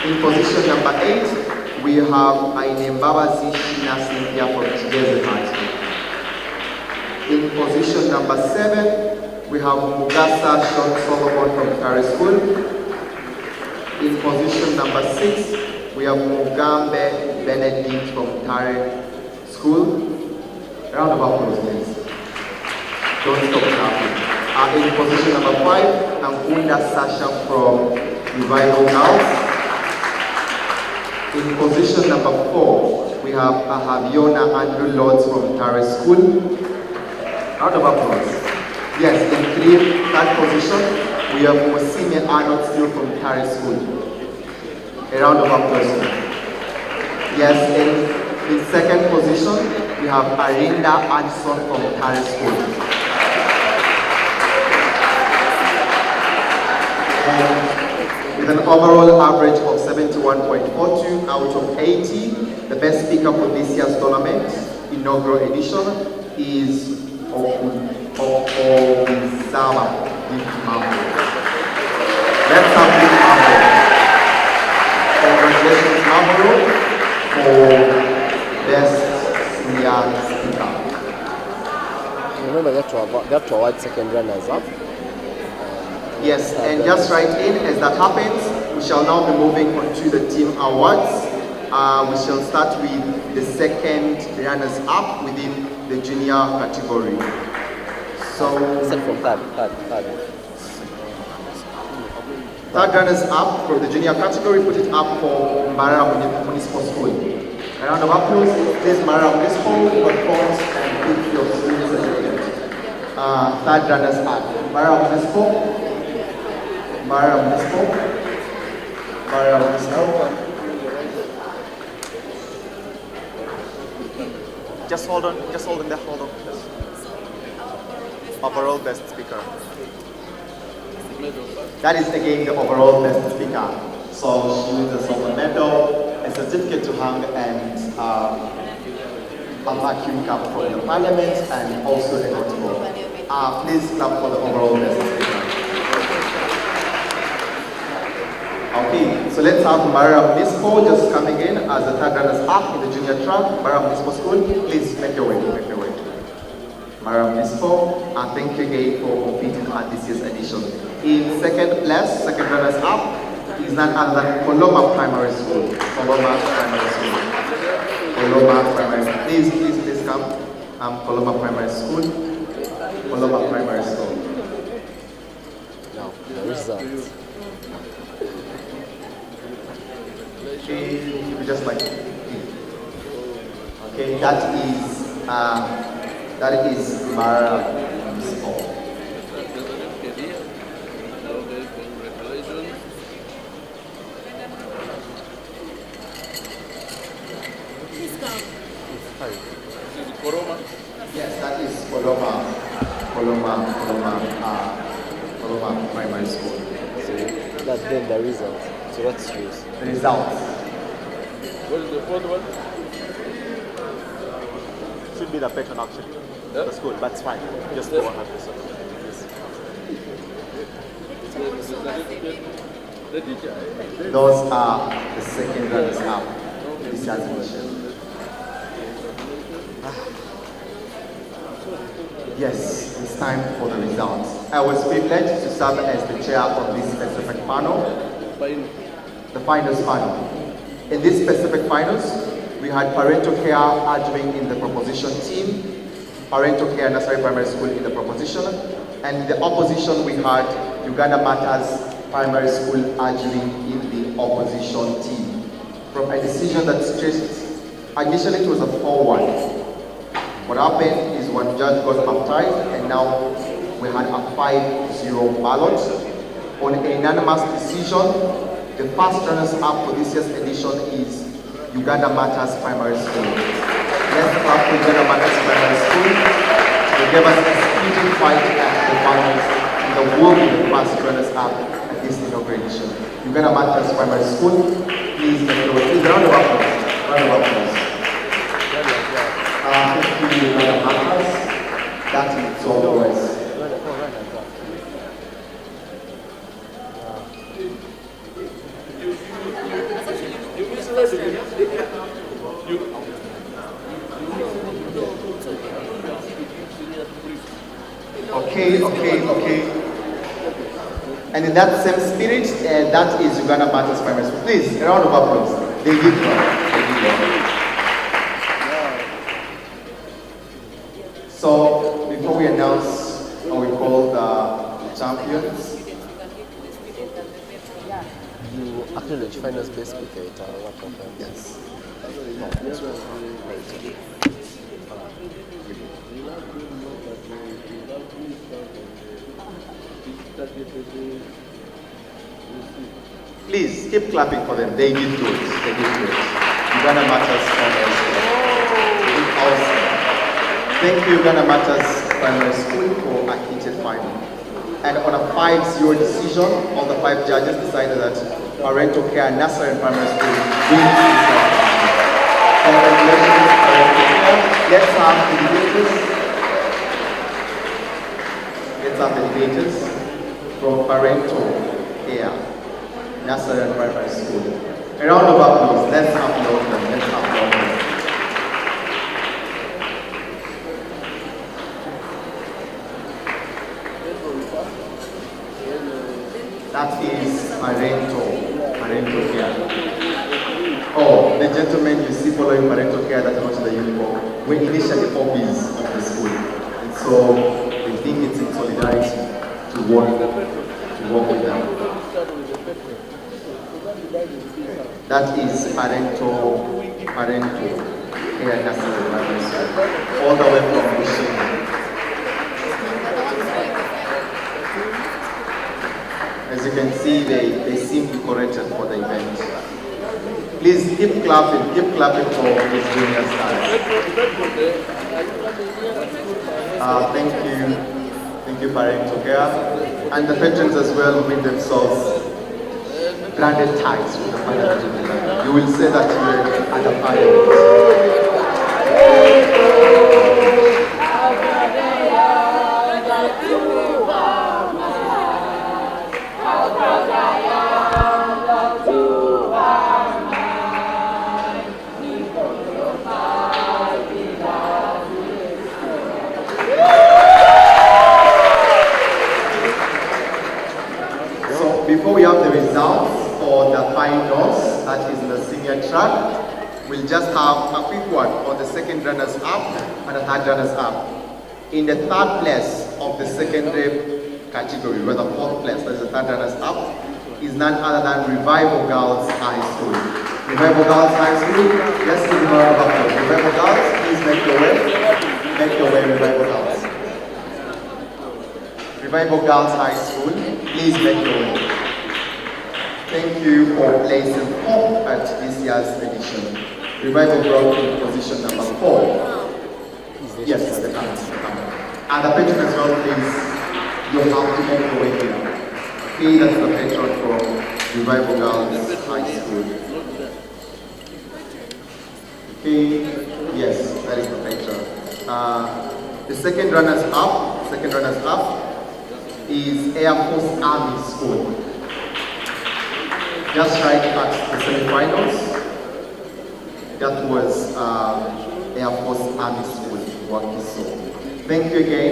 In position number 8, we have Aine Mbawazi Shina Cynthia from Chigeze High School. In position number 7, we have Mugasa Sean Solomon from NTARE School. In position number 6, we have Mugambe Benedict from NTARE School. Round of applause, please. Don't stop clapping. In position number 5, Ankunda Sasha from Revival Girls. In position number 4, we have Ahaviona Andrew Lords from NTARE School. Round of applause. Yes, in third position, we have Mosime Arnold still from NTARE School. A round of applause. Yes, in second position, we have Arinda Anderson from NTARE School. And with an overall average of 71.42 out of 80, the best speaker for this year's tournament, inaugural edition, is Ozawa Mambo. Let's have Big Mambo. Congratulations, Mambo, for best senior speaker. Remember, they have to award second runners up. Yes, and just right in, as that happens, we shall now be moving on to the team awards. We shall start with the second runners up within the junior category. So, from third. Third runners up from the junior category, put it up for MBARARA Municipal School. A round of applause. This is MBARARA Municipal, performs and pick your school certificate. Third runners up. MBARARA Municipal. MBARARA Municipal. MBARARA Municipal. Just hold on there, hold on. Overall best speaker. That is again the overall best speaker. So she wins a silver medal, a certificate to hang, and a vacuum cup from the parliament, and also a notebook. Please clap for the overall best speaker. Okay, so let's have MBARARA Municipal just coming in as the third runners up in the junior track. MBARARA Municipal School, please make your way, make your way. MBARARA Municipal, and thank you again for competing at this year's edition. In second place, second runners up, is none other than Koloma Primary School. Koloma Primary School. Koloma Primary School. Please come. Koloma Primary School. Koloma Primary School. Now, the results. Okay, you just like okay, that is MBARARA Municipal. Yes, that is Koloma Primary School. So that's then the results. So what's yours? The results. What is the fourth one? Should be the patron actually. Yeah? The school, but it's fine. Just go ahead. The teacher. Those are the second runners up. This has been Yes, it's time for the results. I was privileged to serve as the chair of this specific panel, the finals panel. In this specific finals, we had parental care arguing in the proposition team, parental care nursery primary school in the proposition, and in the opposition we had Uganda Matters Primary School arguing in the opposition team. From a decision that stressed, initially it was a 4-1. What happened is one judge got baptized and now we had a 5-0 ballot. On a unanimous decision, the first runners up for this year's edition is Uganda Matters Primary School. Let's clap for Uganda Matters Primary School. They gave us a spirited fight at the finals and the will be the first runners up at this inauguration. Uganda Matters Primary School, please make your way. Please, round of applause. Round of applause. Thank you, Uganda Matters. That is all boys. Okay. And in that same spirit, that is Uganda Matters Primary School. Please, a round of applause. They did well. So, before we announce or we call the champions, you acknowledge finals best speaker at what conference? Yes. Please keep clapping for them. They did good. They did good. Uganda Matters Primary School. They did awesome. Thank you, Uganda Matters Primary School, for a heated final. And on a 5-0 decision, all the 5 judges decided that parental care nursery and primary school wins this competition. Congratulations, parental care. Let's have the debaters. Let's have the debaters from parental care nursery and primary school. A round of applause. Let's applaud them. Let's applaud them. That is parental care. Oh, the gentlemen you see following parental care that are not in the uniform were initially hobbies of the school. And so we think it's in solidarity to work with them. That is parental care nursery primary school. All the way from Michigan. As you can see, they seem decorated for the event. Please keep clapping for these junior stars. Thank you, parental care. And the patrons as well who made themselves branded tags with the final. You will say that here at the final. third runners-up. In the third place of the secondary category, or the fourth place, that is the third runners-up, is none other than Revival Girls High School. Revival Girls High School, let's give them a round of applause. Revival Girls, please make your way. Make your way, Revival Girls. Revival Girls High School, please make your way. Thank you for placing fourth at this year's edition. Revival brought in position number 4. Yes, the camera. And the patron as well, please. You have to make your way here. Okay, that's the patron from Revival Girls High School. Okay, yes, that is the patron. The second runners up is Air Force Army School. Just right at the semi-finals. That was Air Force Army School, Wakiso. Thank you again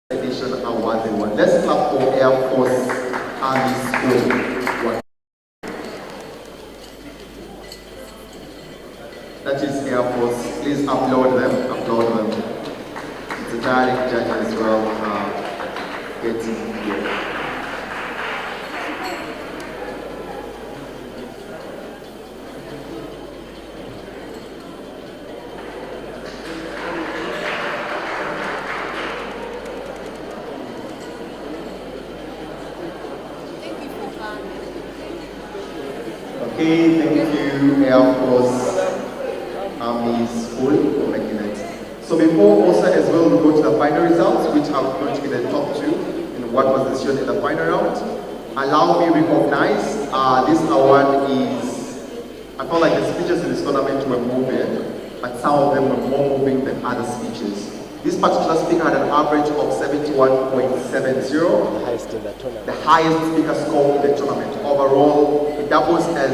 for the edition award they won. Let's clap for Air Force Army School. That is Air Force. Please applaud them. It's a direct judge as well getting here. Okay, thank you, Air Force Army School, for making it. So before also as well we go to the final results, which are going to be the top 2 in what was decision in the final round, allow me to recognize this award is, I felt like the speeches in this tournament were moving, but some of them were more moving than other speeches. This particular speaker had an average of 71.70, the highest speaker score in the tournament. Overall, it doubles as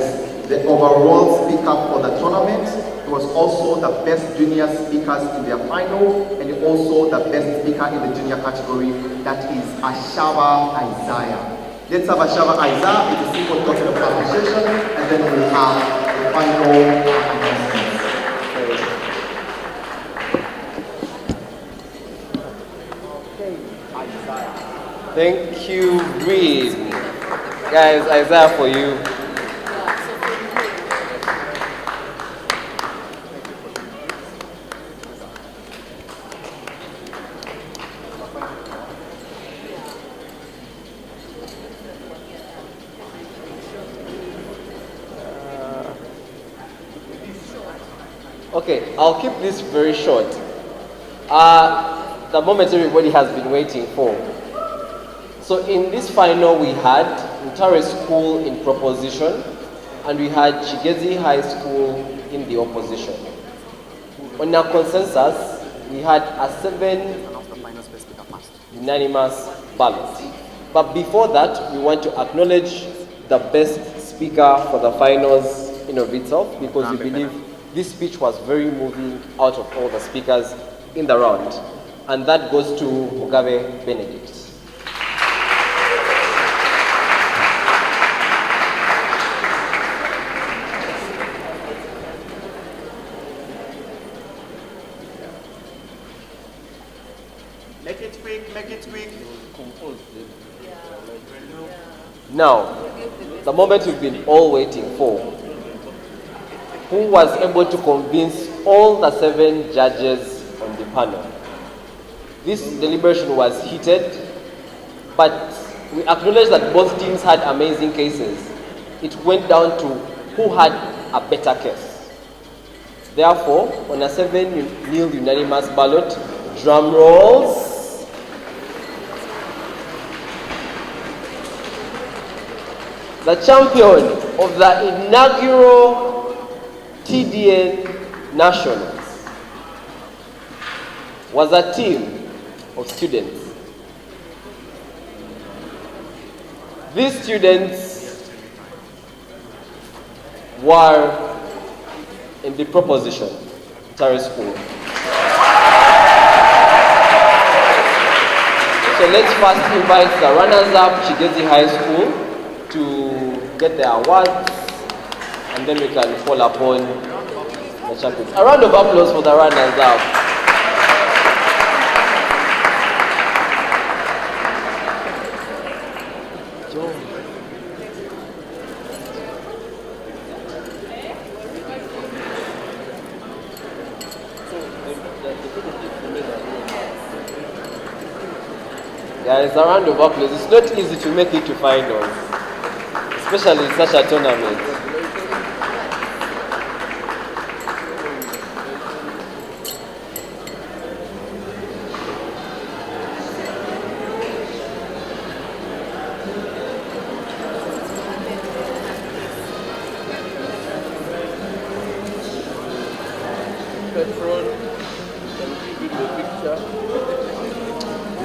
the overall speaker for the tournament. He was also the best junior speakers in their final, and also the best speaker in the junior category. That is Ashaba Isaiah. Let's have Ashaba Isaiah with a simple token of appreciation, and then we'll have the final announcements. Thank you, Breeze. Guys, Isaiah for you. Okay, I'll keep this very short. The moment everybody has been waiting for. So in this final we had NTARE School in proposition and we had Chigezi High School in the opposition. On our consensus, we had a 7 unanimous ballot. But before that, we want to acknowledge the best speaker for the finals in of itself, because we believe this speech was very moving out of all the speakers in the round. And that goes to Mugabe Benedict. Make it quick. Now, the moment we've been all waiting for, who was able to convince all the 7 judges on the panel. This deliberation was heated, but we acknowledge that both teams had amazing cases. It went down to who had a better case. Therefore, on a 7-0 unanimous ballot, drum rolls. The champion of the inaugural TDN Nationals was a team of students. These students were in the proposition, NTARE School. So let's first invite the runners-up, Chigezi High School, to get their awards, and then we can call upon the champions. A round of applause for the runners-up. Guys, a round of applause. It's not easy to make it to finals, especially in such a tournament.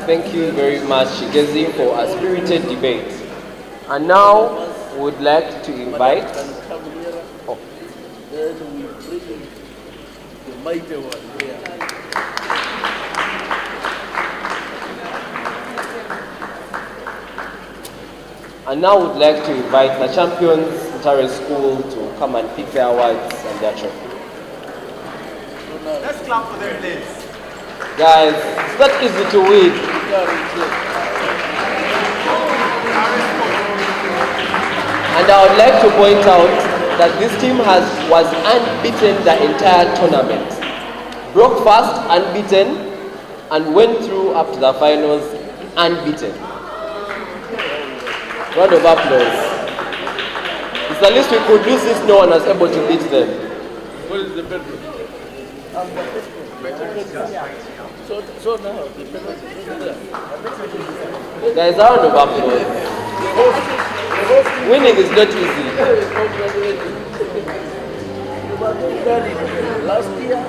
Thank you very much, Shigezi, for a spirited debate. And now, we would like to invite... Oh. And now, we would like to invite the champions, NTARE School, to come and pick their awards and their trophy. Let's clap for their names. Guys, it's not easy to win. And I would like to point out that this team was unbeaten the entire tournament. Broke first, unbeaten, and went through up to the finals unbeaten. Round of applause. It's the least we could do since no one was able to beat them. What is the bedroom? So now, the penalty is there. Guys, a round of applause. Winning is not easy. Last year,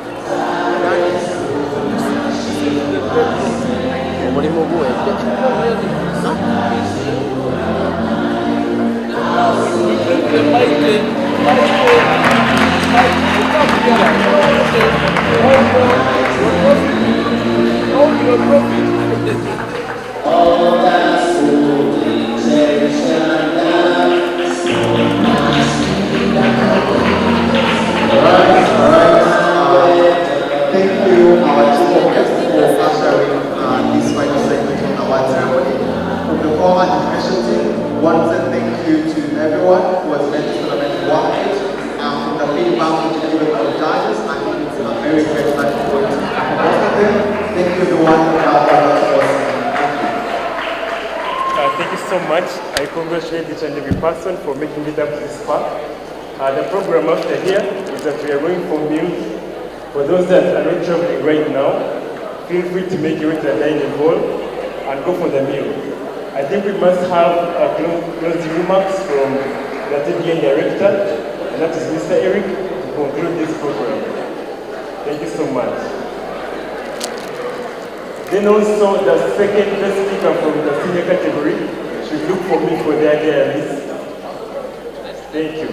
Thank you, our chief of guests, for ushering this final segment of our ceremony. From the former education team, once again, thank you to everyone who has made this tournament worth it. From the feedback which is given by the judges, I think it's a very great starting point for both of them. Thank you, everyone. Thank you so much. I congratulate each and every person for making it up to this far. The program after here is that we are going for meals. For those that are not traveling right now, feel free to make your way to the dining hall and go for the meal. I think we must have closing remarks from the TDN director, and that is Mr. Eric, to conclude this program. Thank you so much. Then also the second best speaker from the senior category should look for me for their diaries. Thank you.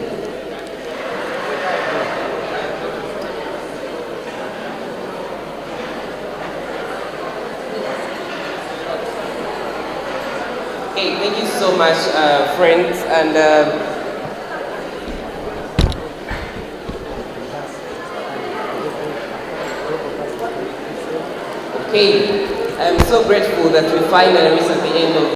Okay, thank you so much, friends, and okay, I'm so grateful that we finally reached at the end of